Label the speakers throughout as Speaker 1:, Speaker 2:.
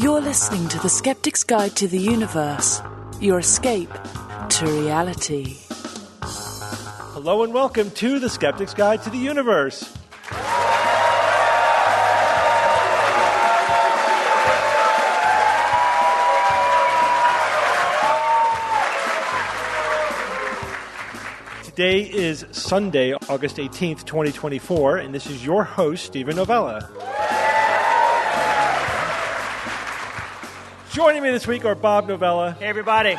Speaker 1: You're listening to the Skeptic's Guide to the Universe, your escape to reality.
Speaker 2: Hello and welcome to the Skeptic's Guide to the Universe. Today is Sunday, August 18th, 2024, and this is your host, Stephen Novella. Joining me this week are Bob Novella.
Speaker 3: Hey, everybody.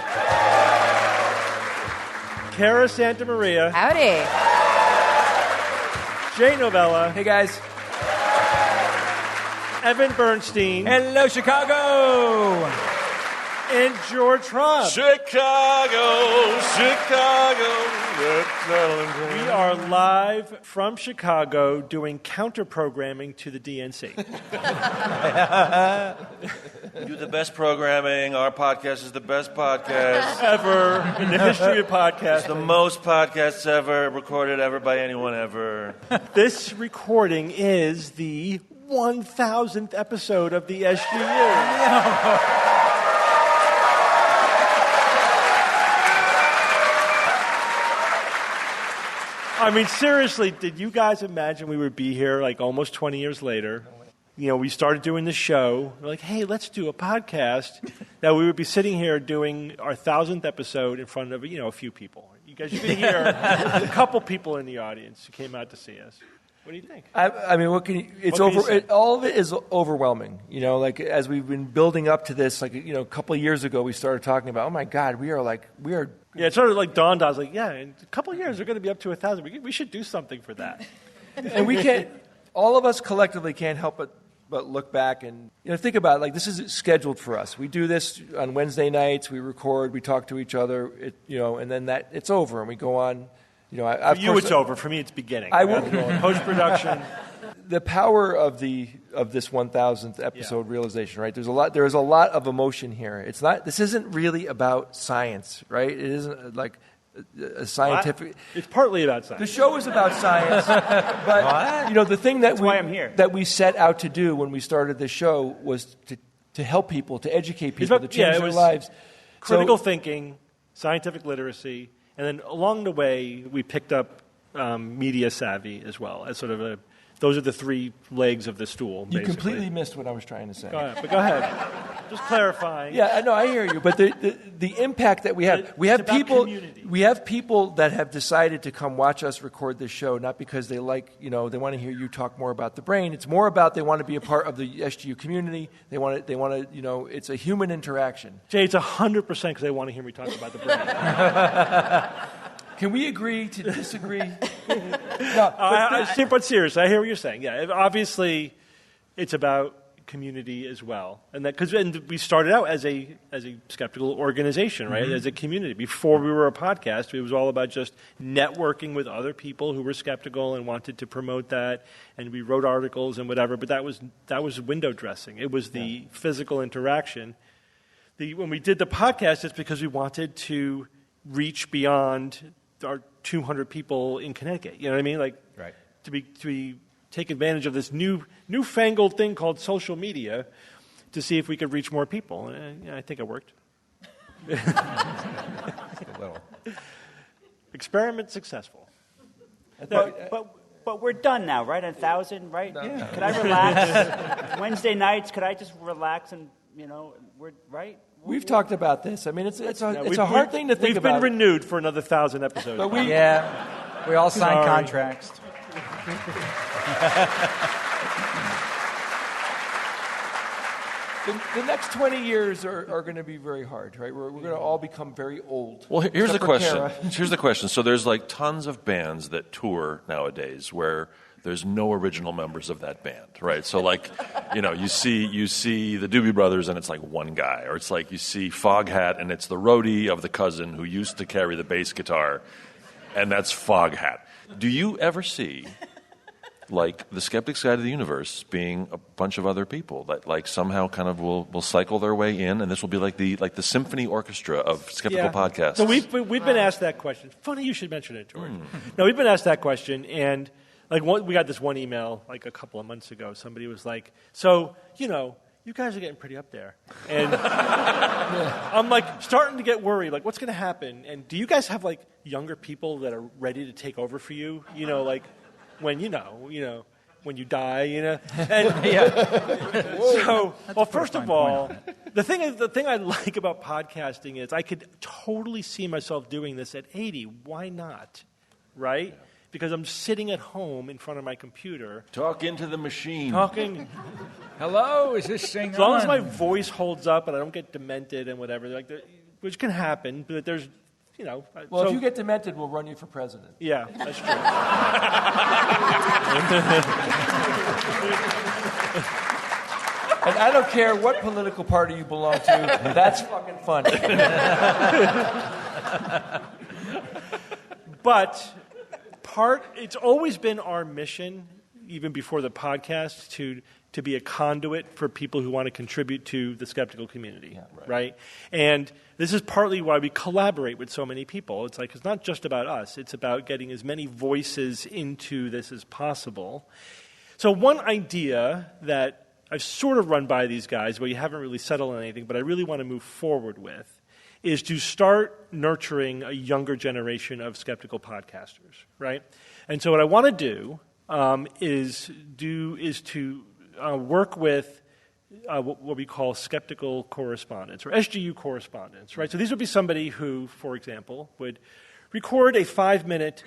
Speaker 2: Cara Santa Maria.
Speaker 4: Howdy.
Speaker 2: Jay Novella.
Speaker 3: Hey, guys.
Speaker 2: Evan Bernstein.
Speaker 3: Hello, Chicago.
Speaker 2: And George Hrab.
Speaker 5: Chicago.
Speaker 2: We are live from Chicago doing counter-programming to the DNC.
Speaker 5: We do the best programming. Our podcast is the best podcast
Speaker 2: Ever in the history of podcasts.
Speaker 5: It's the most podcasts ever recorded ever by anyone ever.
Speaker 2: This recording is the 1,000th episode of the SGU. I mean, seriously, did you guys imagine we would be here like almost 20 years later? You know, we started doing the show. We're like, hey, let's do a podcast. That we would be sitting here doing our 1,000th episode in front of, a few people. You guys should hear a couple people in the audience who came out to see us. What do you think?
Speaker 6: I mean, what can you? It's all of it is overwhelming. Like as we've been building up to this, a couple of years ago, we started talking about, oh my God, we are.
Speaker 2: Yeah, it sort of like dawned on us, in a couple of years we're going to be up to 1,000. We should do something for that.
Speaker 6: And we can't. All of us collectively can't help but look back and think about it. This is scheduled for us. We do this on Wednesday nights. We record. We talk to each other. And then it's over, and we go on.
Speaker 2: For you, it's over. For me, it's beginning.
Speaker 6: I will
Speaker 2: post-production.
Speaker 6: The power of this 1,000th episode realization, right? There is a lot of emotion here. This isn't really about science, right? It isn't like a scientific.
Speaker 2: It's partly about science.
Speaker 6: The show is about science, but the thing
Speaker 3: That's why I'm here.
Speaker 6: that we set out to do when we started the show was to help people, to educate people, to change their lives.
Speaker 2: Critical thinking, scientific literacy. And then along the way, we picked up media savvy as well as sort of those are the three legs of the stool.
Speaker 6: You
Speaker 2: basically.
Speaker 6: completely missed what I was trying to say.
Speaker 2: Go ahead. Just clarifying.
Speaker 6: Yeah, no, I hear you. But the impact that we have we have people that have decided to come watch us record this show, not because they they want to hear you talk more about the brain. It's more about they want to be a part of the SGU community. They want to, it's a human interaction.
Speaker 2: Jay, it's 100% because they want to hear me talk about the brain.
Speaker 6: Can we agree to disagree?
Speaker 2: But seriously, I hear what you're saying. Yeah, obviously, it's about community as well, and we started out as a skeptical organization, right? Mm-hmm. As a community. Before we were a podcast, it was all about just networking with other people who were skeptical and wanted to promote that. And we wrote articles and whatever. But that was window dressing. It was the physical interaction. When we did the podcast, it's because we wanted to reach beyond our 200 people in Connecticut. You know what I mean?
Speaker 6: Right.
Speaker 2: To take advantage of this newfangled thing called social media to see if we could reach more people. And I think it worked.
Speaker 6: A little.
Speaker 2: Experiment successful.
Speaker 3: But we're done now, right? 1,000, right? Yeah. Could I relax? Wednesday nights, could I just relax and, we're right?
Speaker 6: We've talked about this. I mean, it's a hard thing to think about.
Speaker 2: We've been renewed for another 1,000 episodes.
Speaker 6: But
Speaker 3: we all signed contracts.
Speaker 6: The next 20 years are going to be very hard, right? We're going to all become very old.
Speaker 5: Well, here's the question. Here's the question. So there's tons of bands that tour nowadays where there's no original members of that band, right? So you see the Doobie Brothers and it's like one guy, or it's like you see Foghat and it's the roadie of the cousin who used to carry the bass guitar, and that's Foghat. Do you ever see the Skeptic's Guide to the Universe being a bunch of other people that somehow kind of will cycle their way in, and this will be like the symphony orchestra of skeptical podcasts?
Speaker 2: So we've been asked that question. Funny you should mention it, George. No, we've been asked that question, and we got this one email a couple of months ago. Somebody was like, so you guys are getting pretty up there. And I'm like starting to get worried, like what's going to happen? And do you guys have like younger people that are ready to take over for you? You know, like when when you die, And so, well, first of all, the thing I like about podcasting is I could totally see myself doing this at 80. Why not? Right? Yeah. Because I'm sitting at home in front of my computer.
Speaker 5: Talk into the machine.
Speaker 2: Talking.
Speaker 4: Hello, is this thing on?
Speaker 2: As long as my voice holds up and I don't get demented and whatever, which can happen, but there's,
Speaker 6: Well, if you get demented, we'll run you for president.
Speaker 2: Yeah, that's true.
Speaker 6: And I don't care what political party you belong to, that's fucking funny.
Speaker 2: But it's always been our mission, even before the podcast, to be a conduit for people who want to contribute to the skeptical community, right? And this is partly why we collaborate with so many people. It's not just about us. It's about getting as many voices into this as possible. So one idea that I've sort of run by these guys, but you haven't really settled on anything, but I really want to move forward with, is to start nurturing a younger generation of skeptical podcasters, right? And so what I want to do is to work with what we call skeptical correspondents, or SGU correspondents, right? So these would be somebody who, for example, would record a 5-minute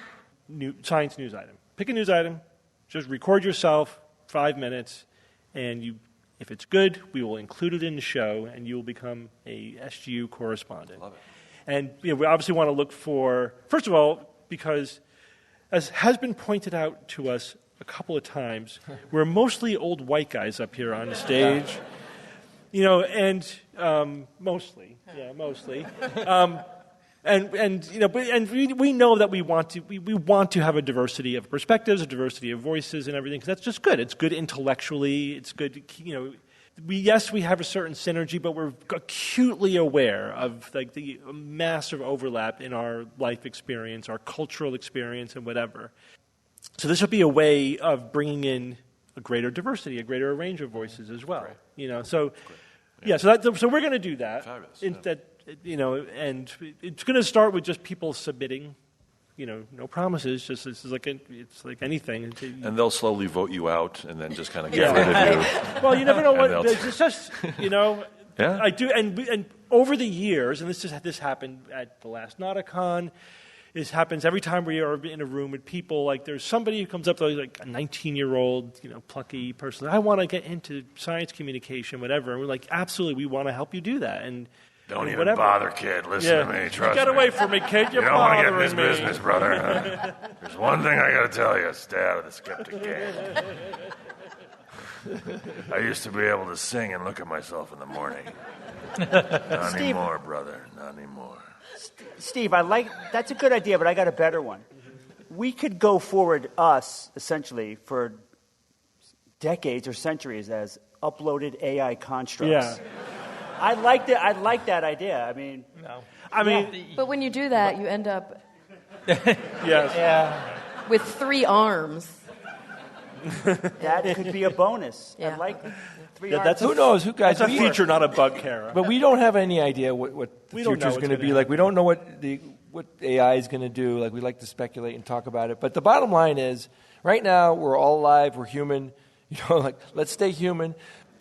Speaker 2: science news item. Pick a news item, just record yourself, 5 minutes, and if it's good, we will include it in the show, and you will become a SGU correspondent.
Speaker 5: Love it.
Speaker 2: And we obviously want to look for, first of all, because as has been pointed out to us a couple of times, we're mostly old white guys up here on the stage, and mostly. And we know that we want to have a diversity of perspectives, a diversity of voices, and everything. Because that's just good. It's good intellectually. It's good. We have a certain synergy, but we're acutely aware of the massive overlap in our life experience, our cultural experience, and whatever. So this would be a way of bringing in a greater diversity, a greater range of voices as well.
Speaker 5: Great.
Speaker 2: So we're going to do that.
Speaker 5: Fabulous.
Speaker 2: And it's going to start with just people submitting, no promises. Just it's like anything.
Speaker 5: And they'll slowly vote you out, and then just kind of get rid of you.
Speaker 2: Well, you never know what. It's just
Speaker 5: Yeah.
Speaker 2: I do, and over the years, and this happened at the last Nauticon. This happens every time we are in a room with people. Like there's somebody who comes up to like a 19-year-old, plucky person. I want to get into science communication, whatever. And we're like, absolutely, we want to help you do that. And
Speaker 7: don't even bother, kid. Listen to me. Trust me.
Speaker 2: Get away from me, kid. You're
Speaker 7: you don't want to get in this
Speaker 2: bothering me.
Speaker 7: business, brother. Huh? There's one thing I got to tell you. Stay out of the skeptic game. I used to be able to sing and look at myself in the morning. Not anymore, brother. Not anymore.
Speaker 3: Steve, that's a good idea, but I got a better one. We could go forward, essentially, for decades or centuries as uploaded AI constructs.
Speaker 2: Yeah.
Speaker 3: I like that idea.
Speaker 8: But when you do that, you end up
Speaker 2: Yes.
Speaker 8: with 3 arms.
Speaker 3: That could be a bonus.
Speaker 8: Yeah.
Speaker 3: I like 3 arms.
Speaker 6: Who knows?
Speaker 2: That's a feature, not a bug, Kara.
Speaker 6: But we don't have any idea what the future is going to be like. We don't know what AI is going to do. Like we like to speculate and talk about it. But the bottom line is, right now we're all alive. We're human. Let's stay human.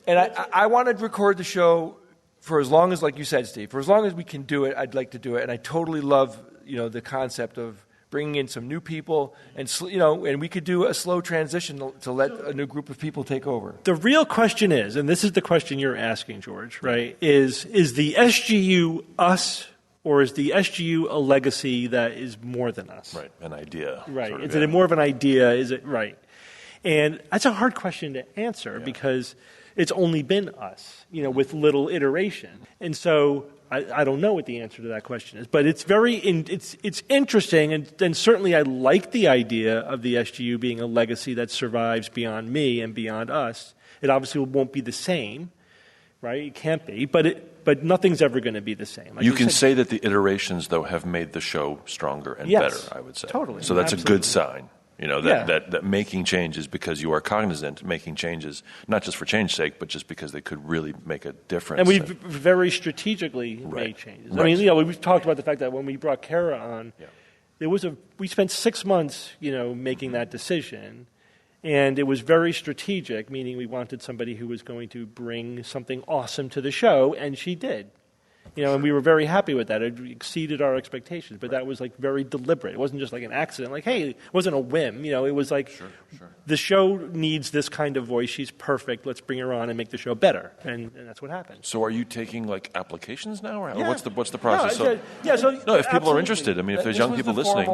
Speaker 6: And I want to record the show for as long as, like you said, Steve, for as long as we can do it. I'd like to do it. And I totally love the concept of bringing in some new people, and and we could do a slow transition to let a new group of people take over.
Speaker 2: The real question is, and this is the question you're asking, George, right? Is the SGU us, or is the SGU a legacy that is more than us?
Speaker 5: Right, an idea.
Speaker 2: Right.
Speaker 5: Sort of,
Speaker 2: Is it more of an idea? Is it right? And that's a hard question to answer because it's only been us, with little iteration. And so I don't know what the answer to that question is, but it's it's interesting, and certainly I like the idea of the SGU being a legacy that survives beyond me and beyond us. It obviously won't be the same, right? It can't be, but nothing's ever going to be the same. Like
Speaker 5: you can say that the iterations, though, have made the show stronger and better, I would say.
Speaker 2: Totally.
Speaker 5: So that's
Speaker 2: Absolutely.
Speaker 5: a good sign. You know, that making changes because you are cognizant, making changes, not just for change's sake, but just because they could really make a difference.
Speaker 2: And we've very strategically made changes. Right. I mean, you know, we've talked about the fact that when we brought Kara on, we spent 6 months, you know, making that decision. And it was very strategic, meaning we wanted somebody who was going to bring something awesome to the show, and she did. You know, and we were very happy with that. It exceeded our expectations, but that was like very deliberate. It wasn't just like an accident. Like, hey, it wasn't a whim. You know, it was like the show needs this kind of voice. She's perfect. Let's bring her on and make the show better. And that's what happened.
Speaker 5: So, are you taking like applications now, or what's the process?
Speaker 2: So
Speaker 5: if people are interested, I mean, if there's young people listening,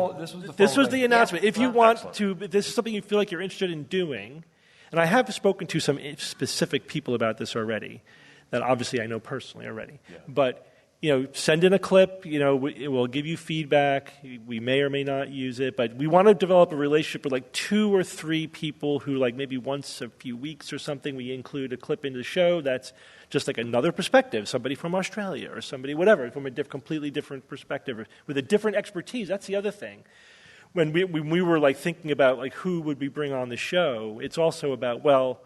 Speaker 2: this was the announcement. If you want to, if this is something you feel like you're interested in doing, and I have spoken to some specific people about this already. That obviously I know personally already. Yeah. But, you know, send in a clip, you know, it will give you feedback. We may or may not use it, but we want to develop a relationship with like 2 or 3 people who like maybe once a few weeks or something we include a clip into the show that's just like another perspective, somebody from Australia or somebody, whatever, from a completely different perspective with a different expertise. That's the other thing. When we were like thinking about like who would we bring on the show, it's also about, well,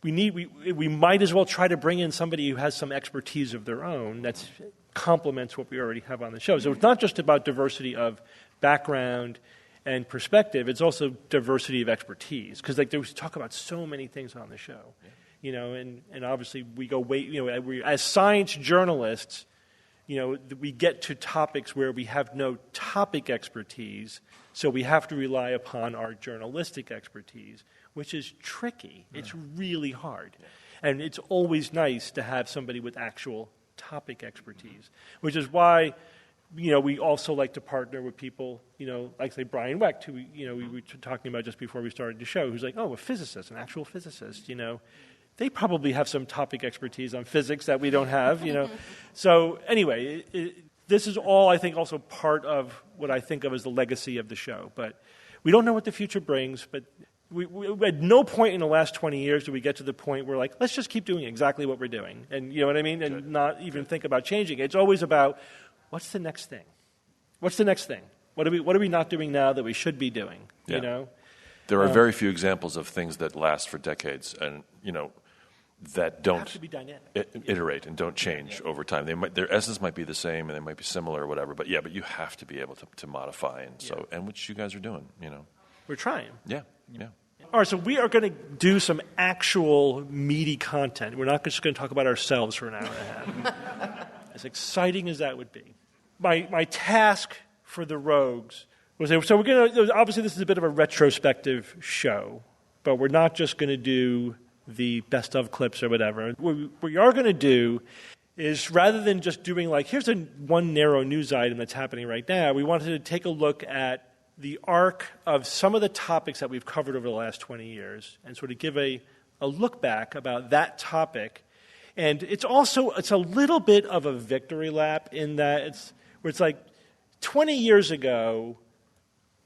Speaker 2: we might as well try to bring in somebody who has some expertise of their own that complements what we already have on the show. So it's not just about diversity of background and perspective; it's also diversity of expertise. Because like we talk about so many things on the show, you know, and obviously we go as science journalists, you know, we get to topics where we have no topic expertise, so we have to rely upon our journalistic expertise. Which is tricky. It's really hard. And it's always nice to have somebody with actual topic expertise, which is why, you know, we also like to partner with people, you know, like say Brian Wecht, who, you know, we were talking about just before we started the show, who's like, oh, a physicist, an actual physicist, you know. They probably have some topic expertise on physics that we don't have, you know. So anyway, this is all, I think, also part of what I think of as the legacy of the show. But we don't know what the future brings, but we at no point in the last 20 years do we get to the point where, like, let's just keep doing exactly what we're doing. And you know what I mean? And not even think about changing it. It's always about, what's the next thing? What's the next thing? What are we not doing now that we should be doing?
Speaker 5: Yeah.
Speaker 2: You know?
Speaker 5: There are very few examples of things that last for decades and, you know, that don't
Speaker 2: have to be dynamic.
Speaker 5: Iterate and don't change over time. Their essence might be the same and they might be similar or whatever, but you have to be able to modify. And and which you guys are doing, you know.
Speaker 2: We're trying.
Speaker 5: Yeah.
Speaker 2: All right, so we are going to do some actual meaty content. We're not just going to talk about ourselves for an hour and a half. As exciting as that would be. My task for the Rogues was, so we're going to, obviously this is a bit of a retrospective show, but we're not just going to do the best of clips or whatever. What we are going to do is, rather than just doing like, here's one narrow news item that's happening right now, we wanted to take a look at the arc of some of the topics that we've covered over the last 20 years and sort of give a look back about that topic. And it's a little bit of a victory lap in that it's like 20 years ago,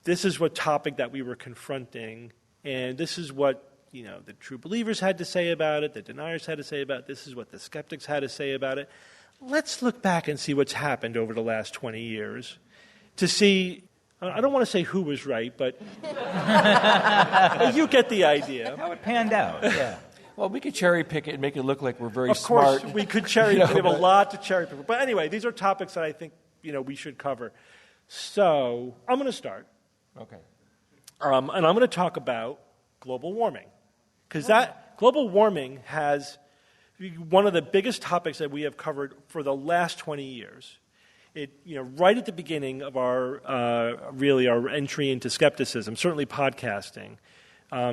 Speaker 2: this is what topic that we were confronting, and this is what, you know, the true believers had to say about it, the deniers had to say about it, this is what the skeptics had to say about it. Let's look back and see what's happened over the last 20 years to see. I don't want to say who was right, but you get the idea.
Speaker 4: How it panned out, yeah.
Speaker 6: Well, we could cherry pick it and make it look like we're very
Speaker 2: smart. Of
Speaker 6: smart.
Speaker 2: course, we could cherry pick. We have a lot to cherry pick. But anyway, these are topics that I think, you know, we should cover. So I'm going to start.
Speaker 6: Okay.
Speaker 2: And I'm going to talk about global warming. Because that global warming has one of the biggest topics that we have covered for the last 20 years. It, you know, right at the beginning of our entry into skepticism, certainly podcasting,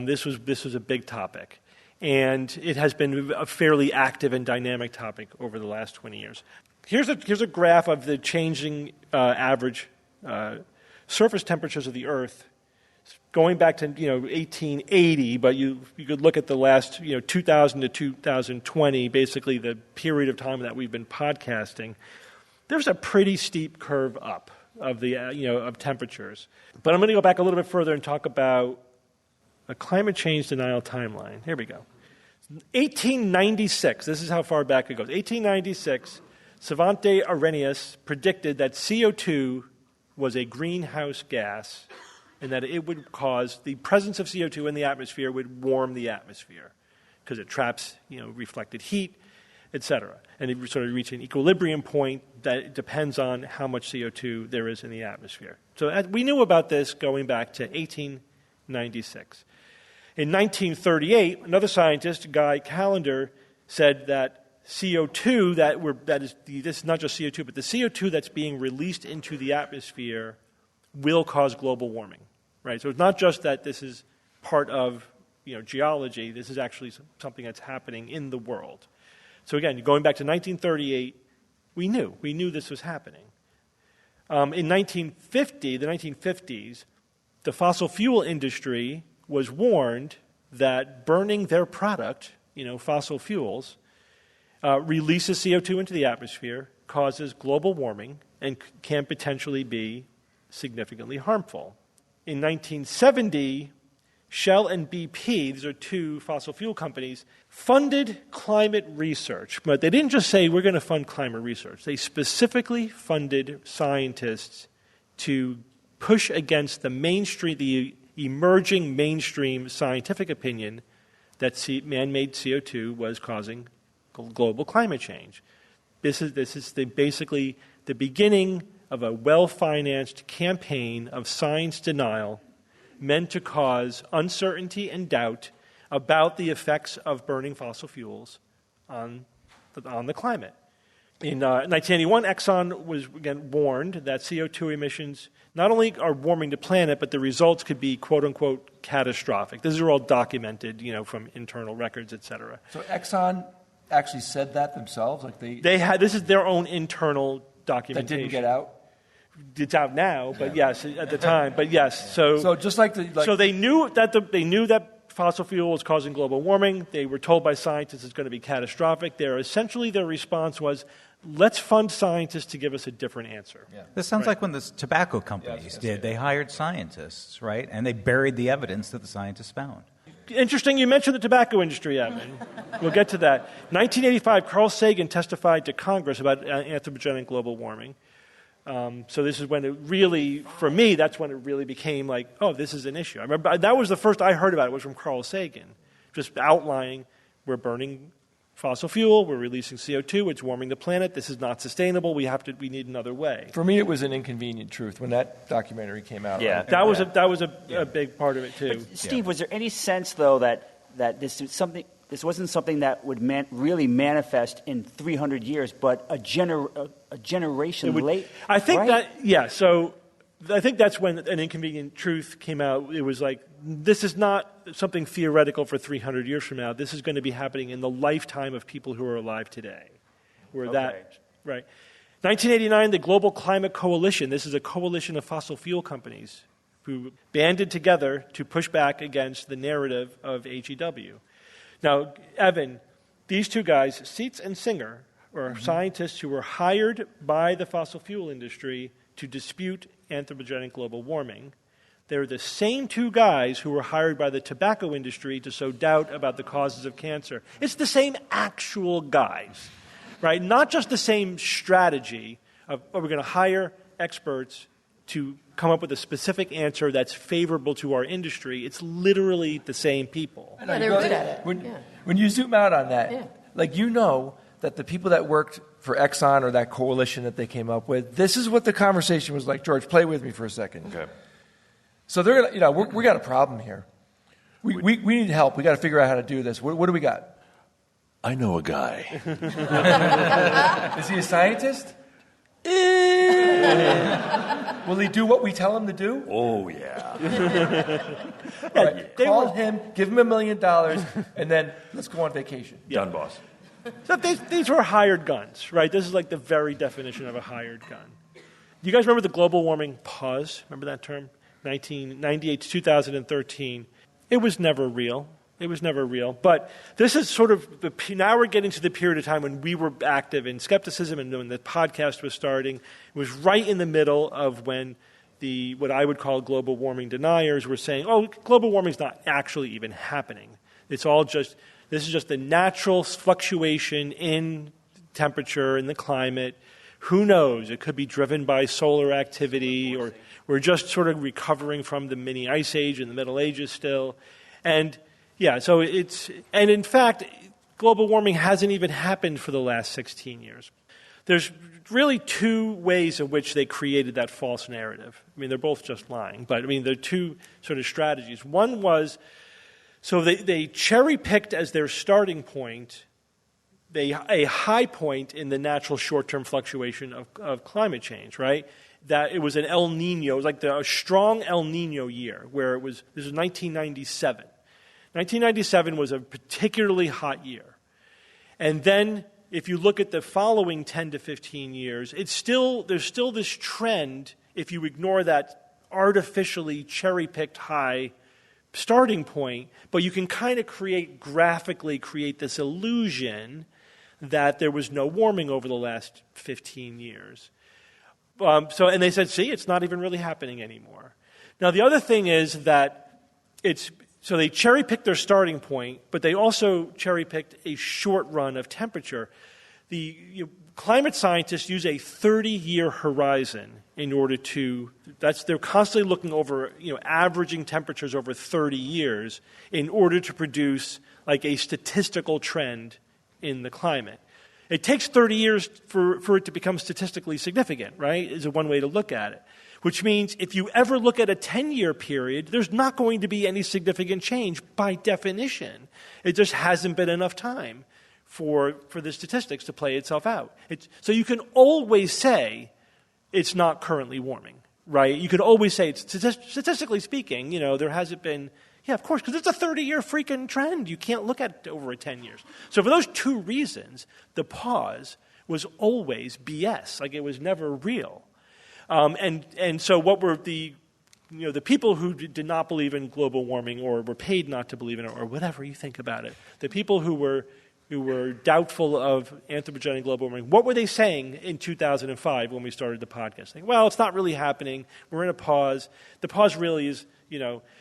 Speaker 2: this was a big topic, and it has been a fairly active and dynamic topic over the last 20 years. Here's a graph of the changing average surface temperatures of the Earth, going back to 1880, but you could look at the last 2000 to 2020, basically the period of time that we've been podcasting. There's a pretty steep curve up of the of temperatures. But I'm going to go back a little bit further and talk about a climate change denial timeline. Here we go. 1896. This is how far back it goes. 1896. Svante Arrhenius predicted that CO2 was a greenhouse gas and that it would cause the presence of CO2 in the atmosphere would warm the atmosphere because it traps, reflected heat, et cetera. And it sort of reach an equilibrium point that depends on how much CO2 there is in the atmosphere. So we knew about this going back to 1896. In 1938, another scientist, Guy Callender, said that CO2, this is not just CO2, but the CO2 that's being released into the atmosphere will cause global warming, right? So it's not just that this is part of geology. This is actually something that's happening in the world. So again, going back to 1938, we knew this was happening. In the 1950s, the fossil fuel industry was warned that burning their product, fossil fuels, releases CO2 into the atmosphere, causes global warming, and can potentially be significantly harmful. In 1970, Shell and BP, these are two fossil fuel companies, funded climate research. But they didn't just say, we're going to fund climate research. They specifically funded scientists to push against the emerging mainstream scientific opinion that man-made CO2 was causing global climate change. This is basically the beginning of a well-financed campaign of science denial meant to cause uncertainty and doubt about the effects of burning fossil fuels on the climate. In 1981, Exxon was again warned that CO2 emissions not only are warming the planet, but the results could be quote-unquote catastrophic. These are all documented, from internal records, et cetera.
Speaker 6: So Exxon actually said that themselves?
Speaker 2: This is their own internal documentation.
Speaker 6: That didn't get out?
Speaker 2: It's out now, but yes, at the time. But yes, so
Speaker 6: just like
Speaker 2: so they knew that fossil fuel was causing global warming. They were told by scientists it's going to be catastrophic. Their response was, let's fund scientists to give us a different answer.
Speaker 9: Yeah. This sounds like when the tobacco companies did. They hired scientists, right? And they buried the evidence that the scientists found.
Speaker 2: Interesting you mentioned the tobacco industry, Evan. We'll get to that. 1985, Carl Sagan testified to Congress about anthropogenic global warming. So this is when it really, for me, that's when it really became like, oh, this is an issue. I remember that was the first I heard about it was from Carl Sagan, just outlining we're burning fossil fuel, we're releasing CO2, it's warming the planet, this is not sustainable, we need another way.
Speaker 6: For me, it was an inconvenient truth when that documentary came out.
Speaker 3: Yeah,
Speaker 6: right?
Speaker 2: that was a big part of it too.
Speaker 3: But Steve, was there any sense though that this wasn't something that would really manifest in 300 years, but a generation late?
Speaker 2: I think
Speaker 3: right?
Speaker 2: So I think that's when an inconvenient truth came out. It was like, this is not something theoretical for 300 years from now. This is going to be happening in the lifetime of people who are alive today. Right. 1989, the Global Climate Coalition. This is a coalition of fossil fuel companies who banded together to push back against the narrative of HEW. Now, Evan, these two guys, Seitz and Singer, are scientists who were hired by the fossil fuel industry to dispute anthropogenic global warming. They're the same two guys who were hired by the tobacco industry to sow doubt about the causes of cancer. It's the same actual guys, right? Not just the same strategy of, we're going to hire experts to come up with a specific answer that's favorable to our industry. It's literally the same people.
Speaker 8: Yeah, they're good at it.
Speaker 6: When you zoom out on that, that the people that worked for Exxon or that coalition that they came up with, this is what the conversation was like. George, play with me for a second.
Speaker 5: Okay.
Speaker 6: So they're gonna, we got a problem here. We need help. We got to figure out how to do this. What do we got?
Speaker 5: I know a guy.
Speaker 6: Is he a scientist? Will he do what we tell him to do?
Speaker 5: Oh, yeah.
Speaker 6: All right, call him, give him $1 million, and then let's go on vacation.
Speaker 5: Done, boss.
Speaker 2: So these were hired guns, right? This is like the very definition of a hired gun. Do you guys remember the global warming pause? Remember that term? 1998 to 2013. It was never real. But this is sort of, now we're getting to the period of time when we were active in skepticism and when the podcast was starting. It was right in the middle of when what I would call global warming deniers were saying, oh, global warming is not actually even happening. This is just the natural fluctuation in temperature, in the climate, Who knows? It could be driven by solar activity, or we're just sort of recovering from the mini ice age in the Middle Ages still. And so and in fact, global warming hasn't even happened for the last 16 years. There's really two ways in which they created that false narrative. I mean, they're both just lying, but I mean, there are two sort of strategies. One was, so they cherry-picked as their starting point a high point in the natural short-term fluctuation of climate change, right? That it was an El Nino, it was like a strong El Nino year, where this was 1997. 1997 was a particularly hot year. And then if you look at the following 10 to 15 years, there's still this trend, if you ignore that artificially cherry-picked high starting point, but you can kind of graphically create this illusion that there was no warming over the last 15 years. And they said, see, it's not even really happening anymore. Now, the other thing is that so they cherry-picked their starting point, but they also cherry-picked a short run of temperature. Climate scientists use a 30-year horizon in order they're constantly looking over, averaging temperatures over 30 years in order to produce like a statistical trend in the climate. It takes 30 years for it to become statistically significant, right, is one way to look at it. Which means if you ever look at a 10-year period, there's not going to be any significant change by definition. It just hasn't been enough time for the statistics to play itself out. So you can always say it's not currently warming, right? You could always say, statistically speaking, there hasn't been, of course, because it's a 30-year freaking trend. You can't look at it over 10 years. So for those two reasons, the pause was always BS, like it was never real. And so what were the people who did not believe in global warming or were paid not to believe in it or whatever you think about it, the people who were doubtful of anthropogenic global warming, what were they saying in 2005 when we started the podcast? Saying, well, it's not really happening. We're in a pause. The pause really is,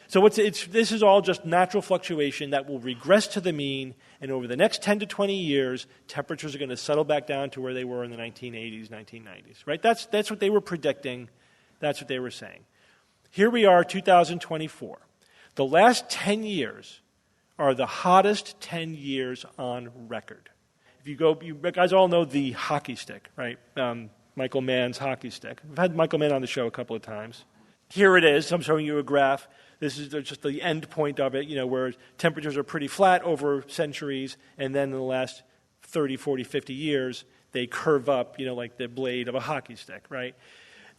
Speaker 2: so this is all just natural fluctuation that will regress to the mean, and over the next 10 to 20 years, temperatures are going to settle back down to where they were in the 1980s, 1990s, right? That's what they were predicting. That's what they were saying. Here we are, 2024. The last 10 years are the hottest 10 years on record. If you guys all know the hockey stick, right? Michael Mann's hockey stick. I've had Michael Mann on the show a couple of times. Here it is. I'm showing you a graph. This is just the end point of it, where temperatures are pretty flat over centuries, and then in the last 30, 40, 50 years, they curve up, like the blade of a hockey stick, right?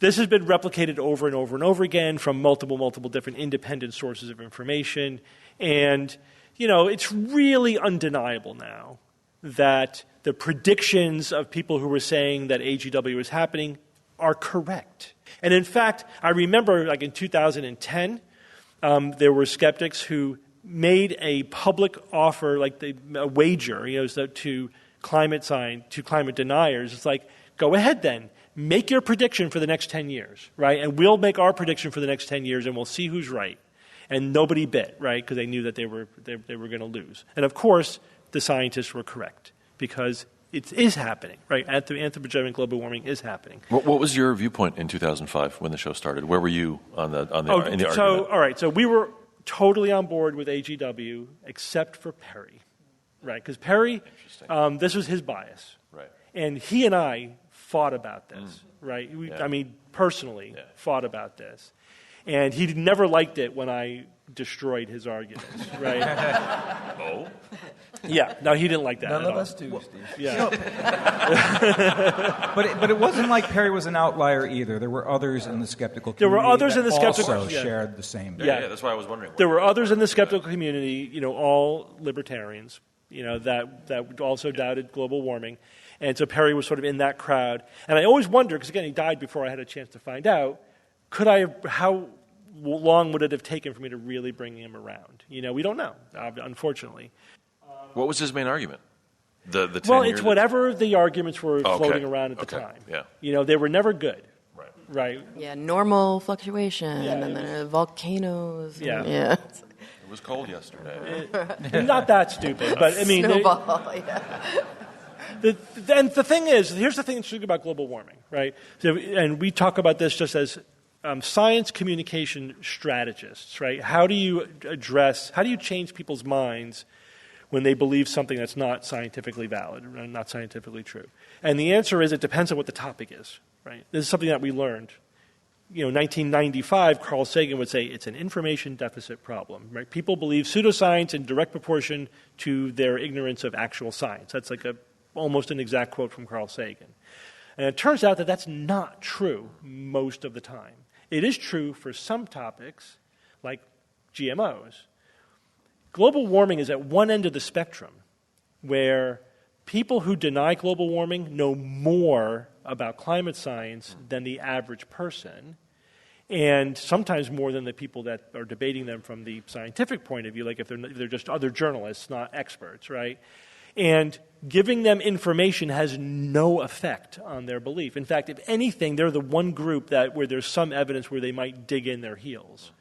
Speaker 2: This has been replicated over and over and over again from multiple different independent sources of information. And, it's really undeniable now that the predictions of people who were saying that AGW was happening are correct. And in fact, I remember like in 2010, there were skeptics who made a public offer, like a wager, to climate deniers. It's like, go ahead then. Make your prediction for the next 10 years, right? And we'll make our prediction for the next 10 years, and we'll see who's right. And nobody bit, right? Because they knew that they were going to lose. And of course, the scientists were correct, because it is happening, right? Anthropogenic global warming is happening.
Speaker 5: What was your viewpoint in 2005 when the show started? Where were you in the argument?
Speaker 2: All right, so we were totally on board with AGW, except for Perry, right? Because Perry, this was his bias,
Speaker 5: right?
Speaker 2: And he and I fought about this, right? I mean, personally fought about this. And he never liked it when I destroyed his arguments, right?
Speaker 5: Oh?
Speaker 2: Yeah, no, he didn't like that.
Speaker 6: None of us do, Steve.
Speaker 2: Yeah.
Speaker 9: But it wasn't like Perry was an outlier either. There were others in the skeptical community.
Speaker 2: There were others in the skeptical
Speaker 9: also shared the same.
Speaker 5: Yeah, that's why I was wondering.
Speaker 2: There were others in the skeptical community, all libertarians, that also doubted global warming. And so Perry was sort of in that crowd. And I always wonder, because again, he died before I had a chance to find out, how long would it have taken for me to really bring him around? We don't know, unfortunately.
Speaker 5: What was his main argument? The 10
Speaker 2: well,
Speaker 5: years
Speaker 2: it's whatever the arguments were floating around at the time.
Speaker 5: Yeah.
Speaker 2: They were never good. Right.
Speaker 8: Yeah, normal fluctuation and then volcanoes.
Speaker 2: Yeah.
Speaker 8: Yeah.
Speaker 5: It was cold yesterday.
Speaker 2: Not that stupid, but I mean...
Speaker 8: Snowball, yeah.
Speaker 2: And the thing is, here's the thing that's true about global warming, right? So, and we talk about this just as science communication strategists, right? How do you change people's minds when they believe something that's not scientifically valid, not scientifically true? And the answer is it depends on what the topic is, right? This is something that we learned. 1995, Carl Sagan would say it's an information deficit problem, right? People believe pseudoscience in direct proportion to their ignorance of actual science. That's like almost an exact quote from Carl Sagan. And it turns out that that's not true most of the time. It is true for some topics, like GMOs. Global warming is at one end of the spectrum, where people who deny global warming know more about climate science than the average person, and sometimes more than the people that are debating them from the scientific point of view, like if they're just other journalists, not experts, right? And giving them information has no effect on their belief. In fact, if anything, they're the one group where there's some evidence where they might dig in their heels.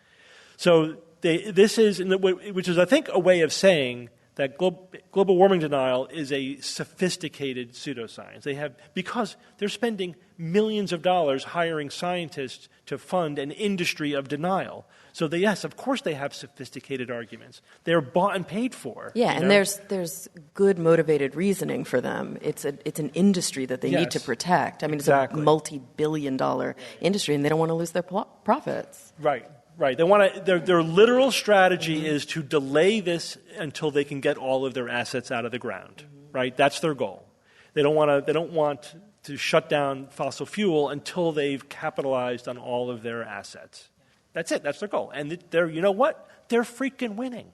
Speaker 2: So this is, which is, I think, a way of saying that global warming denial is a sophisticated pseudoscience. Because they're spending millions of dollars hiring scientists to fund an industry of denial. So yes, of course they have sophisticated arguments. They're bought and paid for.
Speaker 8: Yeah, and there's good motivated reasoning for them. It's an industry that they need to protect. I mean, it's a multi-billion-dollar industry, and they don't want to lose their profits.
Speaker 2: Right. Right. They want to. Their literal strategy is to delay this until they can get all of their assets out of the ground. Right. That's their goal. They don't want to shut down fossil fuel until they've capitalized on all of their assets. That's it. That's their goal. And you know what? They're freaking winning.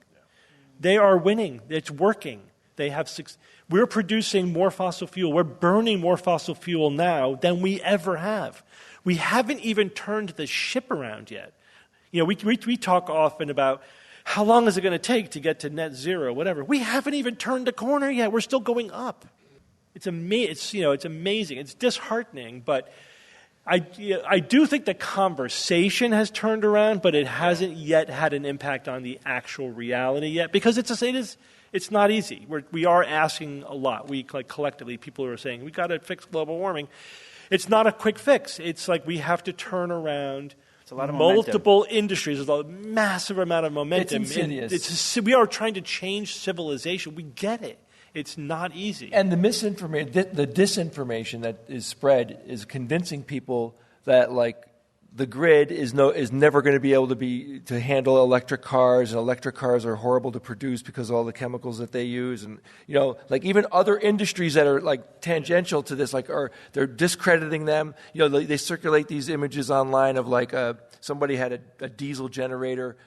Speaker 2: They are winning. It's working. We're producing more fossil fuel. We're burning more fossil fuel now than we ever have. We haven't even turned the ship around yet. We talk often about how long is it going to take to get to net zero, whatever. We haven't even turned the corner yet. We're still going up. It's amazing. It's disheartening, but I do think the conversation has turned around, but it hasn't yet had an impact on the actual reality yet, because it's not easy. We are asking a lot. We collectively, people who are saying we got to fix global warming. It's not a quick fix. It's like we have to turn around multiple industries. There's a massive amount of momentum.
Speaker 6: It's insidious.
Speaker 2: We are trying to change civilization. We get it. It's not easy.
Speaker 6: And the disinformation that is spread is convincing people that the grid is never going to be able to handle electric cars, and electric cars are horrible to produce because of all the chemicals that they use, and even other industries that are tangential to this, they're discrediting them. They circulate these images online of somebody had a diesel generator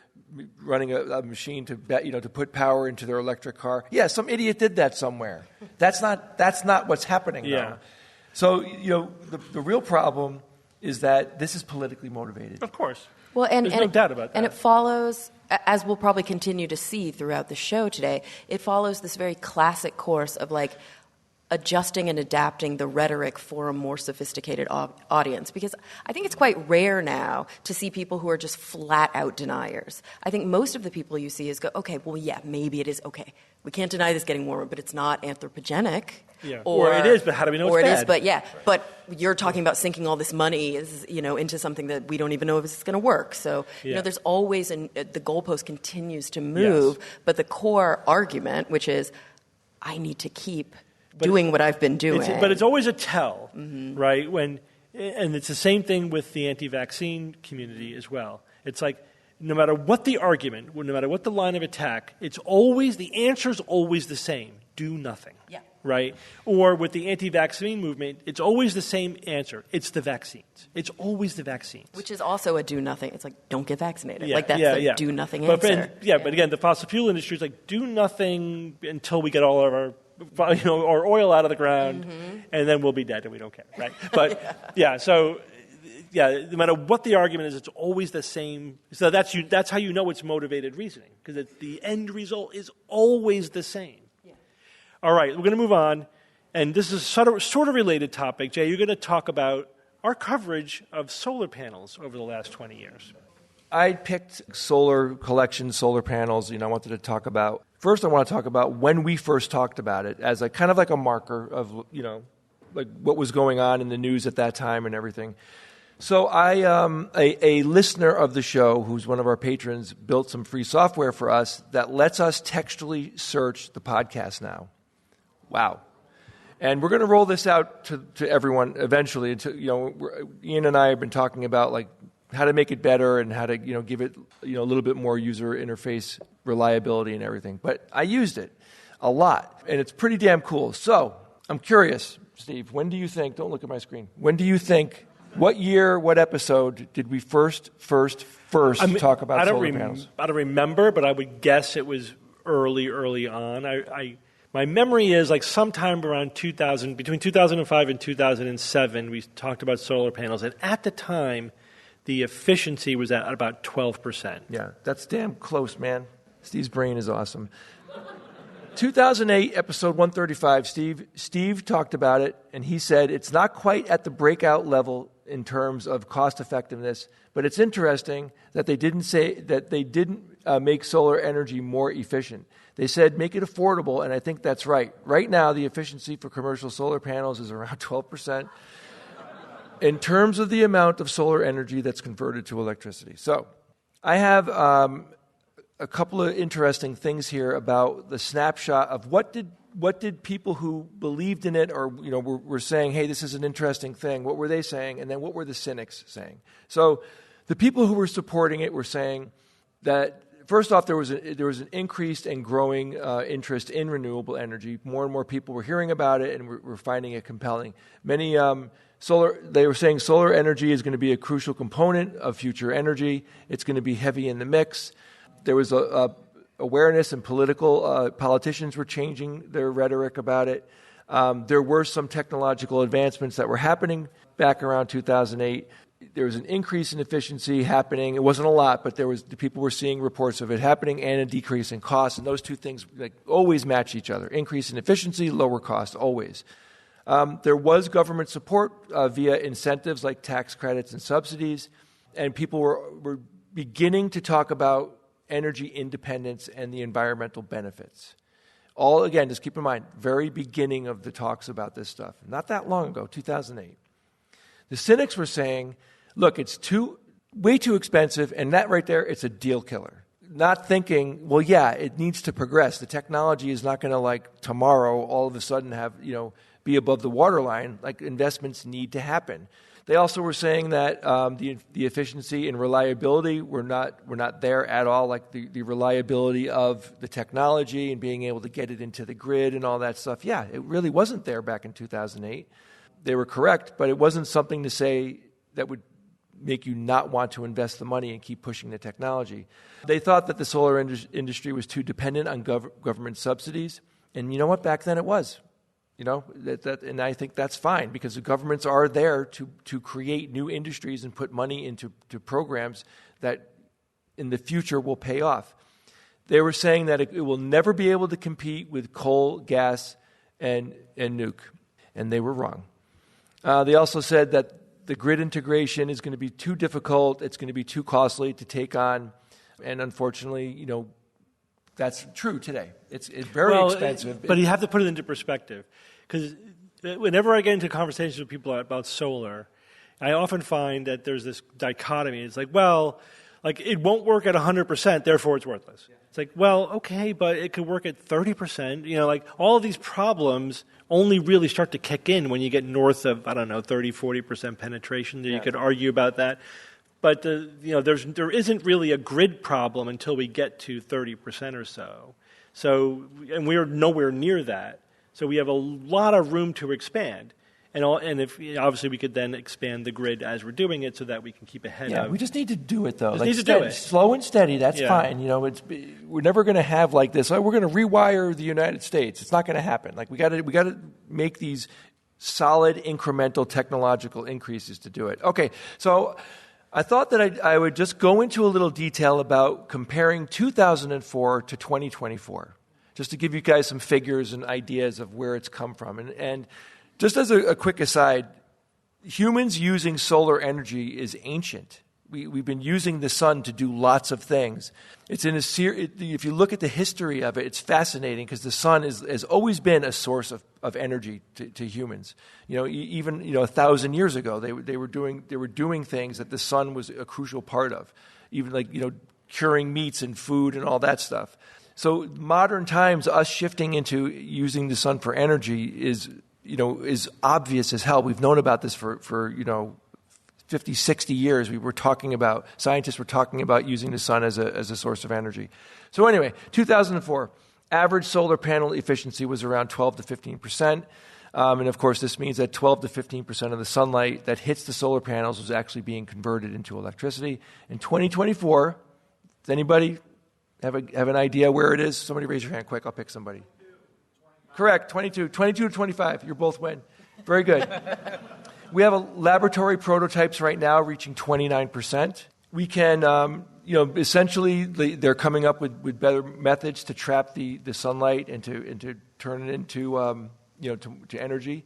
Speaker 6: running a machine to put power into their electric car. Yeah, some idiot did that somewhere. That's not what's happening now. So the real problem is that this is politically motivated.
Speaker 2: Of course.
Speaker 8: Well,
Speaker 2: there's no doubt about that.
Speaker 8: And it follows, as we'll probably continue to see throughout the show today, it follows this very classic course of adjusting and adapting the rhetoric for a more sophisticated audience. Because I think it's quite rare now to see people who are just flat-out deniers. I think most of the people you see go, okay, well, yeah, maybe it is okay. We can't deny this getting warmer, but it's not anthropogenic.
Speaker 2: Yeah. Or it is, but how do we know it's bad?
Speaker 8: Or it is, but you're talking about sinking all this money into something that we don't even know if it's going to work. So, there's always, the goalpost continues to move, but the core argument, which is, I need to keep doing what I've been doing.
Speaker 2: But it's always a tell, right? And it's the same thing with the anti-vaccine community as well. It's like, no matter what the argument, no matter what the line of attack, the answer's always the same: do nothing.
Speaker 8: Yeah.
Speaker 2: Right? Or with the anti-vaccine movement, it's always the same answer: it's the vaccines. It's always the vaccines.
Speaker 8: Which is also a do nothing. It's don't get vaccinated.
Speaker 2: Yeah,
Speaker 8: that's the do nothing answer.
Speaker 2: But again, the fossil fuel industry is do nothing until we get all of our our oil out of the ground, and then we'll be dead and we don't care, right? But no matter what the argument is, it's always the same. So that's how you know it's motivated reasoning, because the end result is always the same. Yeah. All right, we're going to move on, and this is sort of related topic. Jay, you're going to talk about our coverage of solar panels over the last 20 years.
Speaker 6: I picked solar collection, solar panels. I wanted to talk about, first I want to talk about when we first talked about it as kind of like a marker of, like what was going on in the news at that time and everything. So a listener of the show, who's one of our patrons, built some free software for us that lets us textually search the podcast now. Wow. And we're going to roll this out to everyone eventually. Ian and I have been talking about like how to make it better and how to give it a little bit more user interface reliability and everything. But I used it a lot, and it's pretty damn cool. So I'm curious, Steve, when do you think? Don't look at my screen. When do you think? What year? What episode did we first talk about solar panels?
Speaker 2: I don't remember, but I would guess it was early on. My memory is like sometime around 2000, between 2005 and 2007, we talked about solar panels, and at the time, the efficiency was at about 12%.
Speaker 6: Yeah, that's damn close, man. Steve's brain is awesome. 2008, episode 135, Steve talked about it, and he said it's not quite at the breakout level in terms of cost effectiveness, but it's interesting that they didn't make solar energy more efficient. They said make it affordable, and I think that's right. Right now, the efficiency for commercial solar panels is around 12% in terms of the amount of solar energy that's converted to electricity. So I have a couple of interesting things here about the snapshot of what did people who believed in it or were saying, hey, this is an interesting thing, what were they saying, and then what were the cynics saying? So the people who were supporting it were saying that, first off, there was an increased and growing interest in renewable energy. More and more people were hearing about it and were finding it compelling. They were saying solar energy is going to be a crucial component of future energy. It's going to be heavy in the mix. There was awareness, and politicians were changing their rhetoric about it. There were some technological advancements that were happening back around 2008. There was an increase in efficiency happening. It wasn't a lot, but people were seeing reports of it happening, and a decrease in cost. And those two things always match each other: increase in efficiency, lower cost, always. There was government support via incentives like tax credits and subsidies, and people were beginning to talk about energy independence and the environmental benefits. All, again, just keep in mind, very beginning of the talks about this stuff. Not that long ago, 2008. The cynics were saying, look, it's way too expensive, and that right there, it's a deal killer. Not thinking, well, yeah, it needs to progress. The technology is not going to, tomorrow, all of a sudden be above the waterline. Investments need to happen. They also were saying that the efficiency and reliability were not there at all, the reliability of the technology and being able to get it into the grid and all that stuff. Yeah, it really wasn't there back in 2008. They were correct, but it wasn't something to say that would make you not want to invest the money and keep pushing the technology. They thought that the solar industry was too dependent on government subsidies, and you know what? Back then it was. And I think that's fine because the governments are there to create new industries and put money into programs that in the future will pay off. They were saying that it will never be able to compete with coal, gas, and nuke, and they were wrong. They also said that the grid integration is going to be too difficult, it's going to be too costly to take on, and unfortunately, that's true today. It's very expensive.
Speaker 2: But you have to put it into perspective. Because whenever I get into conversations with people about solar, I often find that there's this dichotomy. It's it won't work at 100%, therefore it's worthless. Yeah. It's okay, but it could work at 30%. All of these problems only really start to kick in when you get north of, 30, 40% penetration. You could argue about that. But there isn't really a grid problem until we get to 30% or so. And we're nowhere near that. So we have a lot of room to expand. And if obviously we could then expand the grid as we're doing it so that we can keep ahead of.
Speaker 6: Yeah, we just need to do it though.
Speaker 2: Need to do it.
Speaker 6: Slow and steady, that's fine. We're never going to have this. We're going to rewire the United States. It's not going to happen. We got to make these solid incremental technological increases to do it. Okay, so I thought that I would just go into a little detail about comparing 2004 to 2024. Just to give you guys some figures and ideas of where it's come from. And just as a quick aside, humans using solar energy is ancient. we've been using the sun to do lots of things. It's in a if you look at the history of it, it's fascinating because the sun has always been a source of energy to humans. Even 1,000 years ago, they were doing things that the sun was a crucial part of, even like curing meats and food and all that stuff. So modern times, us shifting into using the sun for energy is obvious as hell. We've known about this for 50, 60 years. Scientists were talking about using the sun as a source of energy. So anyway, 2004, average solar panel efficiency was around 12 to 15%. And of course, this means that 12 to 15% of the sunlight that hits the solar panels was actually being converted into electricity. In 2024, does anybody have an idea where it is? Somebody raise your hand quick. I'll pick somebody. Correct, 22 to 25. You both win. Very good. We have laboratory prototypes right now reaching 29%. We can, essentially they're coming up with better methods to trap the sunlight and to turn it into, to energy.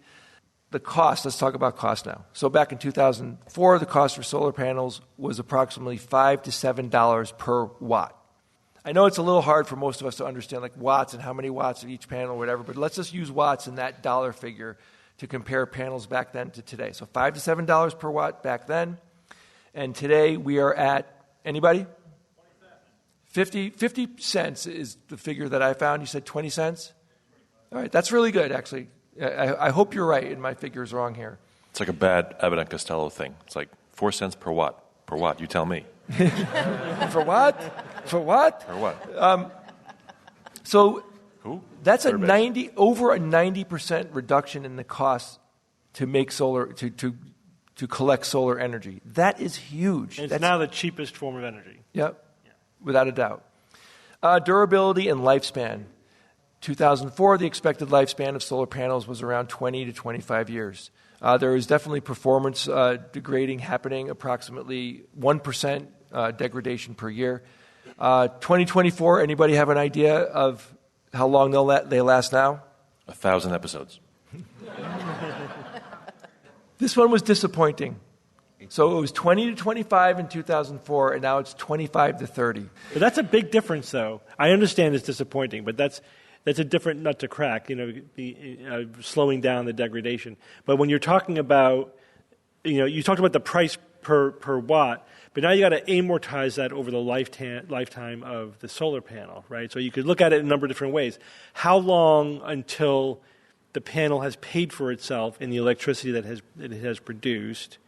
Speaker 6: The cost, let's talk about cost now. So back in 2004, the cost for solar panels was approximately $5 to $7 per watt. I know it's a little hard for most of us to understand like watts and how many watts of each panel or whatever, but let's just use watts in that dollar figure to compare panels back then to today. So $5 to $7 per watt back then, and today we are at, anybody? 50 cents is the figure that I found. You said 20 cents? All right, that's really good, actually. I hope you're right and my figure is wrong here.
Speaker 5: It's like a bad Abbott and Costello thing. It's like 4 cents per watt. Per watt, you tell me.
Speaker 6: For what? For what?
Speaker 5: Or what?
Speaker 6: So
Speaker 5: Who?
Speaker 6: that's over a 90% reduction in the cost to make solar to collect solar energy. That is huge.
Speaker 2: And it's now the cheapest form of energy.
Speaker 6: Yep, without a doubt. Durability and lifespan. 2004, the expected lifespan of solar panels was around 20 to 25 years. There is definitely performance degrading happening, approximately 1% degradation per year. 2024, anybody have an idea of how long they last now?
Speaker 5: 1,000 episodes.
Speaker 6: This one was disappointing. So it was 20 to 25 in 2004, and now it's 25 to 30.
Speaker 2: But that's a big difference, though. I understand it's disappointing, but that's a different nut to crack, slowing down the degradation. But when you're talking about, you talked about the price per watt, but now you got to amortize that over the lifetime of the solar panel, right? So you could look at it in a number of different ways. How long until the panel has paid for itself in the electricity that it has produced,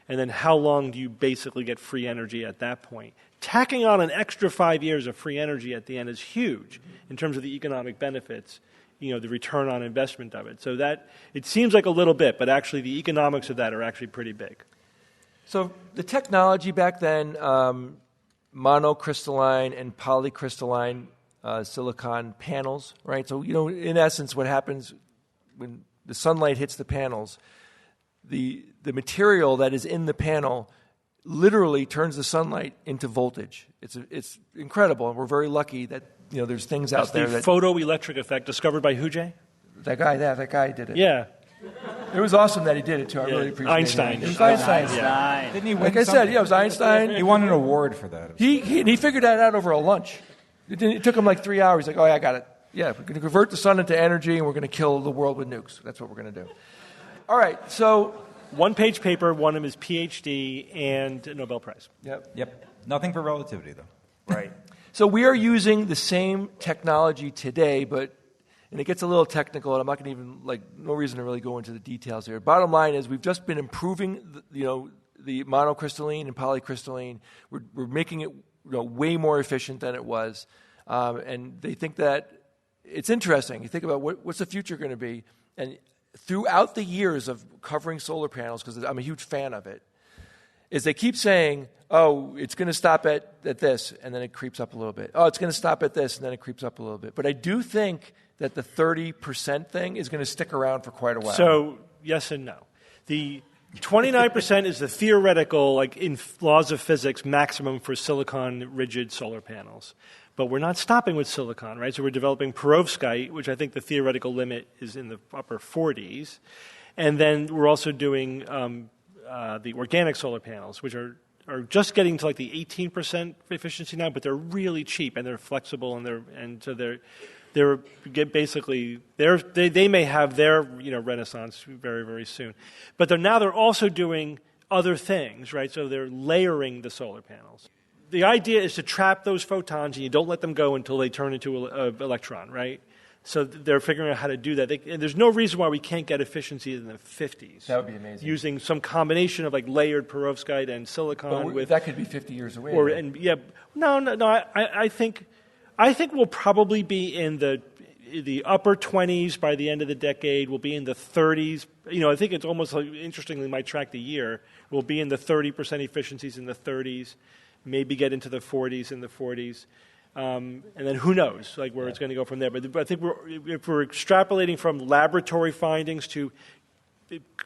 Speaker 2: and then how long do you basically get free energy at that point? Tacking on an extra 5 years of free energy at the end is huge in terms of the economic benefits, the return on investment of it. So that, it seems like a little bit, but actually the economics of that are actually pretty big.
Speaker 6: So the technology back then, monocrystalline and polycrystalline silicon panels, right? So, in essence, what happens when the sunlight hits the panels, the material that is in the panel literally turns the sunlight into voltage. It's incredible, and we're very lucky that there's things out there.
Speaker 2: That's the photoelectric effect discovered by who, Jay?
Speaker 6: That guy did it.
Speaker 2: Yeah.
Speaker 6: It was awesome that he did it too. I really appreciate
Speaker 2: Einstein.
Speaker 6: it. It was Einstein.
Speaker 2: Yeah.
Speaker 9: Didn't he win
Speaker 6: Like I said, it was Einstein.
Speaker 9: He won an award for that.
Speaker 6: He figured that out over a lunch. It took him like 3 hours. He's like, I got it. Yeah, we're going to convert the sun into energy, and we're going to kill the world with nukes. That's what we're going to do. All right, so
Speaker 2: one-page paper won him his PhD and a Nobel Prize.
Speaker 9: Yep. Nothing for relativity, though.
Speaker 6: Right. So we are using the same technology today, and it gets a little technical, and I'm not going to even, no reason to really go into the details here. Bottom line is we've just been improving, the monocrystalline and polycrystalline. We're making it, way more efficient than it was. And they think that it's interesting. You think about what's the future going to be, and throughout the years of covering solar panels, because I'm a huge fan of it, is they keep saying, it's going to stop at this, and then it creeps up a little bit. It's going to stop at this, and then it creeps up a little bit. But I do think that the 30% thing is going to stick around for quite a while.
Speaker 2: So, yes and no. The 29% is the theoretical, in laws of physics, maximum for silicon rigid solar panels. But we're not stopping with silicon, right? So we're developing perovskite, which I think the theoretical limit is in the upper 40s. And then we're also doing the organic solar panels, which are are just getting to like the 18% efficiency now, but they're really cheap and they're flexible they may have their renaissance very, very soon. But they're also doing other things, right? So they're layering the solar panels. The idea is to trap those photons and you don't let them go until they turn into an electron, right? So they're figuring out how to do that. And there's no reason why we can't get efficiency in the 50s.
Speaker 6: That would be amazing.
Speaker 2: Using some combination of like layered perovskite and silicon.
Speaker 6: That could be 50 years away.
Speaker 2: I think we'll probably be in the upper 20s by the end of the decade. We'll be in the 30s. I think it's almost like, interestingly, might track the year. We'll be in the 30% efficiencies in the 30s, maybe get into the 40s in the 40s. And then who knows, like where it's going to go from there. But I think if we're extrapolating from laboratory findings to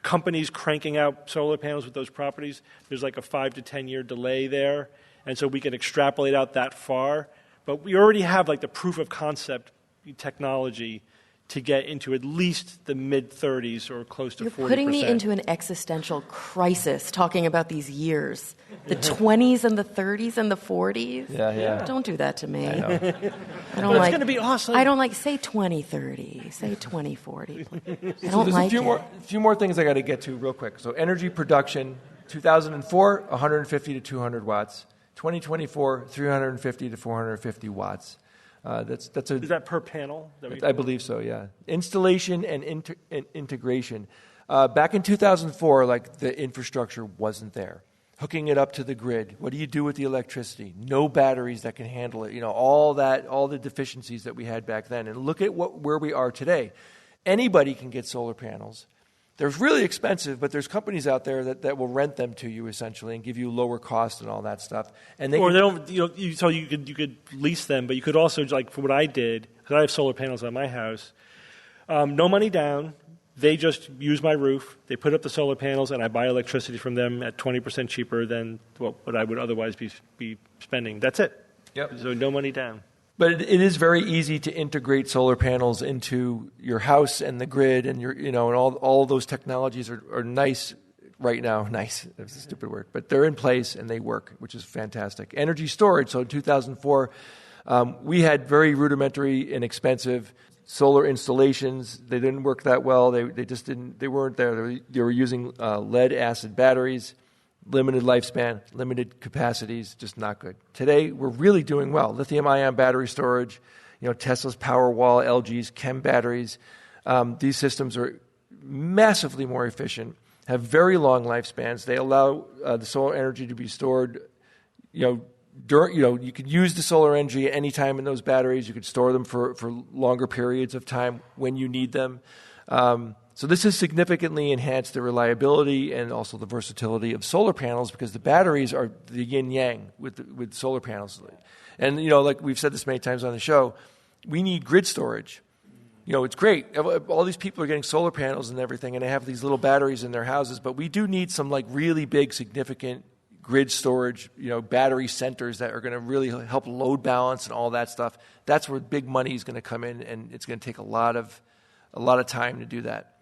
Speaker 2: companies cranking out solar panels with those properties, there's like a 5 to 10 year delay there. And so we can extrapolate out that far. But we already have like the proof of concept technology to get into at least the mid-30s or close to 40%.
Speaker 8: You're putting me into an existential crisis talking about these years. The 20s and the 30s and the 40s.
Speaker 6: Yeah.
Speaker 8: Don't do that to me.
Speaker 6: I know.
Speaker 8: I don't
Speaker 2: it's
Speaker 8: like,
Speaker 2: going to be awesome.
Speaker 8: I don't like, say 2030, say 2040. I don't
Speaker 6: there's
Speaker 8: like
Speaker 6: a few more things I got to get to real quick. So energy production, 2004, 150 to 200 watts. 2024, 350 to 450 watts. Is
Speaker 2: that per panel?
Speaker 6: I believe so, yeah. Installation and integration. Back in 2004, like the infrastructure wasn't there. Hooking it up to the grid. What do you do with the electricity? No batteries that can handle it. All the deficiencies that we had back then. And look at where we are today. Anybody can get solar panels. They're really expensive, but there's companies out there that will rent them to you essentially and give you lower cost and all that stuff. And
Speaker 2: so you could lease them, but you could also, like for what I did, because I have solar panels on my house, no money down. They just use my roof. They put up the solar panels, and I buy electricity from them at 20% cheaper than what I would otherwise be spending. That's it.
Speaker 6: Yep.
Speaker 2: So no money down.
Speaker 6: But it is very easy to integrate solar panels into your house and the grid, and and all those technologies are nice right now. Nice, that's a stupid word, but they're in place and they work, which is fantastic. Energy storage. So in 2004, we had very rudimentary and expensive solar installations. They didn't work that well. They just didn't. They weren't there. They were using lead acid batteries. Limited lifespan, limited capacities, just not good. Today, we're really doing well. Lithium-ion battery storage, Tesla's Powerwall, LG's Chem batteries. These systems are massively more efficient, have very long lifespans. They allow the solar energy to be stored. You could use the solar energy at any time in those batteries. You could store them for longer periods of time when you need them. So this has significantly enhanced the reliability and also the versatility of solar panels because the batteries are the yin-yang with solar panels. And, like we've said this many times on the show, we need grid storage. It's great. All these people are getting solar panels and everything, and they have these little batteries in their houses, but we do need some like really big, significant grid storage, battery centers that are going to really help load balance and all that stuff. That's where big money is going to come in, and it's going to take a lot of time to do that.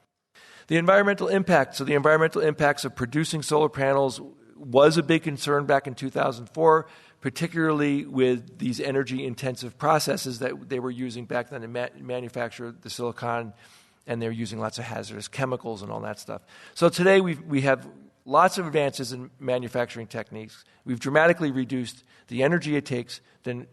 Speaker 6: The environmental impact. So the environmental impacts of producing solar panels was a big concern back in 2004, particularly with these energy-intensive processes that they were using back then to manufacture the silicon, and they were using lots of hazardous chemicals and all that stuff. So today we have lots of advances in manufacturing techniques. We've dramatically reduced the energy it takes and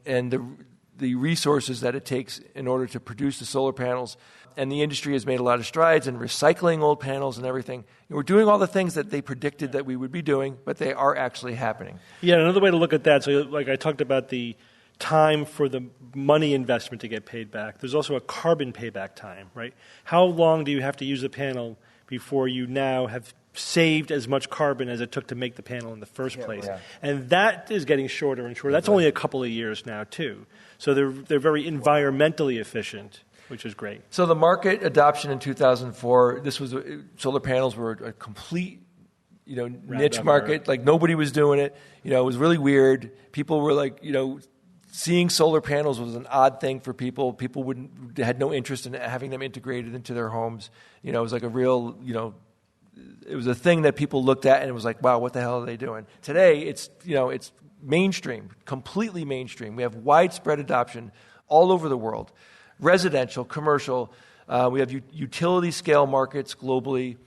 Speaker 6: the resources that it takes in order to produce the solar panels. And the industry has made a lot of strides in recycling old panels and everything. And we're doing all the things that they predicted that we would be doing, but they are actually happening.
Speaker 2: Yeah, another way to look at that, so like I talked about the time for the money investment to get paid back. There's also a carbon payback time, right? How long do you have to use a panel before you now have saved as much carbon as it took to make the panel in the first place? Yeah. And that is getting shorter and shorter. That's only a couple of years now, too. So they're very environmentally efficient, which is great.
Speaker 6: So the market adoption in 2004, solar panels were a complete, niche market. Like nobody was doing it. It was really weird. People were like, seeing solar panels was an odd thing for people. People had no interest in having them integrated into their homes. It was like a real, it was a thing that people looked at and it was like, wow, what the hell are they doing? Today, it's mainstream, completely mainstream. We have widespread adoption all over the world, residential, commercial. We have utility scale markets globally.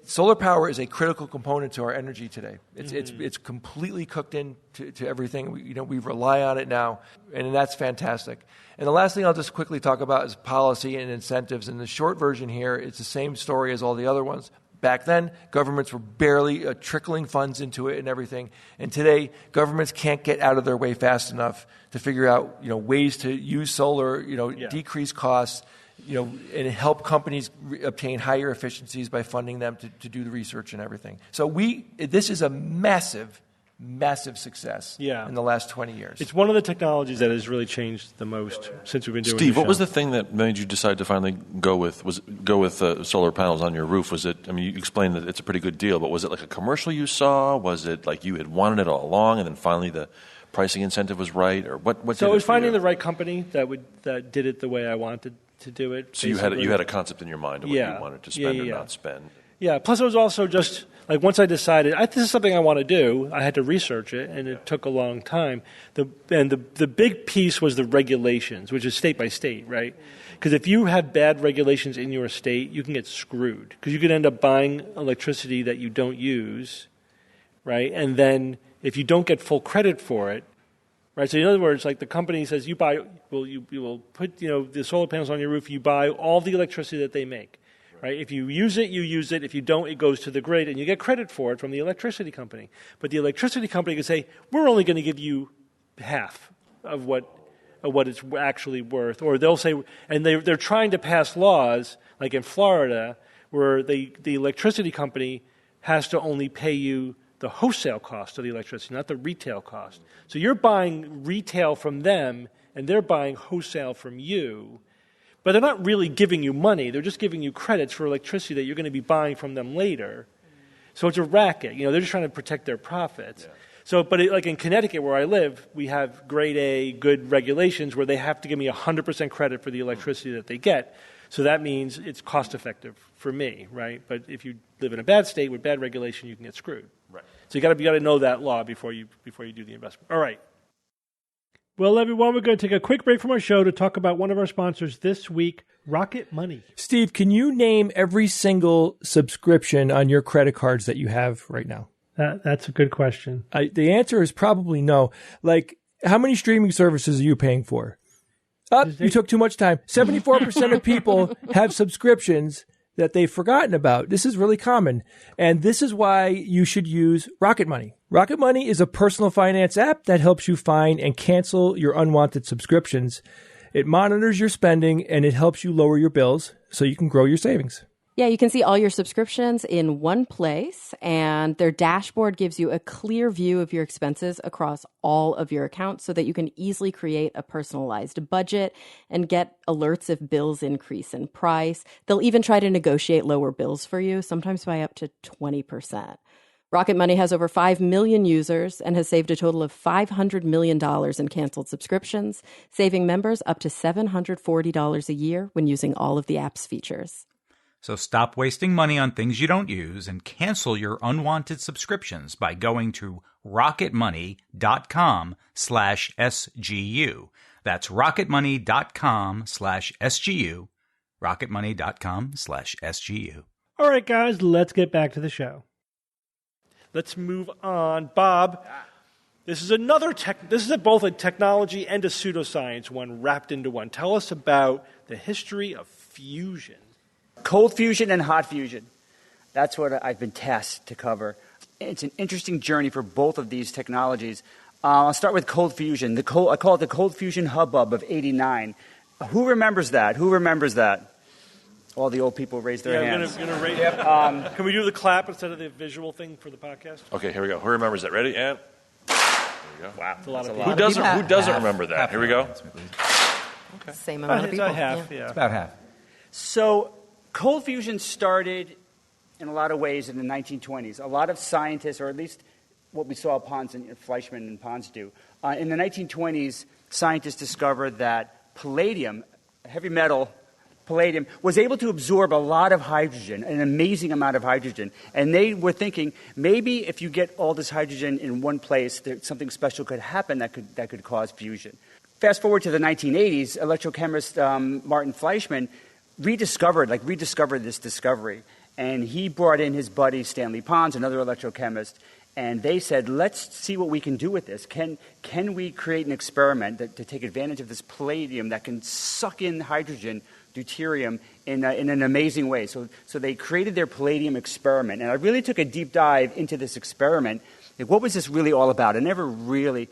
Speaker 6: Solar power is a critical component to our energy today. It's completely cooked into everything. We rely on it now, and that's fantastic. And the last thing I'll just quickly talk about is policy and incentives. And the short version here, it's the same story as all the other ones. Back then, governments were barely trickling funds into it and everything. And today, governments can't get out of their way fast enough to figure out ways to use solar, decrease costs, and help companies obtain higher efficiencies by funding them to do the research and everything. So this is a massive success in the last 20 years.
Speaker 2: It's one of the technologies that has really changed the most since we've been doing
Speaker 5: Steve,
Speaker 2: the
Speaker 5: what
Speaker 2: show.
Speaker 5: was the thing that made you decide to finally go with solar panels on your roof? Was it, you explained that it's a pretty good deal, but was it like a commercial you saw? Was it like you had wanted it all along and then finally the pricing incentive was right? Or what
Speaker 2: So it was finding the right company that did it the way I wanted to do it.
Speaker 5: So you had a concept in your mind of what you wanted to spend or not spend.
Speaker 2: Yeah, plus it was also just, like, once I decided, this is something I want to do, I had to research it, and it took a long time. The big piece was the regulations, which is state by state, right? Because if you have bad regulations in your state, you can get screwed. Because you could end up buying electricity that you don't use, right? And then if you don't get full credit for it, right? So in other words, like the company says, you will put the solar panels on your roof, you buy all the electricity that they make. Right? If you use it, you use it. If you don't, it goes to the grid, and you get credit for it from the electricity company. But the electricity company can say, we're only going to give you half of what it's actually worth. Or they'll say, and they're trying to pass laws, like in Florida, where the electricity company has to only pay you the wholesale cost of the electricity, not the retail cost. So you're buying retail from them, and they're buying wholesale from you. But they're not really giving you money. They're just giving you credits for electricity that you're going to be buying from them later. So it's a racket. They're just trying to protect their profits. Yeah. So, like in Connecticut where I live, we have grade A, good regulations where they have to give me 100% credit for the electricity that they get. So that means it's cost effective for me, right? But if you live in a bad state with bad regulation, you can get screwed.
Speaker 5: Right.
Speaker 2: So you got to know that law before you do the investment. All right. Well, everyone, we're going to take a quick break from our show to talk about one of our sponsors this week, Rocket Money.
Speaker 6: Steve, can you name every single subscription on your credit cards that you have right now?
Speaker 2: That's a good question.
Speaker 6: The answer is probably no. Like, how many streaming services are you paying for? You took too much time. 74% of people have subscriptions that they've forgotten about. This is really common. And this is why you should use Rocket Money. Rocket Money is a personal finance app that helps you find and cancel your unwanted subscriptions. It monitors your spending and it helps you lower your bills so you can grow your savings.
Speaker 8: Yeah, you can see all your subscriptions in one place, and their dashboard gives you a clear view of your expenses across all of your accounts so that you can easily create a personalized budget and get alerts if bills increase in price. They'll even try to negotiate lower bills for you, sometimes by up to 20%. Rocket Money has over 5 million users and has saved a total of $500 million in canceled subscriptions, saving members up to $740 a year when using all of the app's features.
Speaker 9: So stop wasting money on things you don't use and cancel your unwanted subscriptions by going to rocketmoney.com/SGU. That's rocketmoney.com/SGU. rocketmoney.com/SGU.
Speaker 2: All right, guys, let's get back to the show. Let's move on. Bob, this is another this is both a technology and a pseudoscience one wrapped into one. Tell us about the history of fusion.
Speaker 3: Cold fusion and hot fusion. That's what I've been tasked to cover. It's an interesting journey for both of these technologies. I'll start with cold fusion. I call it the cold fusion hubbub of '89. Who remembers that? All the old people raised their hands.
Speaker 2: Can we do the clap instead of the visual thing for the podcast?
Speaker 5: Okay, here we go. Who remembers that? Ready? And there we go.
Speaker 3: Wow, that's a lot of
Speaker 5: Who doesn't remember that? Here we go.
Speaker 8: Okay. Same amount of people.
Speaker 9: It's about half.
Speaker 3: So cold fusion started in a lot of ways in the 1920s. A lot of scientists, or at least what we saw Fleischmann and Pons do. In the 1920s, scientists discovered that palladium, a heavy metal, palladium, was able to absorb a lot of hydrogen, an amazing amount of hydrogen. And they were thinking, maybe if you get all this hydrogen in one place, something special could happen that could cause fusion. Fast forward to the 1980s, electrochemist Martin Fleischmann rediscovered this discovery. And he brought in his buddy Stanley Pons, another electrochemist, and they said, let's see what we can do with this. Can we create an experiment to take advantage of this palladium that can suck in hydrogen, deuterium, in an amazing way? So they created their palladium experiment. And I really took a deep dive into this experiment. Like, what was this really all about? I never really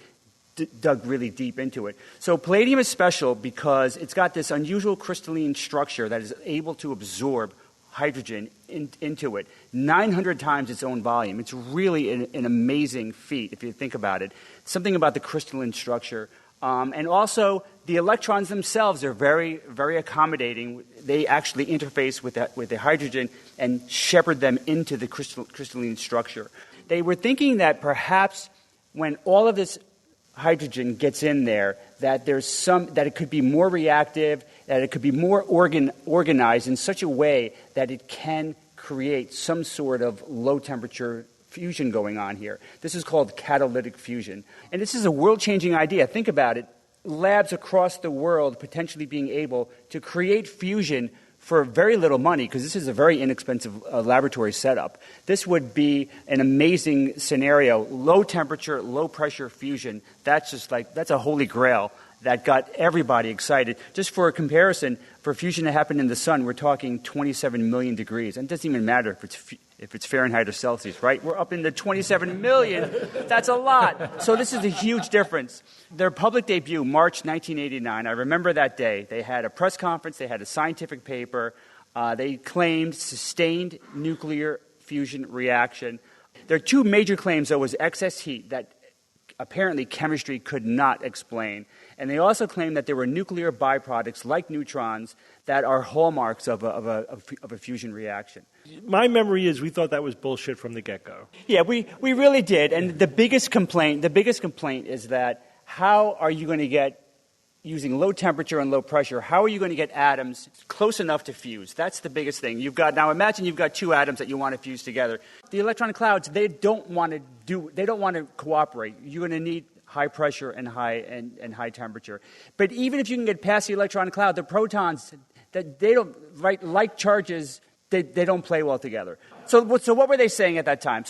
Speaker 3: dug really deep into it. So palladium is special because it's got this unusual crystalline structure that is able to absorb hydrogen into it, 900 times its own volume. It's really an amazing feat if you think about it. Something about the crystalline structure. And also, the electrons themselves are very, very accommodating. They actually interface with the hydrogen and shepherd them into the crystalline structure. They were thinking that perhaps when all of this hydrogen gets in there, that it could be more reactive, that it could be more organized in such a way that it can create some sort of low temperature fusion going on here. This is called catalytic fusion. And this is a world-changing idea. Think about it. Labs across the world potentially being able to create fusion for very little money, because this is a very inexpensive laboratory setup. This would be an amazing scenario. Low temperature, low pressure fusion. That's a holy grail that got everybody excited. Just for a comparison, for fusion to happen in the sun, we're talking 27 million degrees. And it doesn't even matter if it's Fahrenheit or Celsius, right? We're up into 27 million. That's a lot. So this is a huge difference. Their public debut, March 1989, I remember that day. They had a press conference. They had a scientific paper. They claimed sustained nuclear fusion reaction. Their two major claims, though, was excess heat that apparently chemistry could not explain. And they also claimed that there were nuclear byproducts like neutrons that are hallmarks of a fusion reaction.
Speaker 2: My memory is we thought that was bullshit from the get-go.
Speaker 3: Yeah, we really did. And the biggest complaint is that how are you going to get, using low temperature and low pressure, how are you going to get atoms close enough to fuse? That's the biggest thing. Now imagine you've got two atoms that you want to fuse together. The electron clouds, they don't want to cooperate. You're going to need high pressure and high temperature. But even if you can get past the electron cloud, the protons, that they don't, right, like charges, they don't play well together. So what were they saying at that time?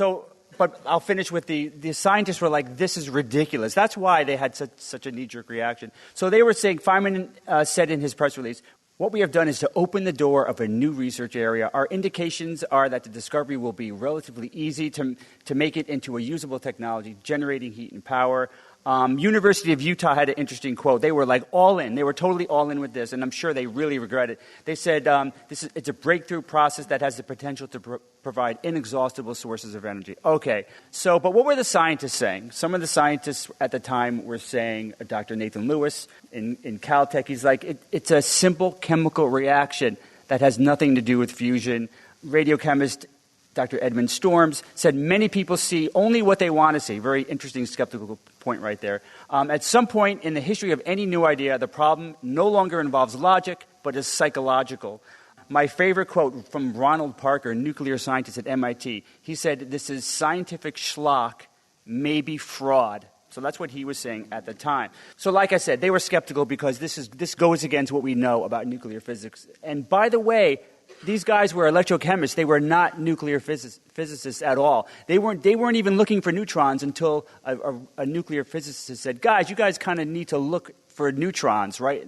Speaker 3: But I'll finish with the scientists were like, this is ridiculous. That's why they had such a knee-jerk reaction. So they were saying, Feynman said in his press release, what we have done is to open the door of a new research area. Our indications are that the discovery will be relatively easy to make it into a usable technology, generating heat and power. University of Utah had an interesting quote. They were like all in. They were totally all in with this, and I'm sure they really regret it. They said it's a breakthrough process that has the potential to provide inexhaustible sources of energy. Okay, but what were the scientists saying? Some of the scientists at the time were saying, Dr. Nathan Lewis in Caltech, he's like, it's a simple chemical reaction that has nothing to do with fusion. Radiochemist Dr. Edmund Storms said many people see only what they want to see. Very interesting skeptical point right there. At some point in the history of any new idea, the problem no longer involves logic, but is psychological. My favorite quote from Ronald Parker, nuclear scientist at MIT, he said, this is scientific schlock, maybe fraud. So that's what he was saying at the time. So like I said, they were skeptical because this goes against what we know about nuclear physics. And by the way, these guys were electrochemists. They were not nuclear physicists at all. They weren't even looking for neutrons until a nuclear physicist said, guys, you guys kind of need to look for neutrons, right?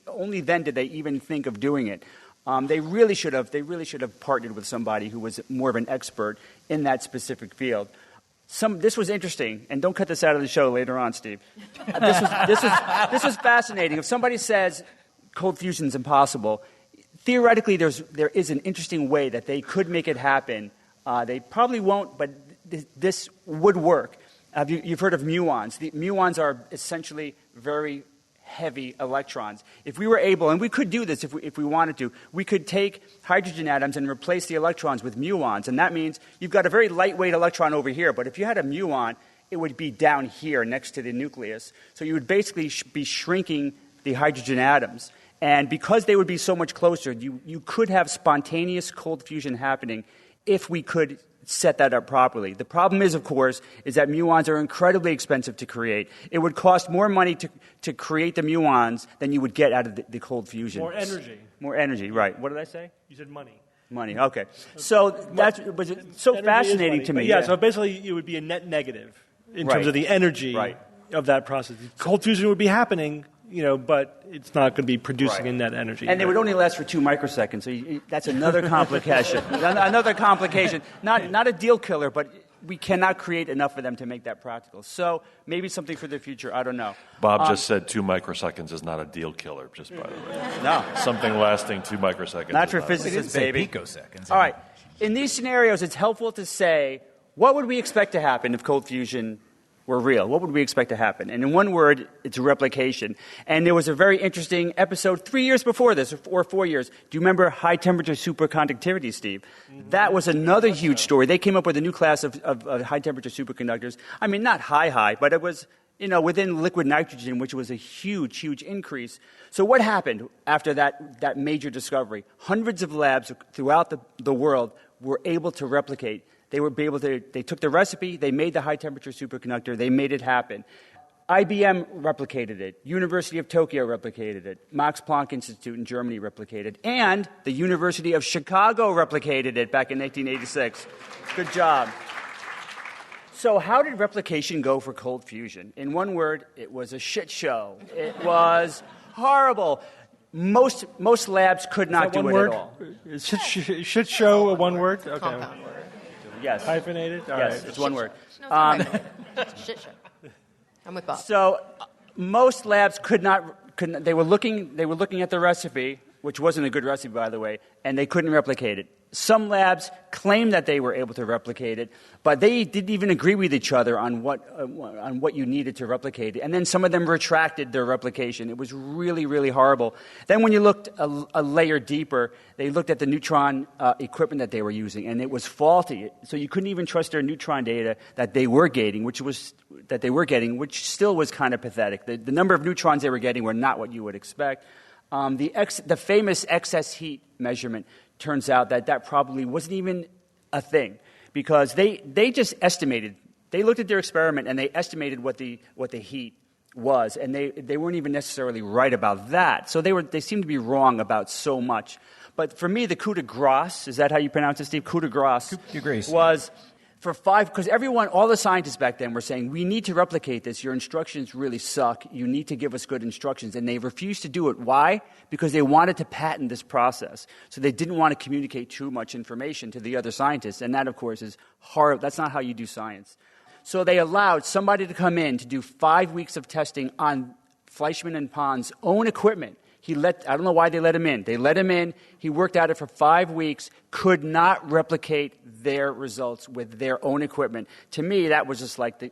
Speaker 3: Only then did they even think of doing it. They really should have partnered with somebody who was more of an expert in that specific field. This was interesting, and don't cut this out of the show later on, Steve. This was fascinating. If somebody says cold fusion is impossible, theoretically, there is an interesting way that they could make it happen. They probably won't, but this would work. You've heard of muons. The muons are essentially very heavy electrons. If we were able, and we could do this if we wanted to, we could take hydrogen atoms and replace the electrons with muons, and that means you've got a very lightweight electron over here, but if you had a muon, it would be down here next to the nucleus. So you would basically be shrinking the hydrogen atoms. And because they would be so much closer, you could have spontaneous cold fusion happening if we could set that up properly. The problem is, of course, is that muons are incredibly expensive to create. It would cost more money to create the muons than you would get out of the cold fusion.
Speaker 2: More energy.
Speaker 3: More energy, right. What did I say?
Speaker 2: You said money.
Speaker 3: Money, okay. So that's was so fascinating to me.
Speaker 2: Yeah, so basically it would be a net negative in terms of the energy of that process. Cold fusion would be happening, but it's not going to be producing in net energy.
Speaker 3: And they would only last for 2 microseconds. So that's another complication. Another complication. Not a deal killer, but we cannot create enough of them to make that practical. So maybe something for the future. I don't know.
Speaker 5: Bob just said 2 microseconds is not a deal killer, just by the way.
Speaker 3: No.
Speaker 5: Something lasting 2 microseconds.
Speaker 3: Not for physicists, baby.
Speaker 9: Picoseconds.
Speaker 3: All right. In these scenarios, it's helpful to say, what would we expect to happen if cold fusion were real? What would we expect to happen? And in one word, it's replication. And there was a very interesting episode 3 years before this, or 4 years. Do you remember high temperature superconductivity, Steve? Mm-hmm. That was another huge story. They came up with a new class of high temperature superconductors. I mean, not high, but it was, within liquid nitrogen, which was a huge, huge increase. So what happened after that major discovery? Hundreds of labs throughout the world were able to replicate. They took the recipe, they made the high-temperature superconductor, they made it happen. IBM replicated it. University of Tokyo replicated it. Max Planck Institute in Germany replicated it. And the University of Chicago replicated it back in 1986. Good job. So how did replication go for cold fusion? In one word, it was a shit show. It was horrible. Most labs could not do it at all.
Speaker 2: Is shit show a one word? Okay.
Speaker 8: Compound word.
Speaker 3: Yes.
Speaker 2: Hyphenated? All
Speaker 3: yes,
Speaker 2: right.
Speaker 3: it's one word.
Speaker 8: No, it's a shit show. I'm with Bob.
Speaker 3: So most labs could not. They were looking at the recipe, which wasn't a good recipe, by the way, and they couldn't replicate it. Some labs claimed that they were able to replicate it, but they didn't even agree with each other on what you needed to replicate it. And then some of them retracted their replication. It was really, really horrible. Then when you looked a layer deeper, they looked at the neutron equipment that they were using, and it was faulty. So you couldn't even trust their neutron data that they were getting, which still was kind of pathetic. The number of neutrons they were getting were not what you would expect. The famous excess heat measurement turns out that probably wasn't even a thing, because they just estimated. They looked at their experiment and they estimated what the heat was, and they weren't even necessarily right about that. So they seemed to be wrong about so much. But for me, the coup de grace, is that how you pronounce it, Steve? Coup de grace was for because all the scientists back then were saying, we need to replicate this. Your instructions really suck. You need to give us good instructions. And they refused to do it. Why? Because they wanted to patent this process. So they didn't want to communicate too much information to the other scientists. And that, of course, is horrible. That's not how you do science. So they allowed somebody to come in to do 5 weeks of testing on Fleischmann and Pond's own equipment. I don't know why they let him in. They let him in. He worked at it for 5 weeks, could not replicate their results with their own equipment. To me, that was just like the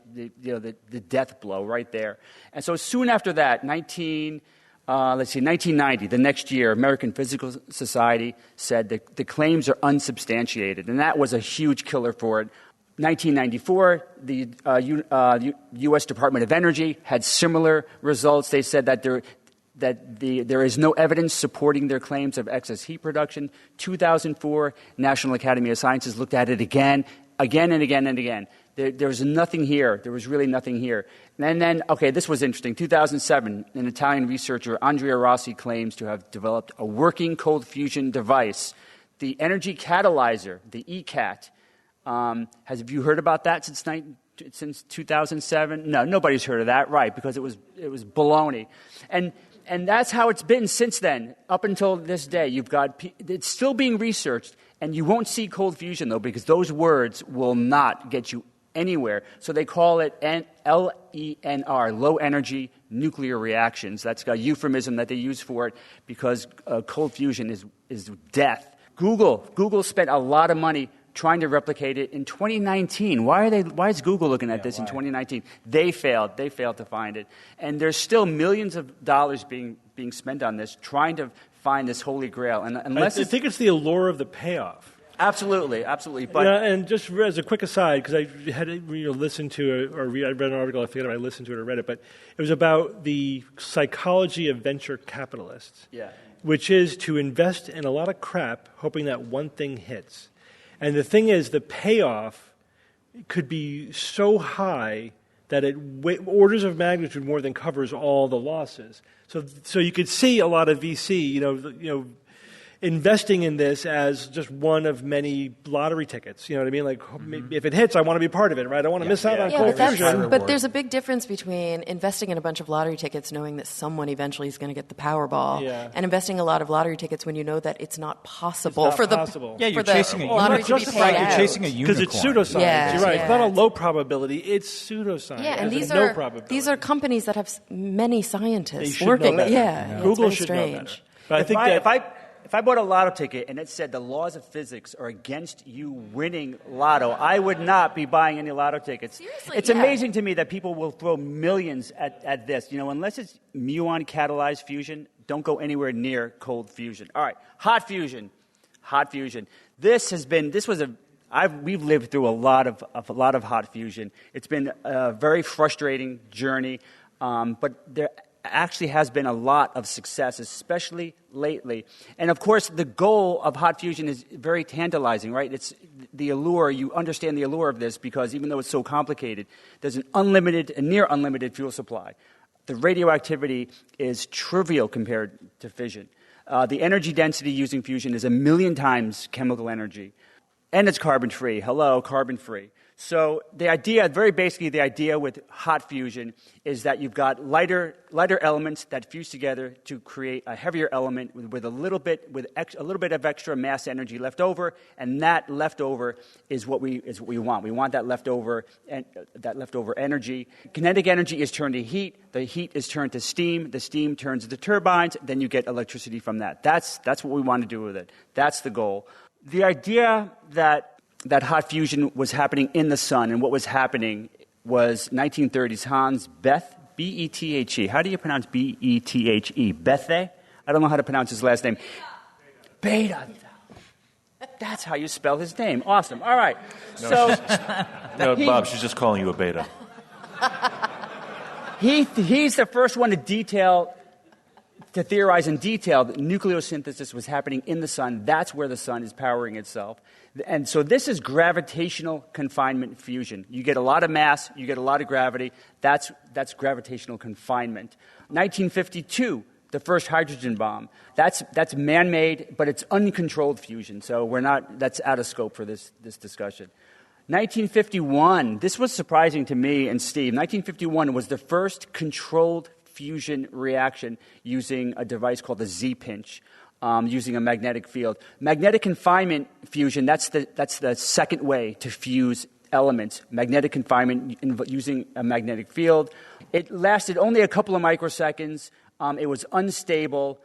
Speaker 3: death blow right there. And so soon after that, 1990, the next year, American Physical Society said that the claims are unsubstantiated, and that was a huge killer for it. 1994, the U.S. Department of Energy had similar results. They said that there is no evidence supporting their claims of excess heat production. 2004, National Academy of Sciences looked at it again and again. There was nothing here. There was really nothing here. And then, this was interesting. 2007, an Italian researcher, Andrea Rossi, claims to have developed a working cold fusion device. The energy catalyzer, the ECAT, have you heard about that since 2007? No, nobody's heard of that, right? Because it was baloney, and that's how it's been since then, up until this day. It's still being researched, and you won't see cold fusion though, because those words will not get you anywhere. So they call it LENR, low energy nuclear reactions. That's a euphemism that they use for it, because cold fusion is death. Google spent a lot of money trying to replicate it in 2019. Why is Google looking at this in 2019? They failed to find it. And there's still millions of dollars being spent on this, trying to find this holy grail. And unless
Speaker 2: I think it's the allure of the payoff.
Speaker 3: Absolutely. But
Speaker 2: Yeah, and just as a quick aside, because I had listened to it, I read an article, I forget if I listened to it or read it, but it was about the psychology of venture capitalists, which is to invest in a lot of crap, hoping that one thing hits. And the thing is, the payoff could be so high that it orders of magnitude more than covers all the losses. So you could see a lot of VC, investing in this as just one of many lottery tickets. You know what I mean? Like, if it hits, I want to be part of it, right? I want to miss out on cold fusion.
Speaker 8: But there's a big difference between investing in a bunch of lottery tickets knowing that someone eventually is going to get the Powerball and investing a lot of lottery tickets when you know that it's not possible
Speaker 2: for the
Speaker 9: you're chasing a
Speaker 8: lottery to be paid out.
Speaker 9: You're chasing a unicorn.
Speaker 2: Because it's pseudoscience. You're right. It's not a low probability. It's pseudoscience.
Speaker 8: Yeah, and
Speaker 2: these
Speaker 8: are companies that have many scientists
Speaker 2: working.
Speaker 8: Google
Speaker 2: should
Speaker 8: strange.
Speaker 2: know better. But I think
Speaker 3: if I bought a lotto ticket and it said the laws of physics are against you winning lotto, I would not be buying any lotto tickets.
Speaker 8: Seriously,
Speaker 3: it's amazing to me that people will throw millions at this. Unless it's muon catalyzed fusion, don't go anywhere near cold fusion. All right, hot fusion. We've lived through a lot of hot fusion. It's been a very frustrating journey, but there actually has been a lot of success, especially lately. And of course, the goal of hot fusion is very tantalizing, right? It's the allure. You understand the allure of this because even though it's so complicated, there's a near unlimited fuel supply. The radioactivity is trivial compared to fission. The energy density using fusion is 1 million times chemical energy. And it's carbon-free. Hello, carbon-free. So the idea with hot fusion is that you've got lighter elements that fuse together to create a heavier element with a little bit of extra mass energy left over, and that leftover is what we want. We want that leftover energy. Kinetic energy is turned to heat. The heat is turned to steam. The steam turns into turbines. Then you get electricity from that. That's what we want to do with it. That's the goal. The idea that hot fusion was happening in the sun, and what was happening was 1930s Hans Bethe, B-E-T-H-E. How do you pronounce B-E-T-H-E? Bethe? I don't know how to pronounce his last name. Beta. That's how you spell his name. Awesome. All right.
Speaker 5: Bob, she's just calling you a beta.
Speaker 3: He's the first one to theorize in detail that nucleosynthesis was happening in the sun. That's where the sun is powering itself. And so this is gravitational confinement fusion. You get a lot of mass, you get a lot of gravity. That's gravitational confinement. 1952, the first hydrogen bomb. That's man-made, but it's uncontrolled fusion. So that's out of scope for this discussion. 1951, this was surprising to me and Steve. 1951 was the first controlled fusion reaction using a device called the Z-pinch, using a magnetic field. Magnetic confinement fusion, that's the second way to fuse elements. Magnetic confinement using a magnetic field. It lasted only a couple of microseconds. It was unstable.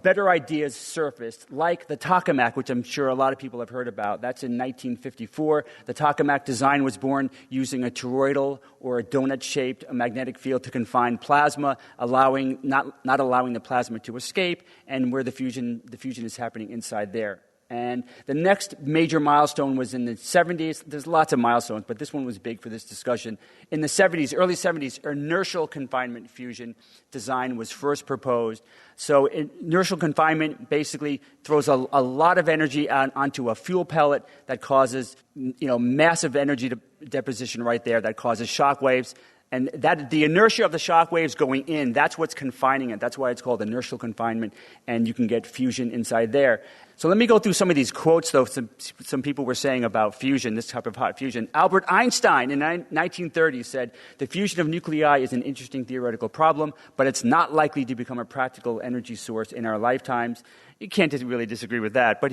Speaker 3: Better ideas surfaced, like the tokamak, which I'm sure a lot of people have heard about. That's in 1954. The tokamak design was born using a toroidal or a donut-shaped magnetic field to confine plasma, not allowing the plasma to escape, and where the fusion is happening inside there. And the next major milestone was in the 70s. There's lots of milestones, but this one was big for this discussion. In the 70s, early 70s, inertial confinement fusion design was first proposed. So inertial confinement basically throws a lot of energy onto a fuel pellet that causes massive energy deposition right there that causes shock waves. And that the inertia of the shock waves going in, that's what's confining it. That's why it's called inertial confinement, and you can get fusion inside there. So let me go through some of these quotes, though, some people were saying about fusion, this type of hot fusion. Albert Einstein in 1930 said, "The fusion of nuclei is an interesting theoretical problem, but it's not likely to become a practical energy source in our lifetimes." You can't really disagree with that. But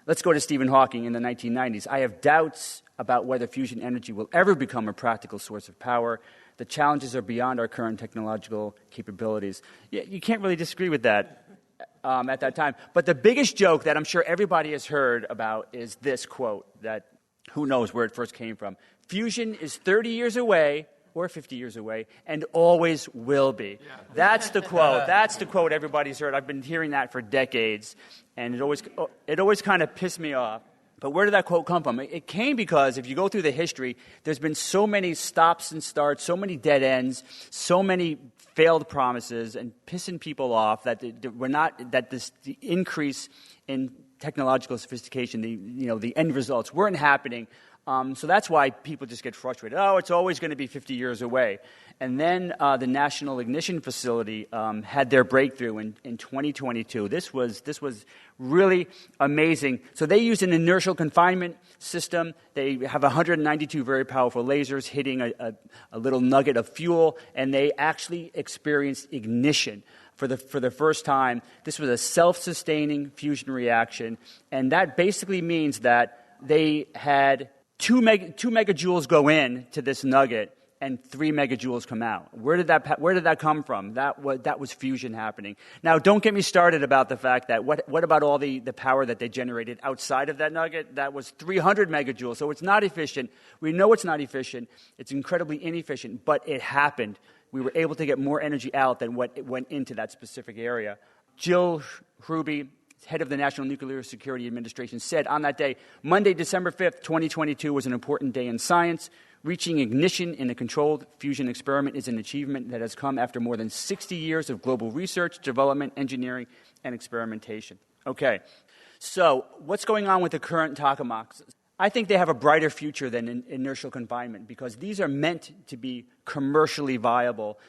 Speaker 3: let's go to Stephen Hawking in the 1990s. "I have doubts about whether fusion energy will ever become a practical source of power. The challenges are beyond our current technological capabilities." You can't really disagree with that at that time. But the biggest joke that I'm sure everybody has heard about is this quote that who knows where it first came from. "Fusion is 30 years away, or 50 years away, and always will be. Yeah. That's the quote. That's the quote everybody's heard. I've been hearing that for decades, and it always kind of pissed me off. But where did that quote come from? It came because if you go through the history, there's been so many stops and starts, so many dead ends, so many failed promises, and pissing people off that the increase in technological sophistication, the end results weren't happening. So that's why people just get frustrated. Oh, it's always going to be 50 years away. And then the National Ignition Facility had their breakthrough in 2022. This was really amazing. So they used an inertial confinement system. They have 192 very powerful lasers hitting a little nugget of fuel, and they actually experienced ignition for the first time. This was a self-sustaining fusion reaction, and that basically means that they had 2 megajoules go in to this nugget and 3 megajoules come out. Where did that come from? That was fusion happening. Now, don't get me started about the fact that what about all the power that they generated outside of that nugget? That was 300 megajoules, so it's not efficient. We know it's not efficient. It's incredibly inefficient, but it happened. We were able to get more energy out than what went into that specific area. Jill Hrab, head of the National Nuclear Security Administration, said on that day, Monday, December 5th, 2022 was an important day in science. Reaching ignition in a controlled fusion experiment is an achievement that has come after more than 60 years of global research, development, engineering, and experimentation. Okay, so what's going on with the current tokamaks? I think they have a brighter future than inertial confinement because these are meant to be commercially viable.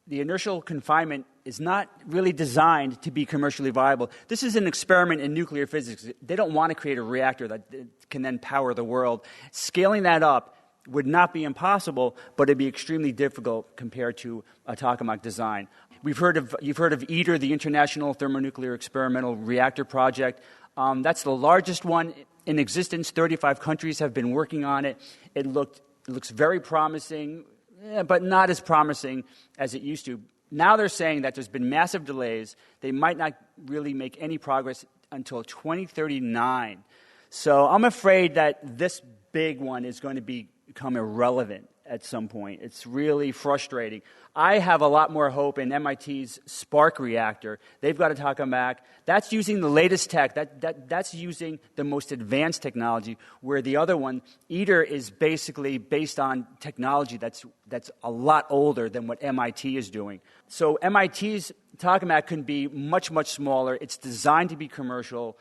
Speaker 3: The inertial confinement is not really designed to be commercially viable. This is an experiment in nuclear physics. They don't want to create a reactor that can then power the world. Scaling that up would not be impossible, but it'd be extremely difficult compared to a tokamak design. You've heard of ITER, the International Thermonuclear Experimental Reactor Project. That's the largest one in existence. 35 countries have been working on it. It looks very promising, but not as promising as it used to. Now they're saying that there's been massive delays. They might not really make any progress until 2039. So I'm afraid that this big one is going to become irrelevant at some point. It's really frustrating. I have a lot more hope in MIT's Spark reactor. They've got a tokamak. That's using the latest tech. That's using the most advanced technology, where the other one, ITER, is basically based on technology that's a lot older than what MIT is doing. So MIT's tokamak can be much, much smaller. It's designed to be commercial.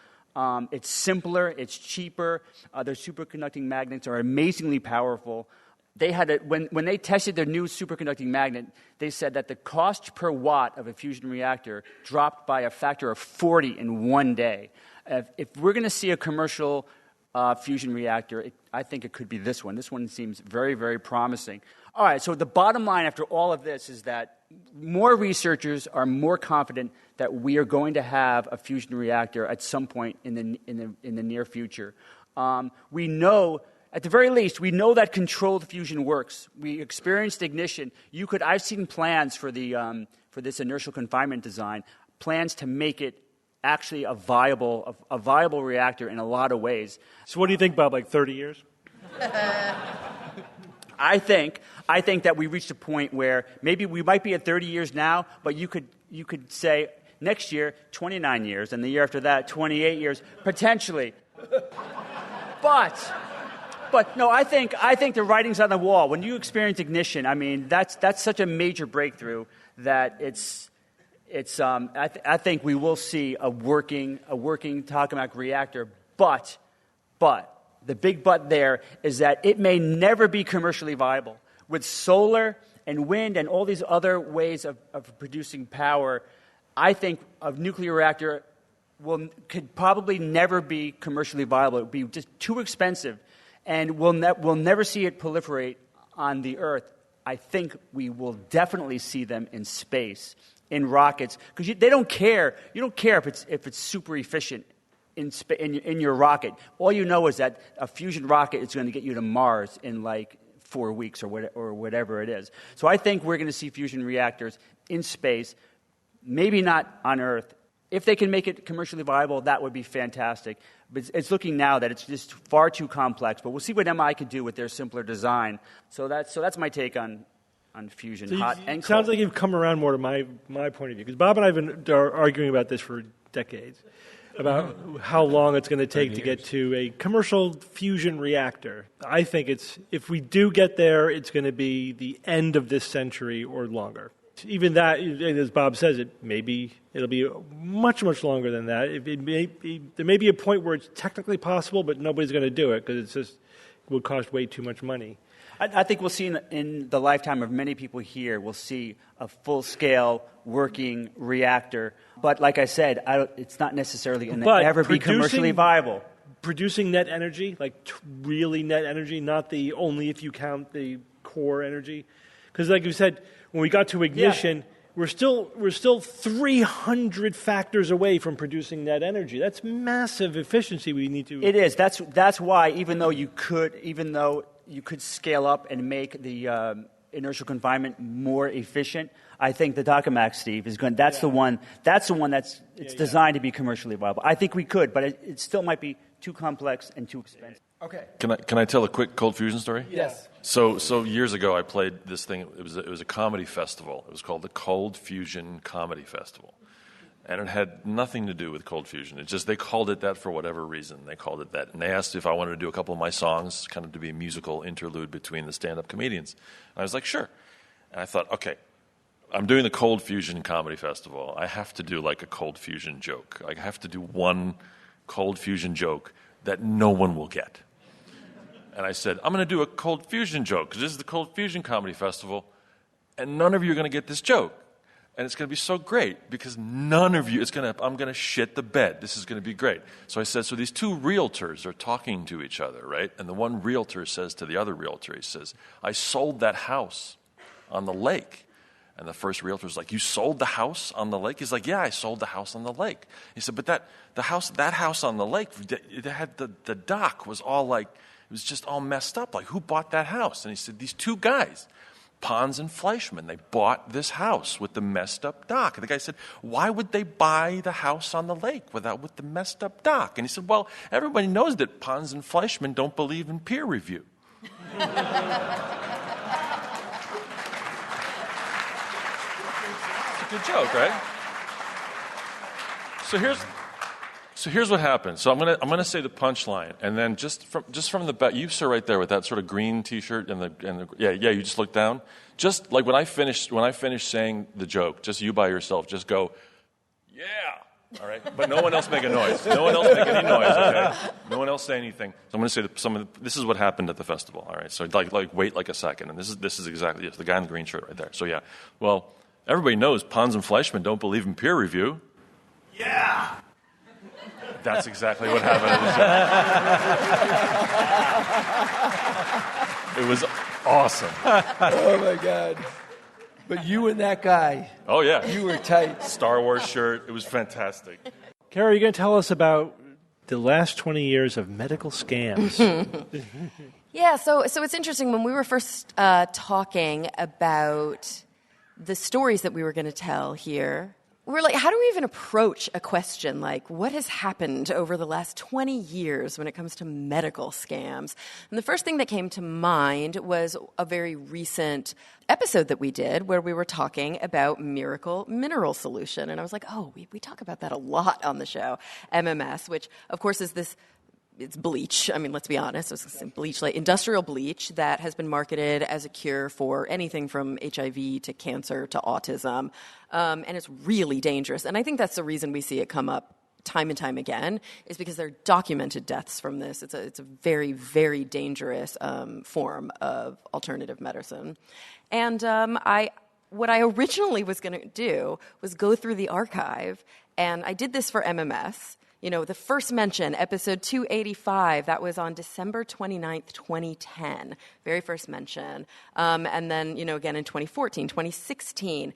Speaker 3: It's simpler. It's cheaper. Their superconducting magnets are amazingly powerful. They had when they tested their new superconducting magnet, they said that the cost per watt of a fusion reactor dropped by a factor of 40 in one day. If we're going to see a commercial fusion reactor, I think it could be this one. This one seems very, very promising. All right, so the bottom line after all of this is that more researchers are more confident that we are going to have a fusion reactor at some point in the near future. We know. At the very least, we know that controlled fusion works. We experienced ignition. I've seen plans for this inertial confinement design, plans to make it actually a viable reactor in a lot of ways.
Speaker 2: So what do you think, Bob, like 30 years?
Speaker 3: I think that we reached a point where maybe we might be at 30 years now, but you could say next year, 29 years, and the year after that, 28 years, potentially. But no, I think the writing's on the wall. When you experience ignition, I mean, that's such a major breakthrough that I think we will see a working tokamak reactor. But the big but there is that it may never be commercially viable. With solar and wind and all these other ways of producing power, I think a nuclear reactor could probably never be commercially viable. It would be just too expensive. And we'll never see it proliferate on the Earth. I think we will definitely see them in space, in rockets, because they don't care. You don't care if it's super efficient in your rocket. All you know is that a fusion rocket is going to get you to Mars in like 4 weeks or whatever it is. So I think we're going to see fusion reactors in space, maybe not on Earth. If they can make it commercially viable, that would be fantastic. But it's looking now that it's just far too complex. But we'll see what MI could do with their simpler design. So that's my take on on fusion,
Speaker 2: So
Speaker 3: hot
Speaker 2: it
Speaker 3: and cold.
Speaker 2: sounds like you've come around more to my point of view, because Bob and I have been arguing about this for decades, about how long it's going to take to get to a commercial fusion reactor. I think if we do get there, it's going to be the end of this century or longer. Even that, as Bob says, it'll be much, much longer than that. There may be a point where it's technically possible, but nobody's going to do it because it would cost way too much money.
Speaker 3: I think we'll see in the lifetime of many people here, we'll see a full-scale working reactor. But like I said, it's not necessarily going to ever be commercially viable.
Speaker 2: Producing net energy, like really net energy, not the only if you count the core energy. Because like you said, when we got to ignition, we're still 300 factors away from producing net energy. That's massive efficiency we need to...
Speaker 3: It is. That's why even though you could scale up and make the inertial confinement more efficient, I think the tokamak, Steve, is going. That's the one that's designed to be commercially viable. I think we could, but it still might be too complex and too expensive.
Speaker 6: Okay.
Speaker 5: Can I tell a quick cold fusion story?
Speaker 6: Yes.
Speaker 5: So years ago, I played this thing. It was a comedy festival. It was called the Cold Fusion Comedy Festival, and it had nothing to do with cold fusion. It's just they called it that for whatever reason. They called it that, and they asked if I wanted to do a couple of my songs, kind of to be a musical interlude between the stand-up comedians. And I was like, sure. And I thought, okay, I'm doing the Cold Fusion Comedy Festival. I have to do like a cold fusion joke. I have to do one cold fusion joke that no one will get. And I said, I'm going to do a cold fusion joke because this is the Cold Fusion Comedy Festival, and none of you are going to get this joke. And it's going to be so great because none of you, I'm going to shit the bed. This is going to be great. So I said, so these two realtors are talking to each other, right? And the one realtor says to the other realtor, he says, I sold that house on the lake. And the first realtor's like, you sold the house on the lake? He's like, yeah, I sold the house on the lake. He said, but that house on the lake, it had the dock was all like, it was just all messed up. Like, who bought that house? And he said, these two guys, Pons and Fleischman, they bought this house with the messed up dock. And the guy said, why would they buy the house on the lake with the messed up dock? And he said, well, everybody knows that Pons and Fleischman don't believe in peer review. It's a good joke, right? So here's what happened. So I'm gonna say the punchline, and then just from the back, you sir right there with that sort of green T-shirt and the you just look down. Just like when I finish saying the joke, just you by yourself, just go, yeah, all right. But no one else make a noise. No one else make any noise. Okay. No one else say anything. So I'm gonna say this is what happened at the festival. All right. So like wait like a second, and this is exactly the guy in the green shirt right there. So yeah, well everybody knows Pons and Fleischman don't believe in peer review. Yeah. That's exactly what happened. It was awesome.
Speaker 6: Oh, my God. But you and that guy.
Speaker 5: Oh, yeah.
Speaker 6: You were tight.
Speaker 5: Star Wars shirt. It was fantastic.
Speaker 2: Kara, you're going to tell us about the last 20 years of medical scams.
Speaker 8: Yeah, so it's interesting. When we were first talking about the stories that we were going to tell here, we were like, how do we even approach a question like what has happened over the last 20 years when it comes to medical scams? And the first thing that came to mind was a very recent episode that we did where we were talking about Miracle Mineral Solution. And I was like, oh, we talk about that a lot on the show, MMS, which, of course, is this... It's bleach. I mean, let's be honest. It's bleach, like industrial bleach that has been marketed as a cure for anything from HIV to cancer to autism. And it's really dangerous. And I think that's the reason we see it come up time and time again is because there are documented deaths from this. It's a very, very dangerous form of alternative medicine. And what I originally was going to do was go through the archive, and I did this for MMS. You know, the first mention, episode 285, that was on December 29th, 2010. Very first mention. And then, again in 2014, 2016,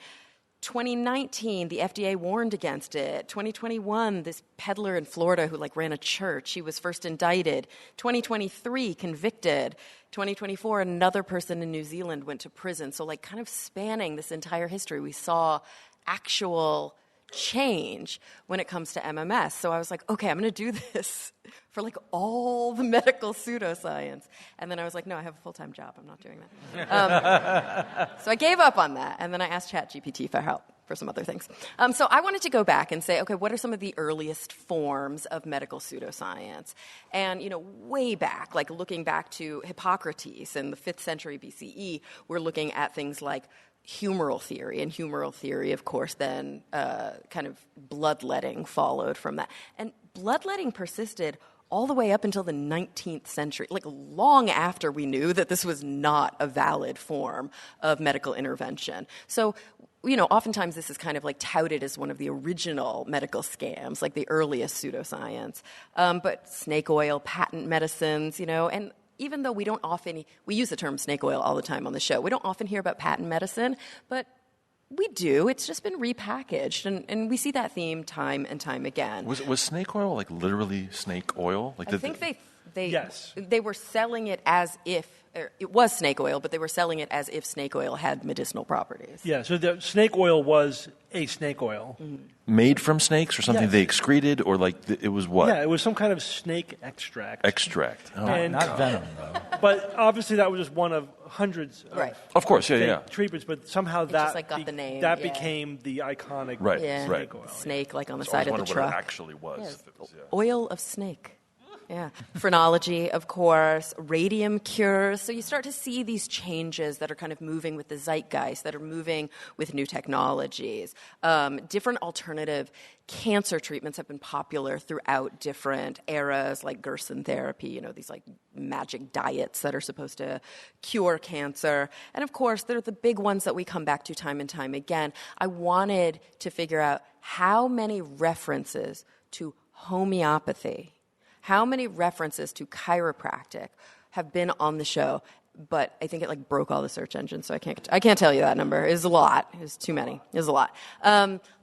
Speaker 8: 2019, the FDA warned against it. 2021, this peddler in Florida who ran a church, he was first indicted. 2023, convicted. 2024, another person in New Zealand went to prison. So kind of spanning this entire history, we saw actual change when it comes to MMS. So I was like, okay, I'm going to do this for like all the medical pseudoscience. And then I was like, no, I have a full-time job. I'm not doing that. So I gave up on that. And then I asked ChatGPT for help for some other things. So I wanted to go back and say, okay, what are some of the earliest forms of medical pseudoscience? And, way back, like looking back to Hippocrates in the 5th century BCE, we're looking at things like humoral theory, and humoral theory, of course, then kind of bloodletting followed from that. And bloodletting persisted all the way up until the 19th century, like long after we knew that this was not a valid form of medical intervention. So, oftentimes this is kind of like touted as one of the original medical scams, like the earliest pseudoscience. But snake oil, patent medicines, and even though we use the term snake oil all the time on the show, we don't often hear about patent medicine, but we do. It's just been repackaged, and we see that theme time and time again.
Speaker 5: Was snake oil like literally snake oil?
Speaker 8: I think
Speaker 2: yes.
Speaker 8: They were selling it as if it was snake oil, but they were selling it as if snake oil had medicinal properties.
Speaker 2: Yeah, so the snake oil was a snake oil.
Speaker 5: Made from snakes or something
Speaker 2: Yes.
Speaker 5: they excreted, or it was what?
Speaker 2: Yeah, it was some kind of snake extract.
Speaker 5: Extract. Oh.
Speaker 9: Not venom, though.
Speaker 2: But obviously that was just one of hundreds
Speaker 8: Right.
Speaker 5: Of course, yeah,
Speaker 2: fake
Speaker 5: yeah.
Speaker 2: treatments, but somehow
Speaker 8: just, like, got the name,
Speaker 2: that
Speaker 8: yeah.
Speaker 2: became the iconic
Speaker 5: Right,
Speaker 8: Yeah,
Speaker 5: right.
Speaker 2: snake oil.
Speaker 8: snake like on the
Speaker 5: So I
Speaker 8: side of
Speaker 5: always
Speaker 8: the
Speaker 5: wondered
Speaker 8: truck.
Speaker 5: what it actually was.
Speaker 8: Yes.
Speaker 5: If it was, yeah.
Speaker 8: Oil of snake. Yeah. Phrenology, of course, radium cures. So you start to see these changes that are kind of moving with the zeitgeist, that are moving with new technologies. Different alternative cancer treatments have been popular throughout different eras, like Gerson therapy, these like magic diets that are supposed to cure cancer. And of course, they're the big ones that we come back to time and time again. I wanted to figure out how many references to homeopathy, how many references to chiropractic have been on the show, but I think it broke all the search engines, so I can't tell you that number. It's a lot. It's too many. It's a lot.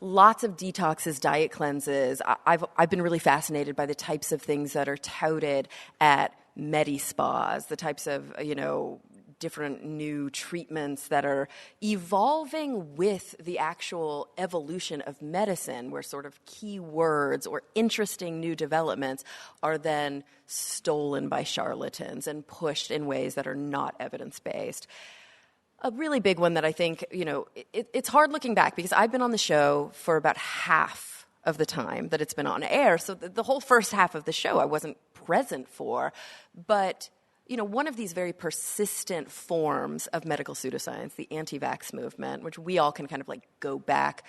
Speaker 8: Lots of detoxes, diet cleanses. I've been really fascinated by the types of things that are touted at medi-spas, the types of different new treatments that are evolving with the actual evolution of medicine, where sort of keywords or interesting new developments are then stolen by charlatans and pushed in ways that are not evidence-based. A really big one that I think, it's hard looking back because I've been on the show for about half of the time that it's been on air. So the whole first half of the show I wasn't present for, but one of these very persistent forms of medical pseudoscience, the anti-vax movement, which we all can kind of go back,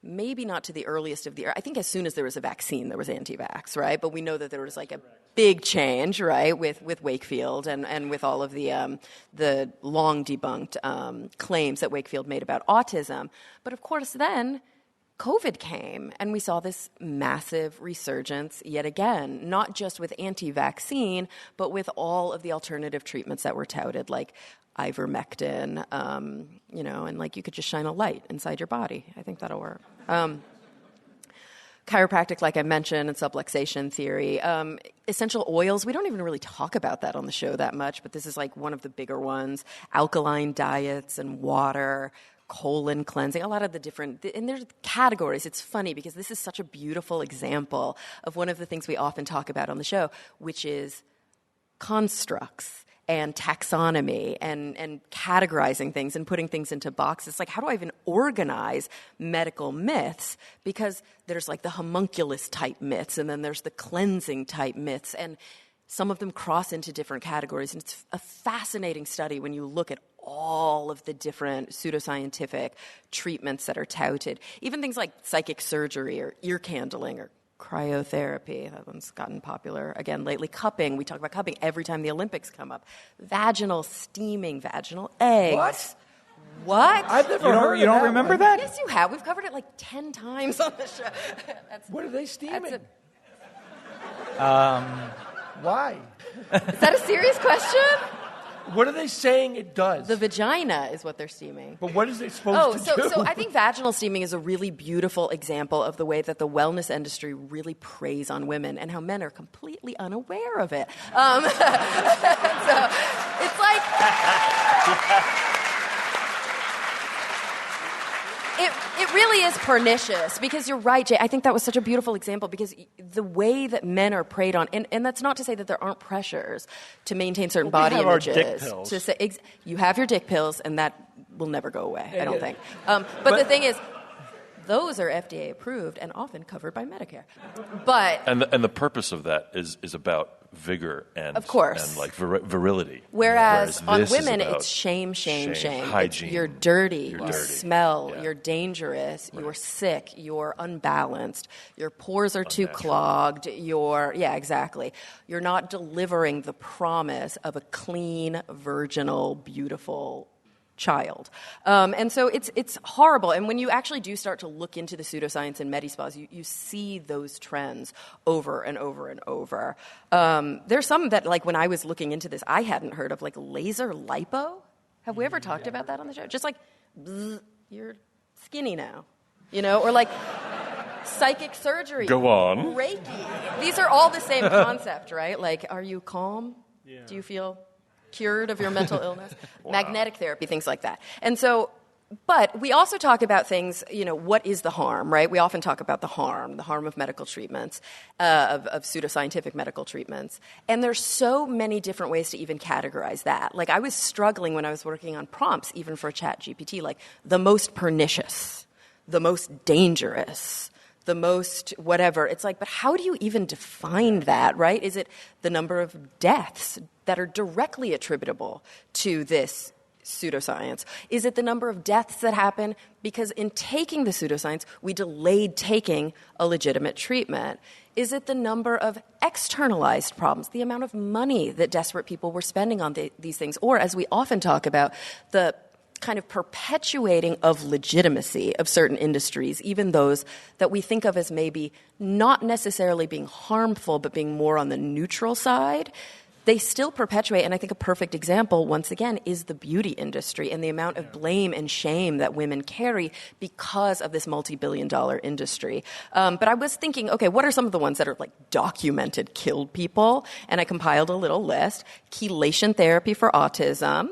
Speaker 8: maybe not to the earliest of the era. I think as soon as there was a vaccine, there was anti-vax, right? But we know that there was a big change, right, with Wakefield and with all of the long debunked claims that Wakefield made about autism. But of course then COVID came, and we saw this massive resurgence yet again, not just with anti-vaccine, but with all of the alternative treatments that were touted, like ivermectin, and you could just shine a light inside your body. I think that'll work. Chiropractic, like I mentioned, and subluxation theory. Essential oils, we don't even really talk about that on the show that much, but this is one of the bigger ones. Alkaline diets and water, colon cleansing, a lot of the different, and there's categories. It's funny because this is such a beautiful example of one of the things we often talk about on the show, which is constructs and taxonomy and categorizing things and putting things into boxes. How do I even organize medical myths? Because there's the homunculus type myths, and then there's the cleansing type myths, and some of them cross into different categories. And it's a fascinating study when you look at all of the different pseudoscientific treatments that are touted. Even things like psychic surgery or ear candling or cryotherapy. That one's gotten popular again lately. Cupping. We talk about cupping every time the Olympics come up. Vaginal steaming, vaginal eggs. What?
Speaker 6: I've never heard
Speaker 9: You don't remember that?
Speaker 8: Yes, you have. We've covered it 10 times on the show.
Speaker 6: What are they steaming? Why?
Speaker 8: Is that a serious question?
Speaker 6: What are they saying it does?
Speaker 8: The vagina is what they're steaming.
Speaker 6: But what is it supposed to do?
Speaker 8: So I think vaginal steaming is a really beautiful example of the way that the wellness industry really preys on women and how men are completely unaware of it. So it's It really is pernicious because you're right, Jay. I think that was such a beautiful example because the way that men are preyed on, and that's not to say that there aren't pressures to maintain certain body
Speaker 2: have
Speaker 8: images.
Speaker 2: our dick pills.
Speaker 8: To say, you have your dick pills, and that will never go away, I don't think. But the thing is, those are FDA approved and often covered by Medicare. But
Speaker 5: and the purpose of that is about vigor and
Speaker 8: of course,
Speaker 5: and like virility.
Speaker 8: Whereas on
Speaker 5: this
Speaker 8: women,
Speaker 5: is about
Speaker 8: it's shame.
Speaker 5: hygiene.
Speaker 8: You're dirty.
Speaker 5: You're
Speaker 8: you
Speaker 5: dirty.
Speaker 8: smell.
Speaker 5: Yeah.
Speaker 8: You're dangerous.
Speaker 5: Right.
Speaker 8: You're sick. You're unbalanced. Your pores are too
Speaker 5: Unnatural.
Speaker 8: clogged. Exactly. You're not delivering the promise of a clean, virginal, beautiful child. And so it's horrible. And when you actually do start to look into the pseudoscience and medispas, you see those trends over and over and over. There's some that, like, when I was looking into this, I hadn't heard of, like laser lipo. Have we ever talked about that on the show? Just like, bzz, you're skinny now, or like psychic surgery.
Speaker 5: Go on.
Speaker 8: Reiki. These are all the same concept, right? Like, are you calm? Yeah. Do you feel cured of your mental illness? Wow. Magnetic therapy, things like that. And so, but we also talk about things, what is the harm, right? We often talk about the harm of medical treatments, of pseudoscientific medical treatments. And there's so many different ways to even categorize that. Like, I was struggling when I was working on prompts, even for ChatGPT, like the most pernicious, the most dangerous, the most whatever. It's like, but how do you even define that, right? Is it the number of deaths that are directly attributable to this pseudoscience? Is it the number of deaths that happen because in taking the pseudoscience, we delayed taking a legitimate treatment? Is it the number of externalized problems, the amount of money that desperate people were spending on these things? Or, as we often talk about, the kind of perpetuating of legitimacy of certain industries, even those that we think of as maybe not necessarily being harmful, but being more on the neutral side. They still perpetuate, and I think a perfect example, once again, is the beauty industry and the amount of blame and shame that women carry because of this multi-billion-dollar industry. But I was thinking, okay, what are some of the ones that are like documented killed people? And I compiled a little list. Chelation therapy for autism.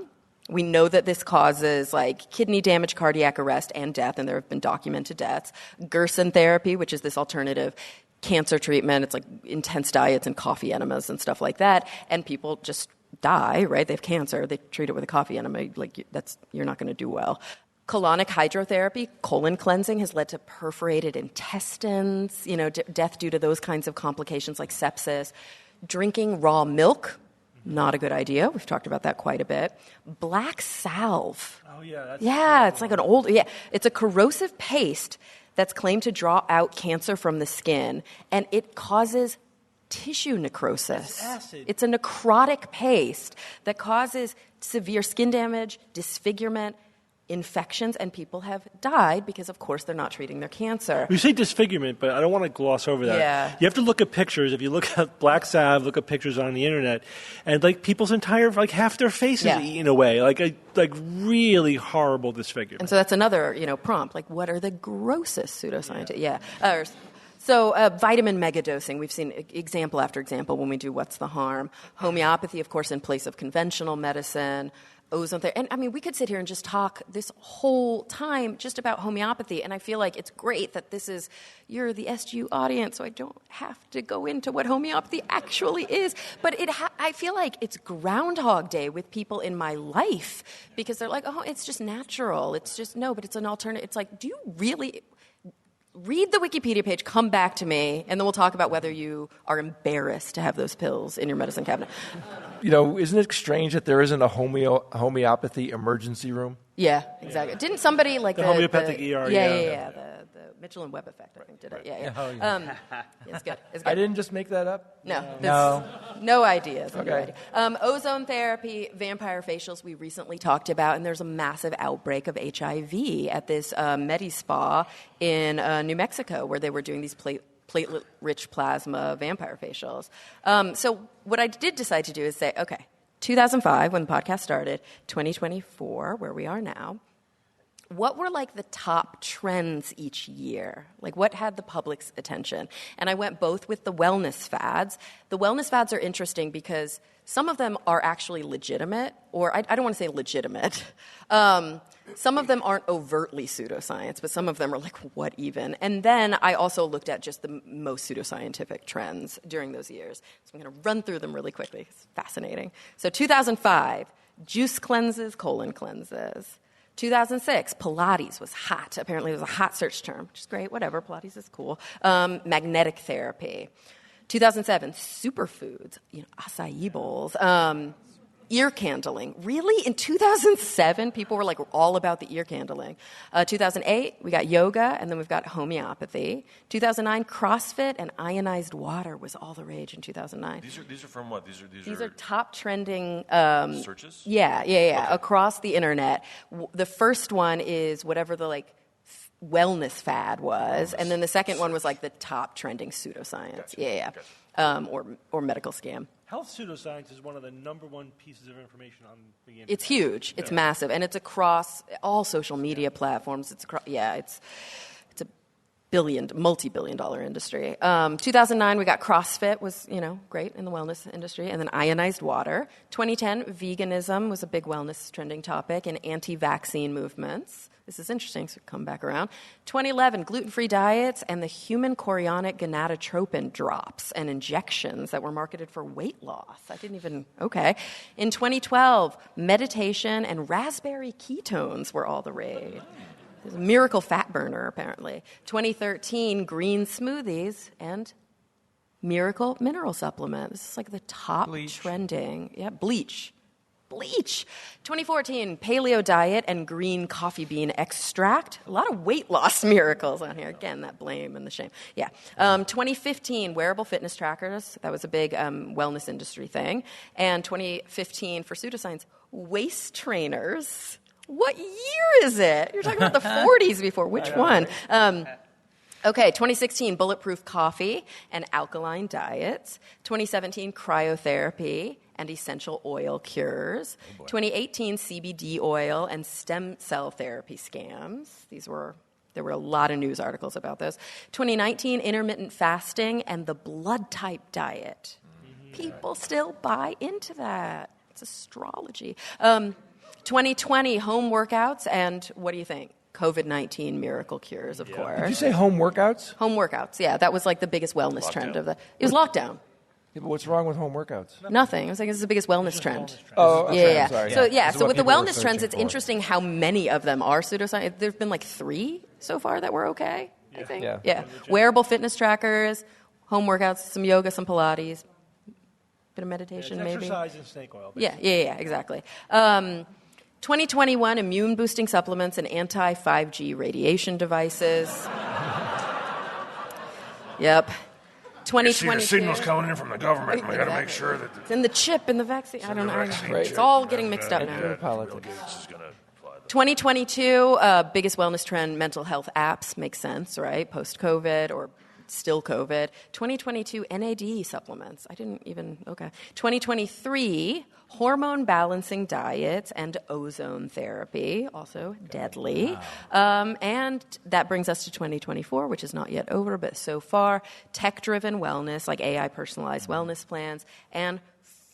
Speaker 8: We know that this causes like kidney damage, cardiac arrest, and death, and there have been documented deaths. Gerson therapy, which is this alternative cancer treatment. It's like intense diets and coffee enemas and stuff like that, and people just die, right? They have cancer. They treat it with a coffee enema. Like, you're not going to do well. Colonic hydrotherapy, colon cleansing, has led to perforated intestines, death due to those kinds of complications like sepsis. Drinking raw milk, not a good idea. We've talked about that quite a bit. Black salve.
Speaker 2: Oh, yeah.
Speaker 8: It's like it's a corrosive paste that's claimed to draw out cancer from the skin, and it causes tissue necrosis.
Speaker 2: It's acid.
Speaker 8: It's a necrotic paste that causes severe skin damage, disfigurement, infections, and people have died because, of course, they're not treating their cancer.
Speaker 2: You say disfigurement, but I don't want to gloss over that.
Speaker 8: Yeah.
Speaker 2: You have to look at pictures. If you look at black salve, look at pictures on the internet, and like people's entire, like half their face is eaten away, like really horrible disfigurement.
Speaker 8: And so that's another, prompt. Like, what are the grossest pseudoscientific? Yeah. So vitamin megadosing, we've seen example after example when we do What's the Harm. Homeopathy, of course, in place of conventional medicine. Ozone therapy. And I mean, we could sit here and just talk this whole time just about homeopathy. And I feel like it's great that you're the SGU audience, so I don't have to go into what homeopathy actually is. But I feel like it's Groundhog Day with people in my life because they're like, oh, it's just natural. It's just, no, but it's an alternative. It's like, do you really read the Wikipedia page, come back to me, and then we'll talk about whether you are embarrassed to have those pills in your medicine cabinet.
Speaker 6: Isn't it strange that there isn't a homeopathy emergency room?
Speaker 8: Yeah, exactly. Didn't somebody like
Speaker 2: the homeopathic ER?
Speaker 8: Yeah. The Mitchell and Webb effect, I think, did it. Yeah.
Speaker 9: Oh, yeah.
Speaker 8: It's good.
Speaker 6: I didn't just make that up?
Speaker 8: No ideas.
Speaker 6: Okay.
Speaker 8: No idea. Ozone therapy, vampire facials, we recently talked about, and there's a massive outbreak of HIV at this Medi-Spa in New Mexico where they were doing these platelet-rich plasma vampire facials. So what I did decide to do is say, okay, 2005, when the podcast started, 2024, where we are now, what were like the top trends each year? Like what had the public's attention? And I went both with the wellness fads. The wellness fads are interesting because some of them are actually legitimate, or I don't want to say legitimate. Some of them aren't overtly pseudoscience, but some of them are like, what even? And then I also looked at just the most pseudoscientific trends during those years. So I'm going to run through them really quickly. It's fascinating. So 2005, juice cleanses, colon cleanses. 2006, Pilates was hot. Apparently it was a hot search term, which is great, whatever. Pilates is cool. Magnetic therapy. 2007, superfoods, acai bowls. Ear candling. Really? In 2007, people were like all about the ear candling. 2008, we got yoga, and then we've got homeopathy. 2009, CrossFit and ionized water was all the rage in 2009.
Speaker 5: These are from what?
Speaker 8: These are top trending
Speaker 5: searches?
Speaker 8: Yeah, okay. Across the internet. The first one is whatever the wellness fad was, and then the second one was like the top trending pseudoscience.
Speaker 5: Gotcha.
Speaker 8: Or medical scam.
Speaker 2: Health pseudoscience is one of the number one pieces of information on the internet.
Speaker 8: It's huge. It's massive, and it's across all social media platforms. It's a multi-billion-dollar industry. 2009, we got CrossFit was great in the wellness industry, and then ionized water. 2010, veganism was a big wellness trending topic, and anti-vaccine movements. This is interesting, so come back around. 2011, gluten-free diets and the human chorionic gonadotropin drops and injections that were marketed for weight loss. Okay. In 2012, meditation and raspberry ketones were all the rage. It was a miracle fat burner, apparently. 2013, green smoothies and miracle mineral supplement. This is like the top trending. Yeah, bleach. 2014, paleo diet and green coffee bean extract. A lot of weight loss miracles on here. Again, that blame and the shame. Yeah. 2015, wearable fitness trackers. That was a big wellness industry thing. And 2015, for pseudoscience, waist trainers. What year is it? You're talking about the 40s before. Which one? Okay, 2016, bulletproof coffee and alkaline diets. 2017, cryotherapy and essential oil cures. 2018, CBD oil and stem cell therapy scams. There were a lot of news articles about this. 2019, intermittent fasting and the blood type diet. People still buy into that. It's astrology. 2020, home workouts and what do you think? COVID-19 miracle cures, of course.
Speaker 6: Did you say home workouts?
Speaker 8: Home workouts, yeah. That was like the biggest wellness trend of the... It was lockdown.
Speaker 6: Yeah, but what's wrong with home workouts?
Speaker 8: Nothing. I was like, this is the biggest wellness trend.
Speaker 6: Oh, okay,
Speaker 8: yeah.
Speaker 6: I'm sorry.
Speaker 8: So with the wellness trends, it's interesting how many of them are pseudoscience. There's been like 3 so far that were okay, I think. Yeah. Wearable fitness trackers, home workouts, some yoga, some Pilates, bit of meditation, maybe.
Speaker 2: Exercise and snake oil.
Speaker 8: Basically. Yeah, exactly. 2021, immune-boosting supplements and anti-5G radiation devices. Yep. 2022.
Speaker 7: See the signals coming in from the government, and we got to make sure that
Speaker 8: it's in the chip in the vaccine. I don't know. It's all getting mixed up now.
Speaker 6: Politics.
Speaker 8: 2022, biggest wellness trend, mental health apps. Makes sense, right? Post-COVID or still COVID. 2022, NAD supplements. 2023, hormone balancing diets and ozone therapy, also deadly. Wow. And that brings us to 2024, which is not yet over, but so far, tech-driven wellness, like AI personalized wellness plans, and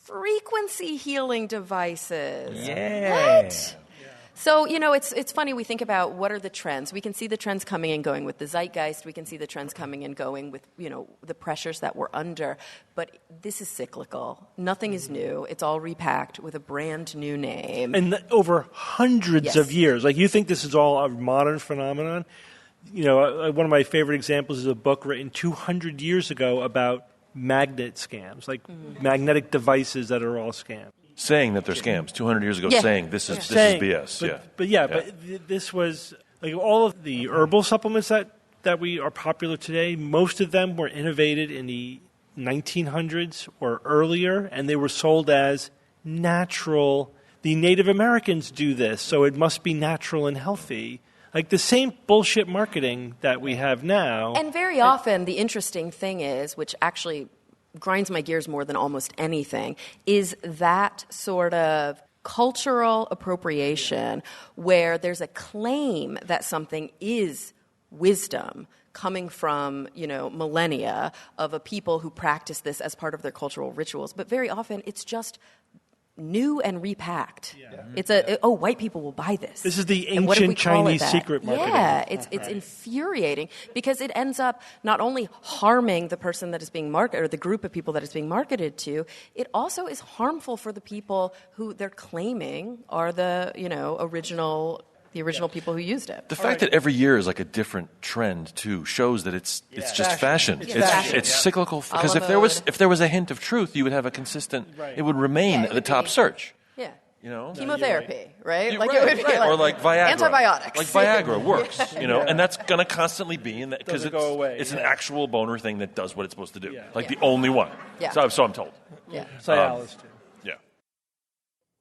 Speaker 8: frequency healing devices.
Speaker 9: Yeah.
Speaker 8: What? So, it's funny. We think about what are the trends. We can see the trends coming and going with the zeitgeist. We can see the trends coming and going with, the pressures that we're under. But this is cyclical. Nothing is new. It's all repacked with a brand new name.
Speaker 2: And over hundreds of years. Like, you think this is all a modern phenomenon? One of my favorite examples is a book written 200 years ago about magnet scams, like magnetic devices that are all scams.
Speaker 5: Saying that they're scams 200 years ago, saying this is BS.
Speaker 2: But this was like all of the herbal supplements that we are popular today. Most of them were innovated in the 1900s or earlier, and they were sold as natural. The Native Americans do this, so it must be natural and healthy. Like the same bullshit marketing that we have now.
Speaker 8: And very often, the interesting thing is, which actually grinds my gears more than almost anything, is that sort of cultural appropriation where there's a claim that something is wisdom coming from, millennia of a people who practice this as part of their cultural rituals. But very often it's just new and repacked. Yeah. It's white people will buy this.
Speaker 2: This is the ancient Chinese secret marketing.
Speaker 8: Yeah, it's infuriating because it ends up not only harming the person that is being marketed or the group of people that it's being marketed to, it also is harmful for the people who they're claiming are the, original people who used it.
Speaker 5: The fact that every year is like a different trend too shows that it's just fashion. It's cyclical. Because if there was a hint of truth, you would have a consistent. Right. It would remain the top search.
Speaker 8: Yeah.
Speaker 5: Chemotherapy,
Speaker 8: right?
Speaker 5: It would be or like Viagra.
Speaker 8: Antibiotics.
Speaker 5: Like Viagra works, and that's going to constantly be in that because it's an actual boner thing that does what it's supposed to do. Yeah. Like the only one.
Speaker 8: Yeah.
Speaker 5: So I'm told.
Speaker 8: Yeah.
Speaker 2: Cialis too.
Speaker 5: Yeah.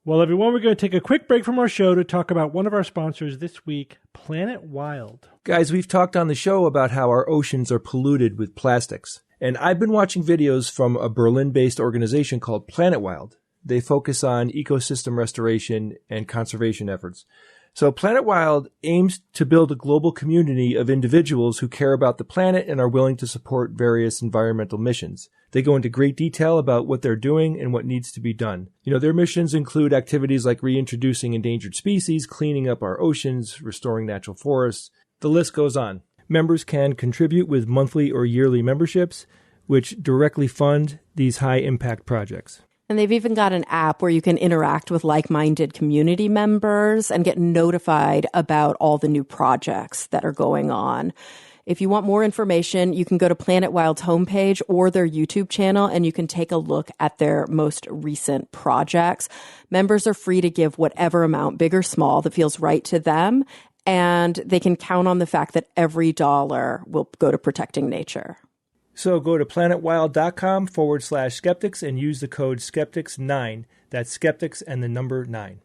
Speaker 2: Well, everyone, we're going to take a quick break from our show to talk about one of our sponsors this week, Planet Wild.
Speaker 6: Guys, we've talked on the show about how our oceans are polluted with plastics. And I've been watching videos from a Berlin-based organization called Planet Wild. They focus on ecosystem restoration and conservation efforts. So Planet Wild aims to build a global community of individuals who care about the planet and are willing to support various environmental missions. They go into great detail about what they're doing and what needs to be done. Their missions include activities like reintroducing endangered species, cleaning up our oceans, restoring natural forests. The list goes on. Members can contribute with monthly or yearly memberships, which directly fund these high-impact projects.
Speaker 8: And they've even got an app where you can interact with like-minded community members and get notified about all the new projects that are going on. If you want more information, you can go to Planet Wild's homepage or their YouTube channel, and you can take a look at their most recent projects. Members are free to give whatever amount, big or small, that feels right to them, and they can count on the fact that every dollar will go to protecting nature.
Speaker 6: So go to planetwild.com/skeptics and use the code Skeptics9. That's Skeptics and the number 9.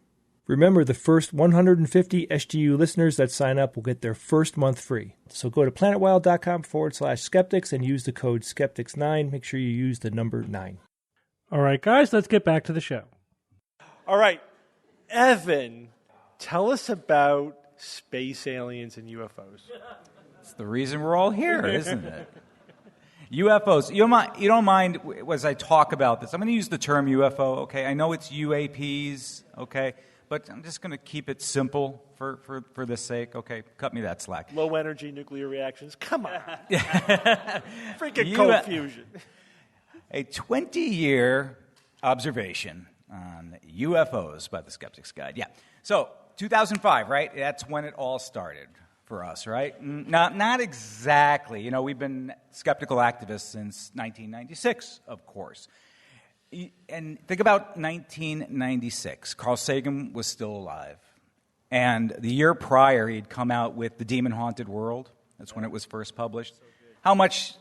Speaker 6: Remember, the first 150 SGU listeners that sign up will get their first month free. So go to planetwild.com/skeptics and use the code Skeptics9. Make sure you use the number 9.
Speaker 2: All right, guys, let's get back to the show. All right, Evan, tell us about space aliens and UFOs.
Speaker 9: It's the reason we're all here, isn't it? UFOs. You don't mind as I talk about this. I'm going to use the term UFO, okay? I know it's UAPs, okay? But I'm just going to keep it simple for this sake, okay? Cut me that slack.
Speaker 2: Low energy nuclear reactions. Come on. Freaking cold fusion.
Speaker 9: A 20-year observation on UFOs by the Skeptics Guide. Yeah. So 2005, right? That's when it all started for us, right? Not exactly. We've been skeptical activists since 1996, of course. And think about 1996. Carl Sagan was still alive. And the year prior, he'd come out with The Demon-Haunted World. That's when it was first published. How much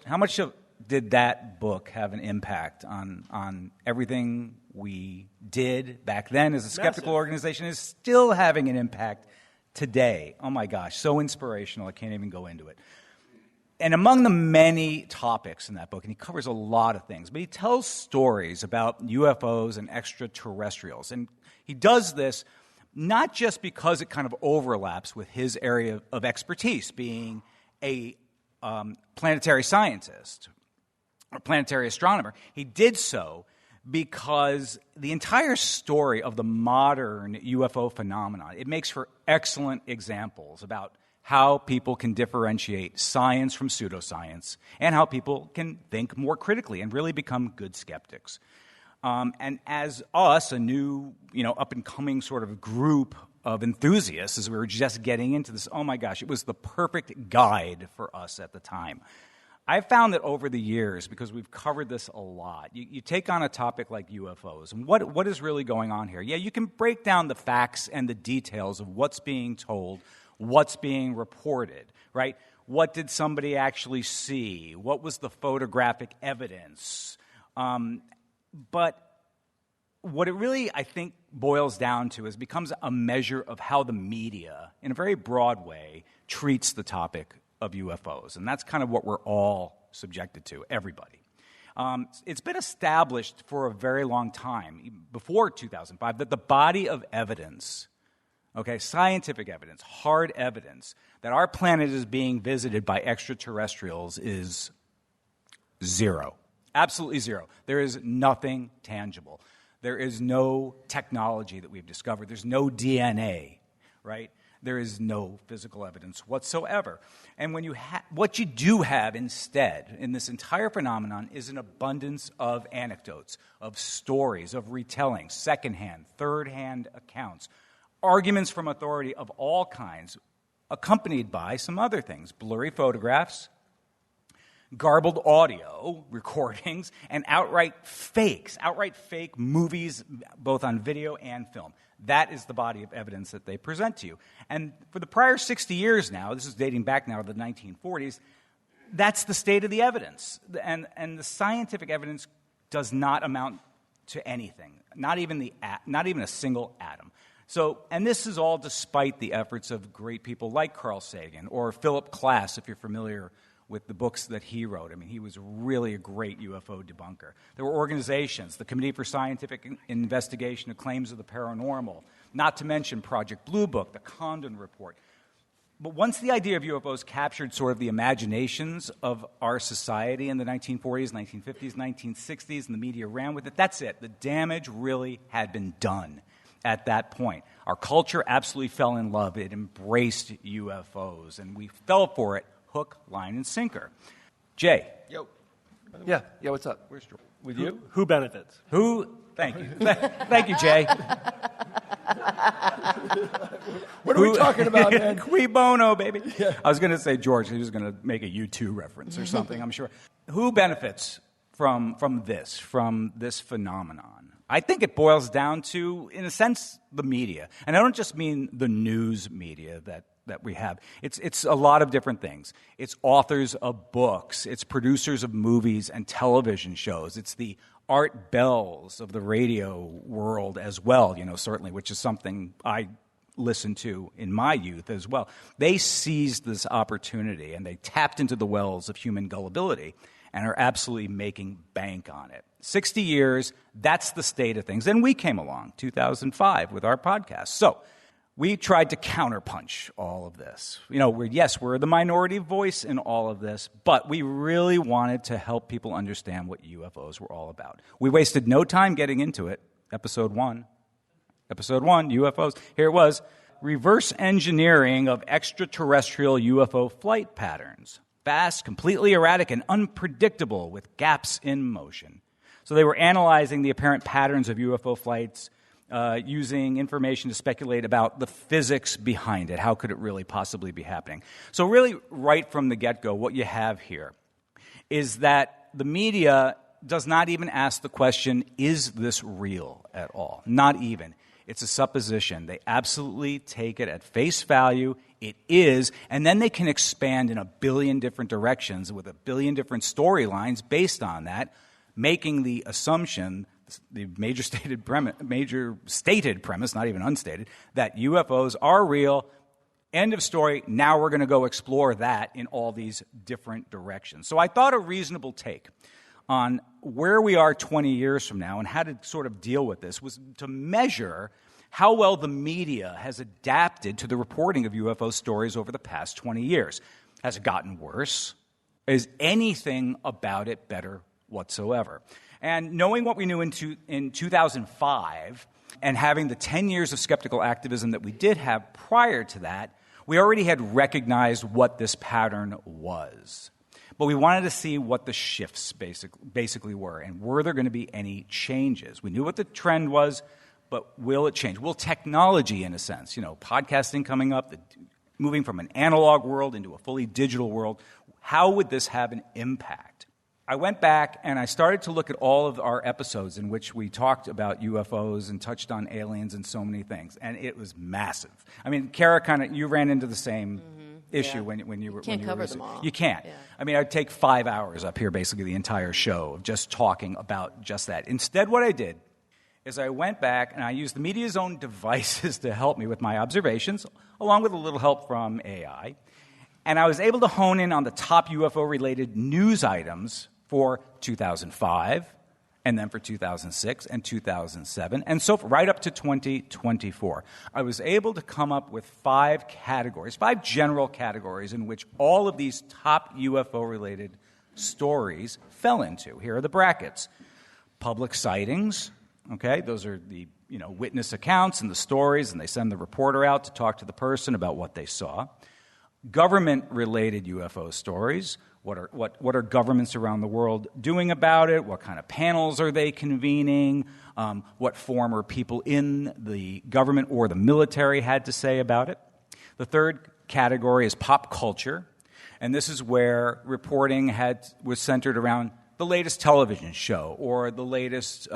Speaker 9: did that book have an impact on everything we did back then as a skeptical organization? Is still having an impact today. Oh my gosh, so inspirational, I can't even go into it. And among the many topics in that book, and he covers a lot of things, but he tells stories about UFOs and extraterrestrials. And he does this not just because it kind of overlaps with his area of expertise, being a planetary scientist or planetary astronomer. He did so because the entire story of the modern UFO phenomenon, it makes for excellent examples about how people can differentiate science from pseudoscience and how people can think more critically and really become good skeptics. And as us, a new, up-and-coming sort of group of enthusiasts, as we were just getting into this, oh my gosh, it was the perfect guide for us at the time. I've found that over the years, because we've covered this a lot, you take on a topic like UFOs, and what is really going on here? Yeah, you can break down the facts and the details of what's being told, what's being reported, right? What did somebody actually see? What was the photographic evidence? But what it really, I think, boils down to is becomes a measure of how the media, in a very broad way, treats the topic of UFOs. And that's kind of what we're all subjected to, everybody. It's been established for a very long time, before 2005, that the body of evidence, scientific evidence, hard evidence, that our planet is being visited by extraterrestrials is zero. Absolutely zero. There is nothing tangible. There is no technology that we've discovered. There's no DNA, right? There is no physical evidence whatsoever. And when what you do have instead in this entire phenomenon is an abundance of anecdotes, of stories, of retelling, secondhand, third-hand accounts, arguments from authority of all kinds, accompanied by some other things, blurry photographs, garbled audio recordings, and outright fake movies, both on video and film. That is the body of evidence that they present to you. And for the prior 60 years now, this is dating back now to the 1940s, that's the state of the evidence. And the scientific evidence does not amount to anything, not even a single atom. So, and this is all despite the efforts of great people like Carl Sagan or Philip Klass, if you're familiar with the books that he wrote. I mean, he was really a great UFO debunker. There were organizations, the Committee for Scientific Investigation of Claims of the Paranormal, not to mention Project Blue Book, the Condon Report. But once the idea of UFOs captured sort of the imaginations of our society in the 1940s, 1950s, 1960s, and the media ran with it, that's it. The damage really had been done at that point. Our culture absolutely fell in love. It embraced UFOs, and we fell for it hook, line, and sinker. Jay.
Speaker 6: Yo. Yeah, what's up?
Speaker 9: Where's George?
Speaker 2: With you? Who benefits?
Speaker 9: Thank you. Thank you, Jay.
Speaker 6: What are we talking about, man?
Speaker 9: Cui bono, baby. Yeah. I was going to say George. He was going to make a U2 reference or something, I'm sure. Who benefits from this phenomenon? I think it boils down to, in a sense, the media. And I don't just mean the news media that we have. It's a lot of different things. It's authors of books. It's producers of movies and television shows. It's the Art Bells of the radio world as well, certainly, which is something I listened to in my youth as well. They seized this opportunity and they tapped into the wells of human gullibility and are absolutely making bank on it. 60 years, that's the state of things. Then we came along, 2005, with our podcast. So we tried to counterpunch all of this. We're the minority voice in all of this, but we really wanted to help people understand what UFOs were all about. We wasted no time getting into it. Episode 1, UFOs. Here it was. Reverse engineering of extraterrestrial UFO flight patterns. Fast, completely erratic, and unpredictable with gaps in motion. So they were analyzing the apparent patterns of UFO flights, using information to speculate about the physics behind it. How could it really possibly be happening? So really, right from the get-go, what you have here is that the media does not even ask the question, is this real at all? Not even. It's a supposition. They absolutely take it at face value. It is, and then they can expand in a billion different directions with a billion different storylines based on that, making the assumption, the major stated premise, not even unstated, that UFOs are real. End of story. Now we're going to go explore that in all these different directions. So I thought a reasonable take on where we are 20 years from now and how to sort of deal with this was to measure how well the media has adapted to the reporting of UFO stories over the past 20 years. Has it gotten worse? Is anything about it better whatsoever? And knowing what we knew in 2005 and having the 10 years of skeptical activism that we did have prior to that, we already had recognized what this pattern was. But we wanted to see what the shifts basically were, and were there going to be any changes? We knew what the trend was, but will it change? Will technology, in a sense, podcasting coming up, moving from an analog world into a fully digital world, how would this have an impact? I went back and I started to look at all of our episodes in which we talked about UFOs and touched on aliens and so many things, and it was massive. I mean, Kara, you ran into the same issue when you were.
Speaker 8: Can't cover them all.
Speaker 9: You can't. Yeah. I mean, I'd take 5 hours up here, basically the entire show of just talking about just that. Instead, what I did is I went back and I used the media's own devices to help me with my observations, along with a little help from AI, and I was able to hone in on the top UFO-related news items for 2005, and then for 2006 and 2007, and so right up to 2024. I was able to come up with 5 general categories in which all of these top UFO-related stories fell into. Here are the brackets. Public sightings, okay, those are the witness accounts and the stories, and they send the reporter out to talk to the person about what they saw. Government-related UFO stories. What are governments around the world doing about it? What kind of panels are they convening? What former people in the government or the military had to say about it? The third category is pop culture, and this is where reporting was centered around the latest television show or the latest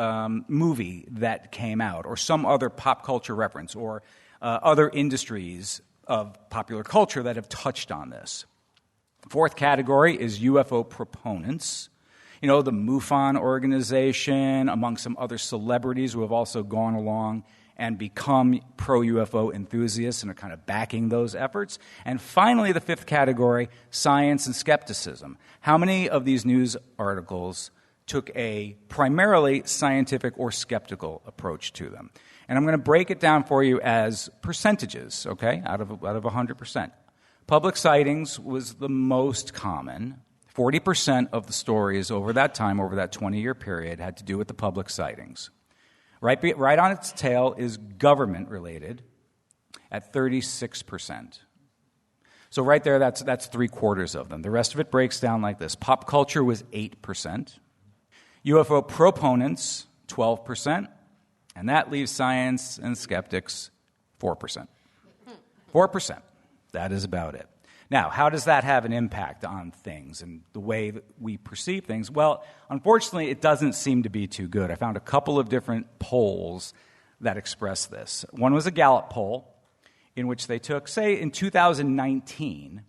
Speaker 9: movie that came out or some other pop culture reference or other industries of popular culture that have touched on this. Fourth category is UFO proponents. The MUFON organization, among some other celebrities who have also gone along and become pro-UFO enthusiasts and are kind of backing those efforts. And finally, the fifth category, science and skepticism. How many of these news articles took a primarily scientific or skeptical approach to them? And I'm going to break it down for you as percentages, okay, out of 100%. Public sightings was the most common. 40% of the stories over that time, over that 20-year period, had to do with the public sightings. Right on its tail is government-related at 36%. So right there, that's 3/4 of them. The rest of it breaks down like this. Pop culture was 8%. UFO proponents, 12%. And that leaves science and skeptics 4%. 4%. That is about it. Now, how does that have an impact on things and the way that we perceive things? Well, unfortunately, it doesn't seem to be too good. I found a couple of different polls that express this. One was a Gallup poll in which they took, say, in 2019,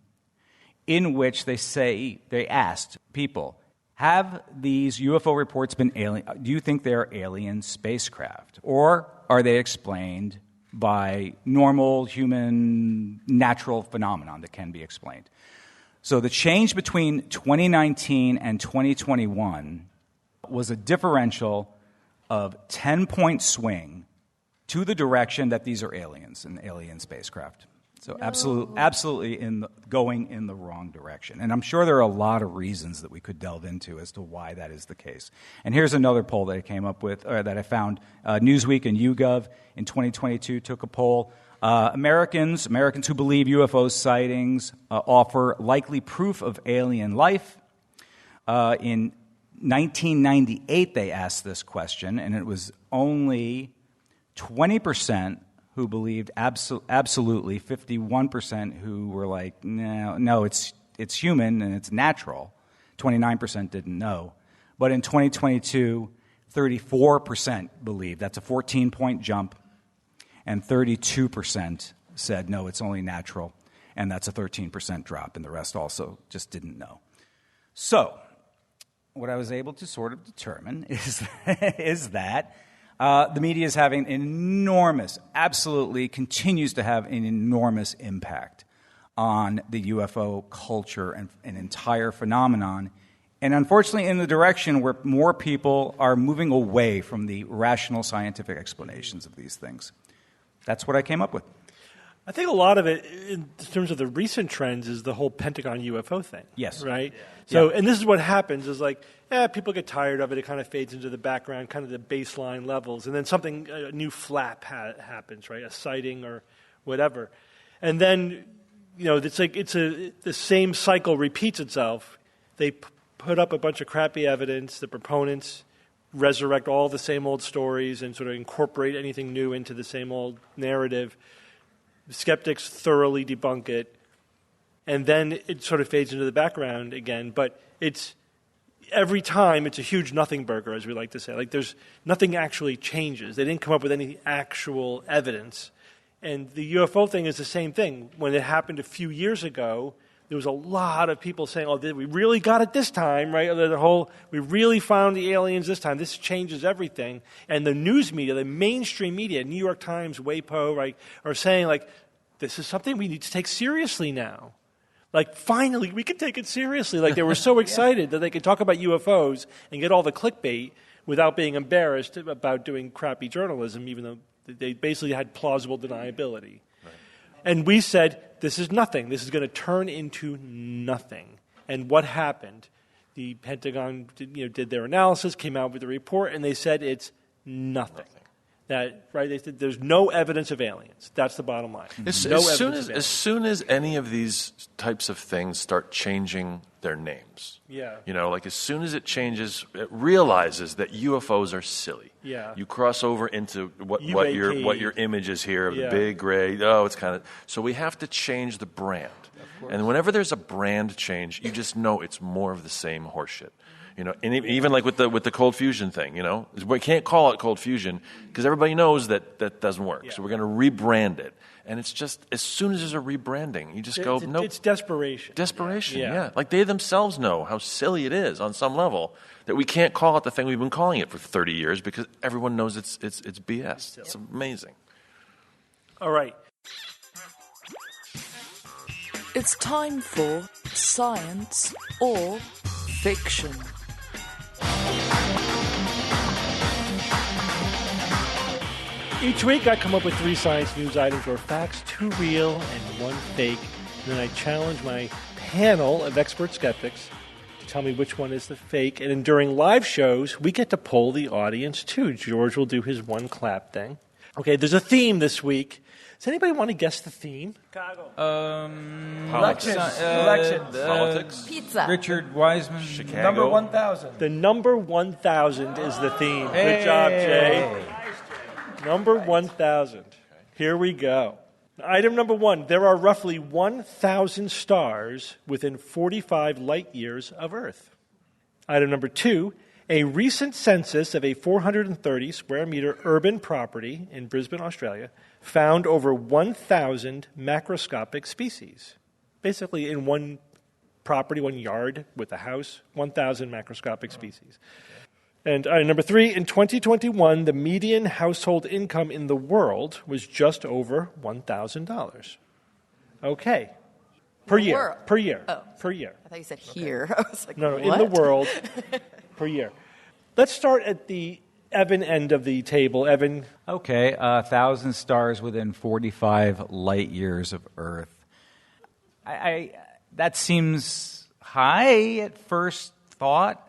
Speaker 9: in which they asked people, have these UFO reports been alien? Do you think they're alien spacecraft? Or are they explained by normal human natural phenomenon that can be explained? So the change between 2019 and 2021 was a differential of 10-point swing to the direction that these are aliens and alien spacecraft. So absolutely going in the wrong direction. And I'm sure there are a lot of reasons that we could delve into as to why that is the case. And here's another poll that I came up with, or that I found. Newsweek and YouGov in 2022 took a poll. Americans who believe UFO sightings offer likely proof of alien life. In 1998, they asked this question, and it was only 20% who believed absolutely, 51% who were like, no, it's human and it's natural. 29% didn't know. But in 2022, 34% believed. That's a 14-point jump. And 32% said, no, it's only natural. And that's a 13% drop. And the rest also just didn't know. So what I was able to sort of determine is that the media is having an enormous, absolutely continues to have an enormous impact on the UFO culture and an entire phenomenon. And unfortunately, in the direction where more people are moving away from the rational scientific explanations of these things. That's what I came up with.
Speaker 2: I think a lot of it, in terms of the recent trends, is the whole Pentagon UFO thing.
Speaker 9: Yes.
Speaker 2: Right? Yeah. So, and this is what happens, is like, people get tired of it, it kind of fades into the background, kind of the baseline levels, and then a new flap happens, right? A sighting or whatever. And then, it's like the same cycle repeats itself. They put up a bunch of crappy evidence, the proponents resurrect all the same old stories and sort of incorporate anything new into the same old narrative. Skeptics thoroughly debunk it, and then it sort of fades into the background again. But every time it's a huge nothing burger, as we like to say. Like there's nothing actually changes. They didn't come up with any actual evidence. And the UFO thing is the same thing. When it happened a few years ago, there was a lot of people saying, we really got it this time, right? We really found the aliens this time. This changes everything. And the news media, the mainstream media, New York Times, WAPO, right, are saying, this is something we need to take seriously now. Like, finally, we could take it seriously. Like, they were so excited that they could talk about UFOs and get all the clickbait without being embarrassed about doing crappy journalism, even though they basically had plausible deniability. Right. And we said, this is nothing. This is going to turn into nothing. And what happened? The Pentagon did their analysis, came out with a report, and they said it's nothing. They said there's no evidence of aliens. That's the bottom line.
Speaker 5: As soon as any of these types of things start changing their names, like as soon as it changes, it realizes that UFOs are silly.
Speaker 2: Yeah.
Speaker 5: You cross over into what your image is here of the big gray. Oh, it's kind of so we have to change the brand. And whenever there's a brand change, you just know it's more of the same horseshit. And even like with the cold fusion thing, we can't call it cold fusion because everybody knows that doesn't work. Yeah. So we're going to rebrand it. And it's just, as soon as there's a rebranding, you just go, nope.
Speaker 2: It's desperation.
Speaker 5: Desperation, yeah. Like they themselves know how silly it is on some level that we can't call it the thing we've been calling it for 30 years because everyone knows it's BS. It's amazing.
Speaker 2: All right.
Speaker 1: It's time for Science or Fiction.
Speaker 2: Each week I come up with 3 science news items or facts, 2 real and 1 fake. And then I challenge my panel of expert skeptics to tell me which one is the fake. And then during live shows, we get to poll the audience too. George will do his 1 clap thing. Okay, there's a theme this week. Does anybody want to guess the theme?
Speaker 3: Chicago.
Speaker 6: Elections.
Speaker 5: Politics.
Speaker 8: Pizza.
Speaker 4: Richard Wiseman.
Speaker 5: Chicago.
Speaker 6: Number 1,000.
Speaker 2: The number 1,000 is the theme. Good job, Jay. Number 1,000. Here we go. Item number 1. There are roughly 1,000 stars within 45 light years of Earth. Item number 2. A recent census of a 430 square meter urban property in Brisbane, Australia, found over 1,000 macroscopic species. Basically, in one property, 1 yard with a house, 1,000 macroscopic species. And number 3, in 2021, the median household income in the world was just over $1,000. Okay. Per year.
Speaker 8: Oh.
Speaker 2: Per year.
Speaker 8: I thought you said here. I was like,
Speaker 2: No,
Speaker 8: what?
Speaker 2: in the world per year. Let's start at the Evan end of the table. Evan.
Speaker 9: Okay, 1,000 stars within 45 light years of Earth. That seems high at first thought.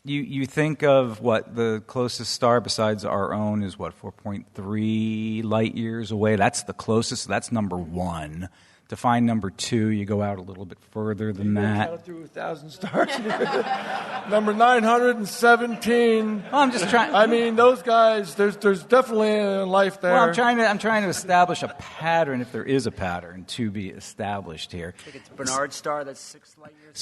Speaker 9: You think of what the closest star besides our own is 4.3 light years away. That's the closest. That's number 1. To find number 2, you go out a little bit further than that.
Speaker 6: Count through 1,000 stars. Number 917.
Speaker 9: Well, I'm just trying.
Speaker 6: I mean, those guys. There's definitely a life there.
Speaker 9: Well, I'm trying to establish a pattern, if there is a pattern to be established here.
Speaker 3: I think it's Bernard star. That's 6 light years.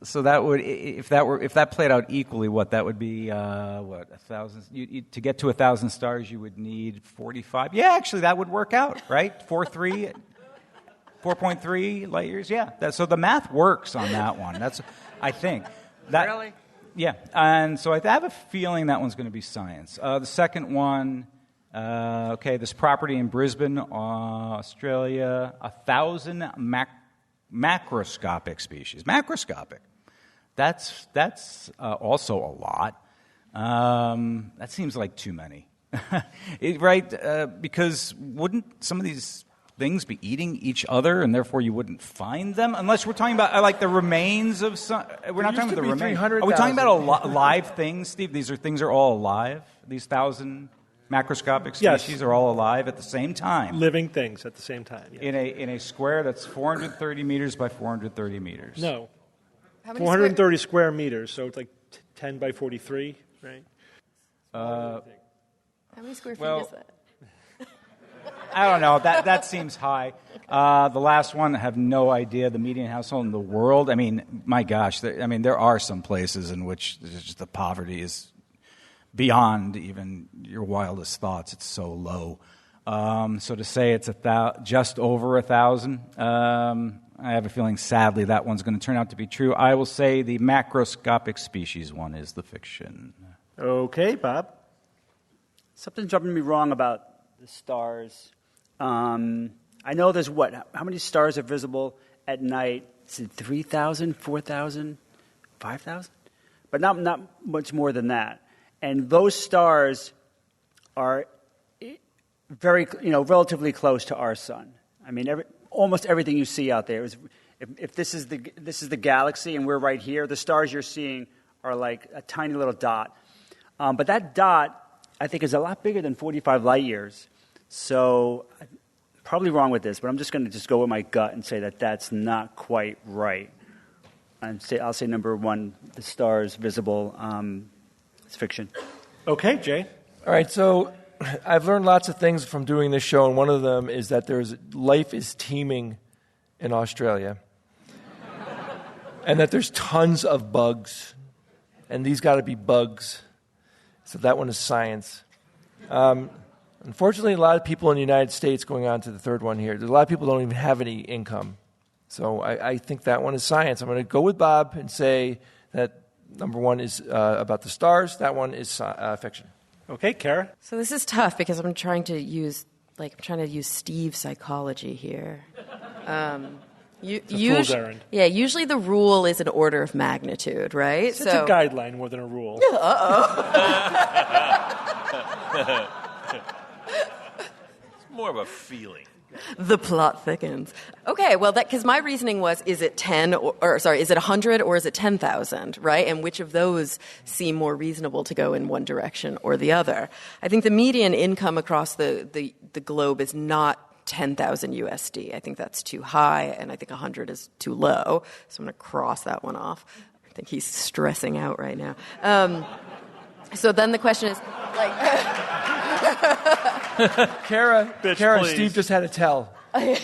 Speaker 9: So that would, if that played out equally, that would be 1,000. To get to 1,000 stars, you would need 45. Yeah, actually, that would work out, right? 4.3 light years. Yeah. So the math works on that one. I think.
Speaker 3: Really?
Speaker 9: Yeah. And so I have a feeling that one's going to be science. The second one. This property in Brisbane, Australia, 1,000 macroscopic species. Macroscopic. That's also a lot. That seems like too many. Right? Because wouldn't some of these things be eating each other, and therefore you wouldn't find them? Unless we're talking about like the remains of some. We're not talking about the remains. Are we talking about live things, Steve? These things are all alive? These 1,000 macroscopic species are all alive at the same time.
Speaker 2: Living things at the same time. Yes.
Speaker 9: In a square that's 430 meters by 430 meters.
Speaker 2: No. 430 square meters, so it's like 10 by 43, right?
Speaker 8: How many square feet is that?
Speaker 9: I don't know. That seems high. The last one, I have no idea. The median household in the world. I mean, my gosh. There are some places in which just the poverty is beyond even your wildest thoughts. It's so low. So to say it's just over 1,000, I have a feeling, sadly, that one's going to turn out to be true. I will say the macroscopic species one is the fiction.
Speaker 2: Okay, Bob.
Speaker 3: Something's rubbing me wrong about the stars. I know there's how many stars are visible at night? Is it 3,000, 4,000, 5,000? But not much more than that. And those stars are very, relatively close to our sun. I mean, almost everything you see out there is, if this is the galaxy and we're right here, the stars you're seeing are like a tiny little dot. But that dot, I think, is a lot bigger than 45 light years. So I'm probably wrong with this, but I'm just going to go with my gut and say that that's not quite right. I'll say number one, the stars visible. It's fiction.
Speaker 2: Okay, Jay.
Speaker 6: All right, so I've learned lots of things from doing this show, and one of them is that life is teeming in Australia, and that there's tons of bugs, and these got to be bugs. So that one is science. Unfortunately, a lot of people in the United States, going on to the third one here, there's a lot of people who don't even have any income. So I think that one is science. I'm going to go with Bob and say that number one is about the stars. That one is fiction.
Speaker 2: Okay, Kara.
Speaker 8: So this is tough because I'm trying to use Steve's psychology here.
Speaker 2: Fool's errand.
Speaker 8: Yeah, usually the rule is an order of magnitude, right?
Speaker 2: It's a guideline more than a rule.
Speaker 5: It's more of a feeling.
Speaker 8: The plot thickens. Okay, well, because my reasoning was, is it 10 is it 100 or is it 10,000, right? And which of those seem more reasonable to go in one direction or the other? I think the median income across the globe is not 10,000 USD. I think that's too high, and I think 100 is too low. So I'm going to cross that one off. I think he's stressing out right now. So then the question is,
Speaker 6: Kara,
Speaker 2: please.
Speaker 6: Steve just had a tell.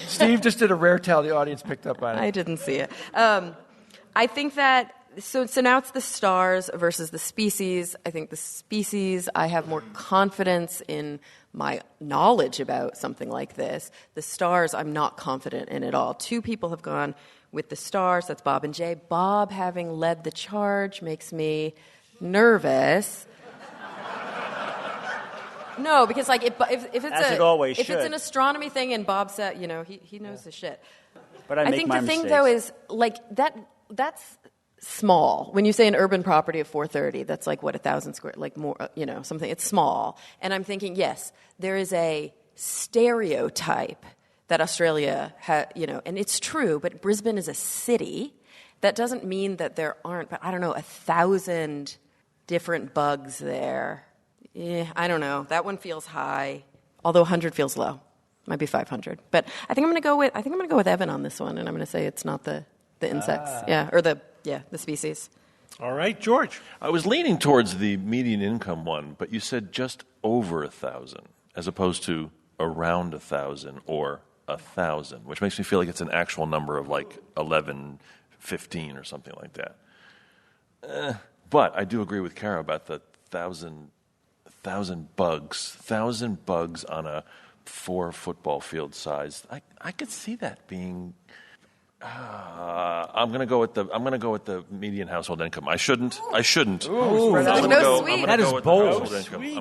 Speaker 6: Steve just did a rare tell. The audience picked up on it.
Speaker 8: I didn't see it. I think that, so now it's the stars versus the species. I think the species, I have more confidence in my knowledge about something like this. The stars, I'm not confident in at all. Two people have gone with the stars. That's Bob and Jay. Bob, having led the charge, makes me nervous. No, because if it's an astronomy thing and Bob said, he knows the shit.
Speaker 3: But I
Speaker 8: think
Speaker 3: my
Speaker 8: the thing
Speaker 3: mistakes.
Speaker 8: though is that's small. When you say an urban property of 430, that's 1,000 square, more, something. It's small, and I'm thinking, yes, there is a stereotype that Australia and it's true. But Brisbane is a city. That doesn't mean that there aren't, but 1,000 different bugs there. Yeah, I don't know. That one feels high, although 100 feels low. Might be 500. But I think I'm going to go with Evan on this one, and I'm going to say it's not the insects. The species.
Speaker 2: All right, George.
Speaker 5: I was leaning towards the median income one, but you said just over 1,000 as opposed to around 1,000 or 1,000, which makes me feel like it's an actual number of 11, 15 or something like that. But I do agree with Kara about the 1,000 bugs. 1,000 bugs on a 4 football field size. I could see that being. I'm going to go with the median household income. I shouldn't.
Speaker 8: Ooh, sweet.
Speaker 9: That is bold.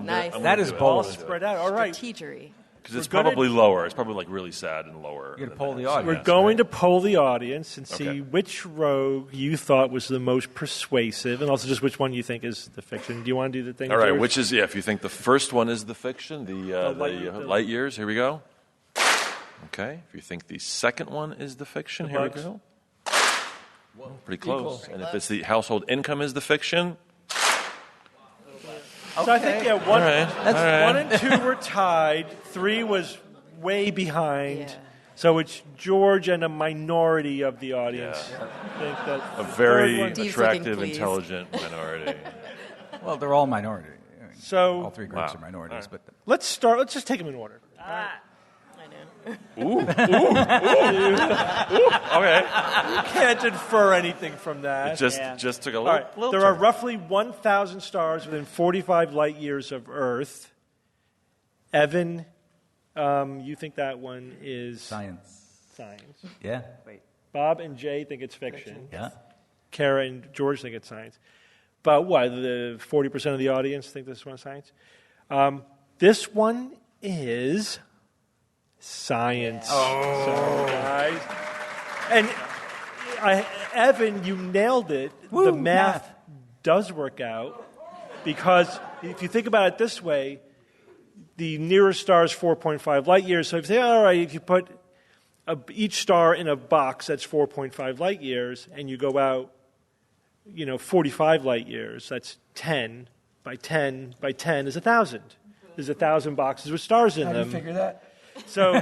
Speaker 8: Nice.
Speaker 9: That is bold.
Speaker 2: Spread out. All right.
Speaker 8: Strategery.
Speaker 5: Because it's probably lower. It's probably really sad and lower.
Speaker 9: You're going to poll the audience.
Speaker 2: We're going to poll the audience and see which rogue you thought was the most persuasive, and also just which one you think is the fiction. Do you want to do the thing?
Speaker 5: All right,
Speaker 2: George?
Speaker 5: which is, if you think the first one is the fiction, the light years, here we go. Okay, if you think the second one is the fiction, here we go. Pretty close. And if it's the household income is the fiction.
Speaker 2: So I think, one and 2 were tied. 3 was way behind.
Speaker 8: Yeah.
Speaker 2: So it's George and a minority of the audience.
Speaker 5: Yeah.
Speaker 2: I think that
Speaker 5: A very
Speaker 8: Steve's
Speaker 5: attractive,
Speaker 8: looking
Speaker 5: intelligent minority.
Speaker 9: Well, they're all minority.
Speaker 2: So
Speaker 9: all 3 groups are minorities. But
Speaker 2: let's start. Let's just take them in order.
Speaker 8: I know.
Speaker 5: Ooh. Okay.
Speaker 2: You can't infer anything from that.
Speaker 5: It just took a
Speaker 2: All
Speaker 5: little,
Speaker 2: right.
Speaker 5: little
Speaker 2: There
Speaker 5: turn.
Speaker 2: are roughly 1,000 stars within 45 light years of Earth. Evan, you think that one is
Speaker 9: science. Yeah.
Speaker 3: Wait.
Speaker 2: Bob and Jay think it's fiction.
Speaker 9: Yeah.
Speaker 2: Kara and George think it's science. But what, the 40% of the audience think this one's science? This one is Science. Sorry, guys. And Evan, you nailed it.
Speaker 9: Woo,
Speaker 2: the math does work out because if you think about it this way, the nearest star is 4.5 light years. So if you say, all right, if you put each star in a box, that's 4.5 light years, and you go out, 45 light years, that's 10 by 10 by 10 is 1,000. There's 1,000 boxes with stars in them.
Speaker 6: How do you figure that?
Speaker 2: So,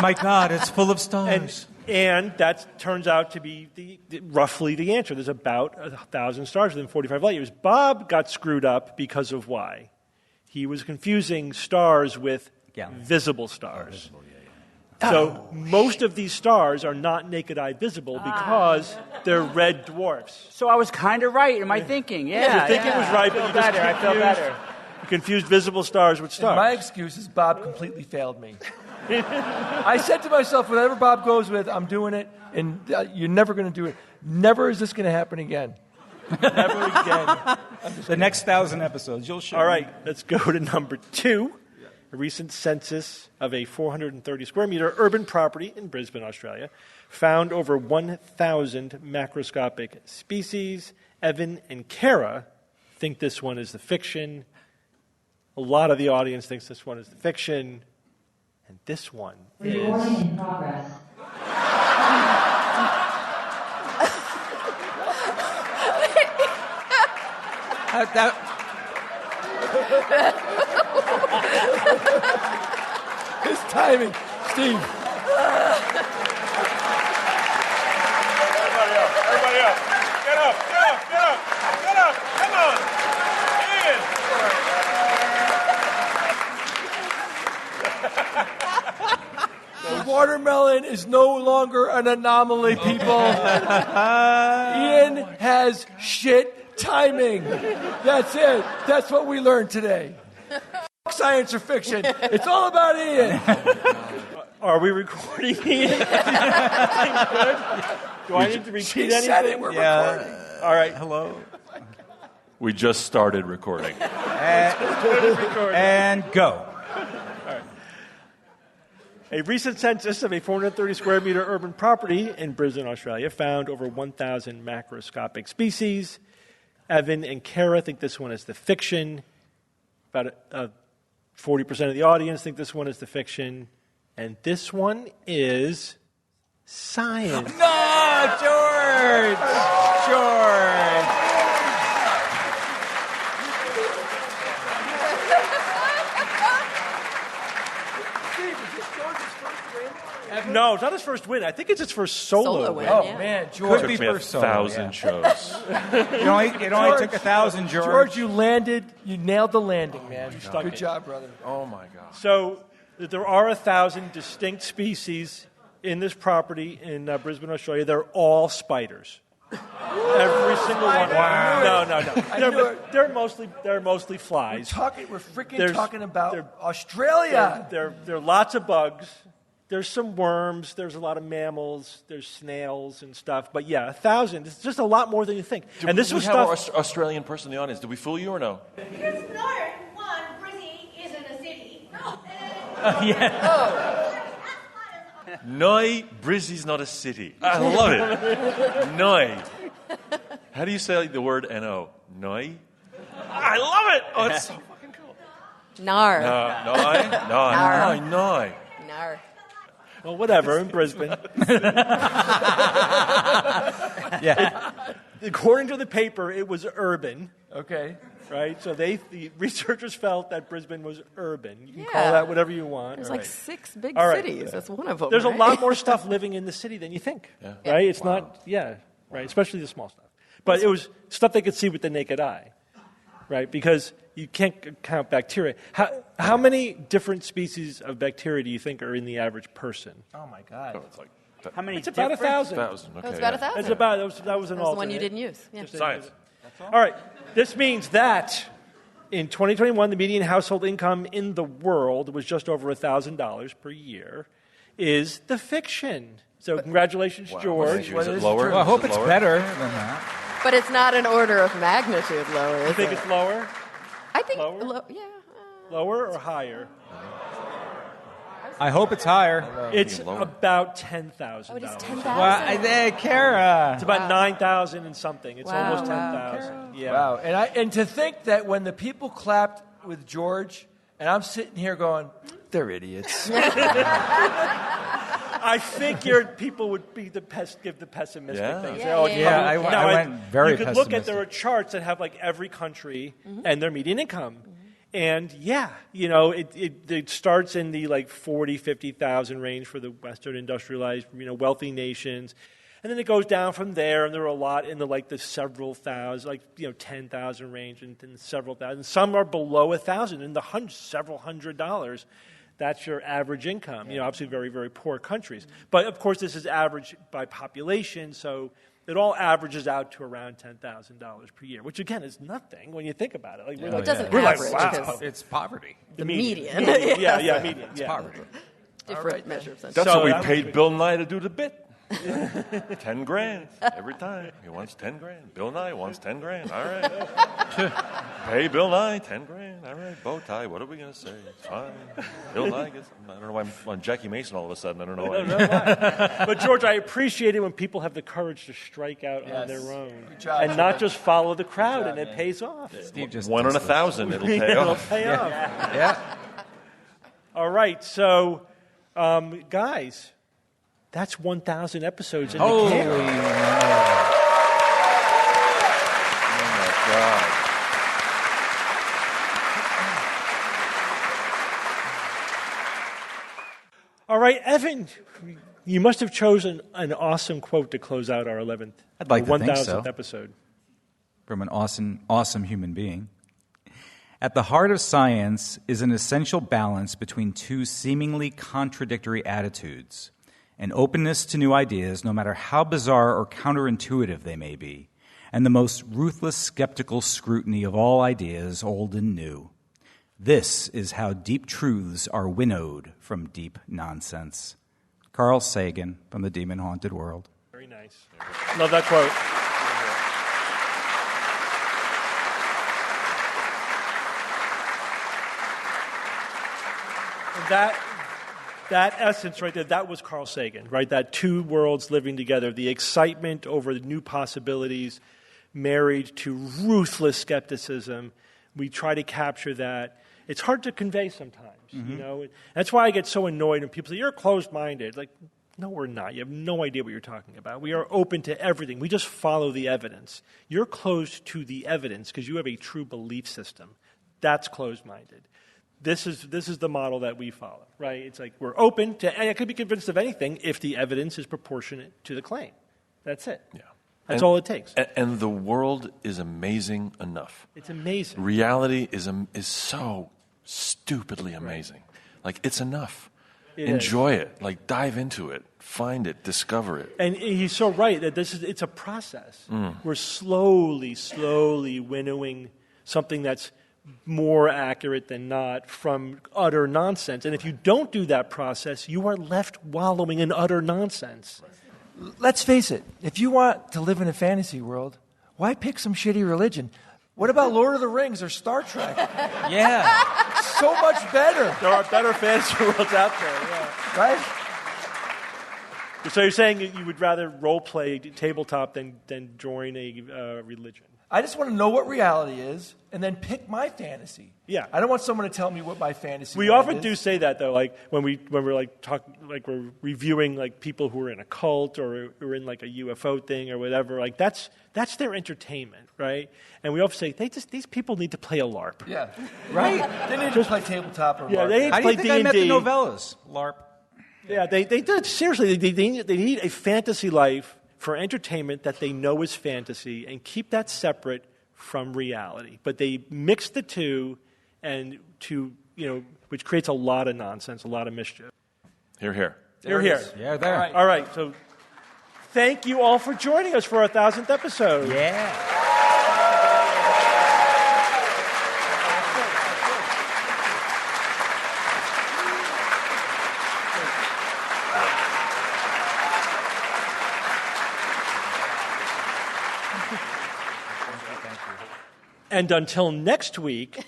Speaker 9: My God, it's full of stars.
Speaker 2: And that turns out to be roughly the answer. There's about 1,000 stars within 45 light years. Bob got screwed up because of why? He was confusing stars with visible stars. So most of these stars are not naked eye visible because they're red dwarfs.
Speaker 3: So I was kind of right in my thinking. Yeah,
Speaker 2: your thinking was right, but
Speaker 3: I feel better.
Speaker 2: You confused visible stars with stars.
Speaker 6: And my excuse is Bob completely failed me. I said to myself, whatever Bob goes with, I'm doing it, and you're never going to do it. Never is this going to happen again. Never again.
Speaker 9: The next 1,000 episodes, you'll show.
Speaker 2: All right, let's go to number 2. A recent census of a 430 square meter urban property in Brisbane, Australia, found over 1,000 macroscopic species. Evan and Kara think this one is the fiction. A lot of the audience thinks this one is the fiction. And this one is...
Speaker 10: Recording in progress.
Speaker 6: His timing, Steve.
Speaker 7: Everybody up. Get up. Come on. Ian.
Speaker 6: The watermelon is no longer an anomaly, people. Ian has shit timing. That's it. That's what we learned today. Science or fiction. It's all about Ian.
Speaker 2: Are we recording, Ian? Good? Do I need to repeat anything?
Speaker 6: Said it. We're recording.
Speaker 2: All right.
Speaker 9: Hello.
Speaker 5: We just started recording.
Speaker 9: And go.
Speaker 2: A recent census of a 430 square meter urban property in Brisbane, Australia, found over 1,000 macroscopic species. Evan and Kara think this one is the fiction. About 40% of the audience think this one is the fiction. And this one is science.
Speaker 9: No, George!
Speaker 2: No, it's not his first win. I think it's his first solo win.
Speaker 6: Oh,
Speaker 8: Yeah.
Speaker 6: man, George.
Speaker 9: Could be
Speaker 5: Took me
Speaker 9: first
Speaker 5: 1,000 shows.
Speaker 9: It only took 1,000, George.
Speaker 6: George, you landed. You nailed the landing, man.
Speaker 2: stuck
Speaker 6: Good
Speaker 2: it.
Speaker 6: job, brother.
Speaker 5: Oh, my God.
Speaker 2: So there are 1,000 distinct species in this property in Brisbane, Australia. They're all spiders. Every single one. Wow. No. They're mostly flies.
Speaker 6: We're freaking talking about Australia.
Speaker 2: There are lots of bugs. There's some worms. There's a lot of mammals. There's snails and stuff. But yeah, 1,000. It's just a lot more than you think. And this was
Speaker 5: have
Speaker 2: stuff.
Speaker 5: our Australian person in the audience. Did we fool you or no?
Speaker 10: Because Brizzy isn't a city.
Speaker 5: Noi, Brizzy's not a city. I love it. Noi. How do you say the word N-O? Noi? I love it. Oh, it's so fucking cool.
Speaker 8: Nar.
Speaker 5: Noi.
Speaker 8: Nar.
Speaker 2: Well, whatever, in Brisbane. According to the paper, it was urban.
Speaker 6: Okay.
Speaker 2: Right? So the researchers felt that Brisbane was urban. You can call that whatever you want.
Speaker 8: There's
Speaker 2: All
Speaker 8: like
Speaker 2: right.
Speaker 8: 6 big
Speaker 2: All right.
Speaker 8: cities. That's one of them.
Speaker 2: There's
Speaker 8: right?
Speaker 2: a lot more stuff living in the city than you think. Right? It's not, right? Especially the small stuff. But it was stuff they could see with the naked eye. Right? Because you can't count bacteria. How many different species of bacteria do you think are in the average person?
Speaker 6: Oh, my God.
Speaker 5: Oh, it's like
Speaker 3: How many?
Speaker 2: It's about 1,000.
Speaker 5: 1,000. Okay,
Speaker 8: That was about 1,000.
Speaker 2: It's about, that was an
Speaker 8: That was the one
Speaker 2: alternate.
Speaker 8: you didn't use. Yeah.
Speaker 5: Science.
Speaker 2: All right. This means that in 2021, the median household income in the world was just over $1,000 per year, is the fiction. So congratulations, George.
Speaker 5: Is it lower?
Speaker 9: Well, I hope
Speaker 5: Is it
Speaker 9: it's
Speaker 5: lower?
Speaker 9: better than that.
Speaker 8: But it's not an order of magnitude lower.
Speaker 2: You think it's lower?
Speaker 8: I think
Speaker 2: lower?
Speaker 8: yeah.
Speaker 2: Lower or higher?
Speaker 9: I hope it's higher.
Speaker 2: It's about $10,000.
Speaker 8: Oh, it is $10,000.
Speaker 9: Well, Kara.
Speaker 2: It's about 9,000 and something. It's
Speaker 8: Wow.
Speaker 2: almost 10,000. Yeah.
Speaker 6: Wow. And to think that when the people clapped with George, and I'm sitting here going, they're idiots.
Speaker 2: I think people would be give the pessimistic thing. Say,
Speaker 9: I went very
Speaker 2: You could look at,
Speaker 9: pessimistic.
Speaker 2: there are charts that have like every country and their median income. And it starts in the like 40, 50,000 range for the Western industrialized, wealthy nations. And then it goes down from there, and there are a lot in the several thousand, 10,000 range and several thousand. Some are below 1,000 in the several $100s. That's your average income. Obviously very, very poor countries. But of course, this is average by population, so it all averages out to around $10,000 per year, which again is nothing when you think about it.
Speaker 8: It doesn't
Speaker 2: we're
Speaker 8: average.
Speaker 2: wow.
Speaker 8: Because
Speaker 9: It's poverty.
Speaker 8: the median.
Speaker 2: Median.
Speaker 9: It's poverty.
Speaker 8: Different measure of
Speaker 5: That's
Speaker 8: census.
Speaker 5: what we paid Bill Nye to do the bit. 10 grand every time. He wants 10 grand. Bill Nye wants 10 grand. All right. Pay Bill Nye 10 grand. All right. Bow tie. What are we going to say? It's fine. Bill Nye gets. I don't know why I'm on Jackie Mason all of a sudden. I don't know why.
Speaker 2: But George, I appreciate it when people have the courage to strike out on their own and not just follow the crowd, and it pays off.
Speaker 9: Steve just
Speaker 5: 1 in 1,000. It'll pay
Speaker 2: It'll
Speaker 5: off.
Speaker 2: pay off.
Speaker 9: Yeah.
Speaker 2: All right. So, guys, that's 1,000 episodes in the
Speaker 9: Holy
Speaker 2: can.
Speaker 9: moly.
Speaker 5: Oh my God.
Speaker 2: All right, Evan, you must have chosen an awesome quote to close out our 11th,
Speaker 9: I'd like to think
Speaker 2: 1,000th
Speaker 9: so.
Speaker 2: episode.
Speaker 9: From an awesome human being. At the heart of science is an essential balance between two seemingly contradictory attitudes: an openness to new ideas, no matter how bizarre or counterintuitive they may be, and the most ruthless skeptical scrutiny of all ideas, old and new. This is how deep truths are winnowed from deep nonsense. Carl Sagan from the Demon-Haunted World.
Speaker 2: Very nice. Love that quote. That essence right there, that was Carl Sagan, right? That two worlds living together, the excitement over the new possibilities married to ruthless skepticism. We try to capture that. It's hard to convey sometimes, That's why I get so annoyed when people say, you're closed-minded. Like, no, we're not. You have no idea what you're talking about. We are open to everything. We just follow the evidence. You're closed to the evidence because you have a true belief system. That's closed-minded. This is the model that we follow, right? It's like we're open to, and I could be convinced of anything if the evidence is proportionate to the claim. That's it.
Speaker 5: Yeah.
Speaker 2: That's all it takes.
Speaker 5: And the world is amazing enough.
Speaker 2: It's amazing.
Speaker 5: Reality is so stupidly amazing. Like, it's enough. Enjoy it. Like, dive into it. Find it. Discover it.
Speaker 2: And he's so right that it's a process. We're slowly winnowing something that's more accurate than not from utter nonsense. And if you don't do that process, you are left wallowing in utter nonsense.
Speaker 6: Let's face it, if you want to live in a fantasy world, why pick some shitty religion? What about Lord of the Rings or Star Trek?
Speaker 9: Yeah.
Speaker 6: So much better.
Speaker 2: There are better fantasy worlds out there,
Speaker 6: Right?
Speaker 2: So you're saying you would rather role play tabletop than join a religion?
Speaker 6: I just want to know what reality is and then pick my fantasy.
Speaker 2: Yeah.
Speaker 6: I don't want someone to tell me what my fantasy
Speaker 2: We
Speaker 6: world
Speaker 2: often
Speaker 6: is.
Speaker 2: do say that though, like when we're like talking, like we're reviewing like people who are in a cult or who are in like a UFO thing or whatever. Like that's their entertainment, right? And we often say these people need to play a LARP.
Speaker 6: Yeah. Right? They need to play tabletop or
Speaker 2: Yeah,
Speaker 6: LARP.
Speaker 2: they need
Speaker 9: How
Speaker 2: to
Speaker 9: do you
Speaker 2: play
Speaker 9: think I met the
Speaker 2: D&D.
Speaker 9: novellas? LARP.
Speaker 2: Yeah, they did. Seriously, they need a fantasy life for entertainment that they know is fantasy and keep that separate from reality. But they mix the two which creates a lot of nonsense, a lot of mischief.
Speaker 5: Hear, hear.
Speaker 2: You're here.
Speaker 9: Yeah, there.
Speaker 2: All right, so thank you all for joining us for our 1,000th episode.
Speaker 9: Yeah.
Speaker 2: And until next week,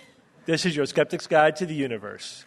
Speaker 2: this is your Skeptic's Guide to the Universe.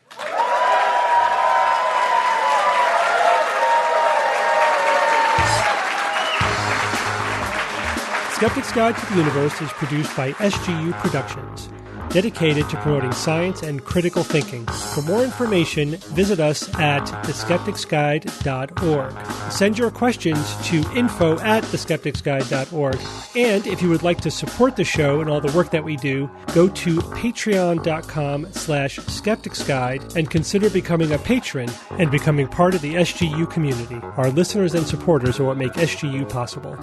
Speaker 11: Skeptic's Guide to the Universe is produced by SGU Productions, dedicated to promoting science and critical thinking. For more information, visit us at theskepticsguide.org. Send your questions to info@theskepticsguide.org. And if you would like to support the show and all the work that we do, go to patreon.com/skepticsguide and consider becoming a patron and becoming part of the SGU community. Our listeners and supporters are what make SGU possible.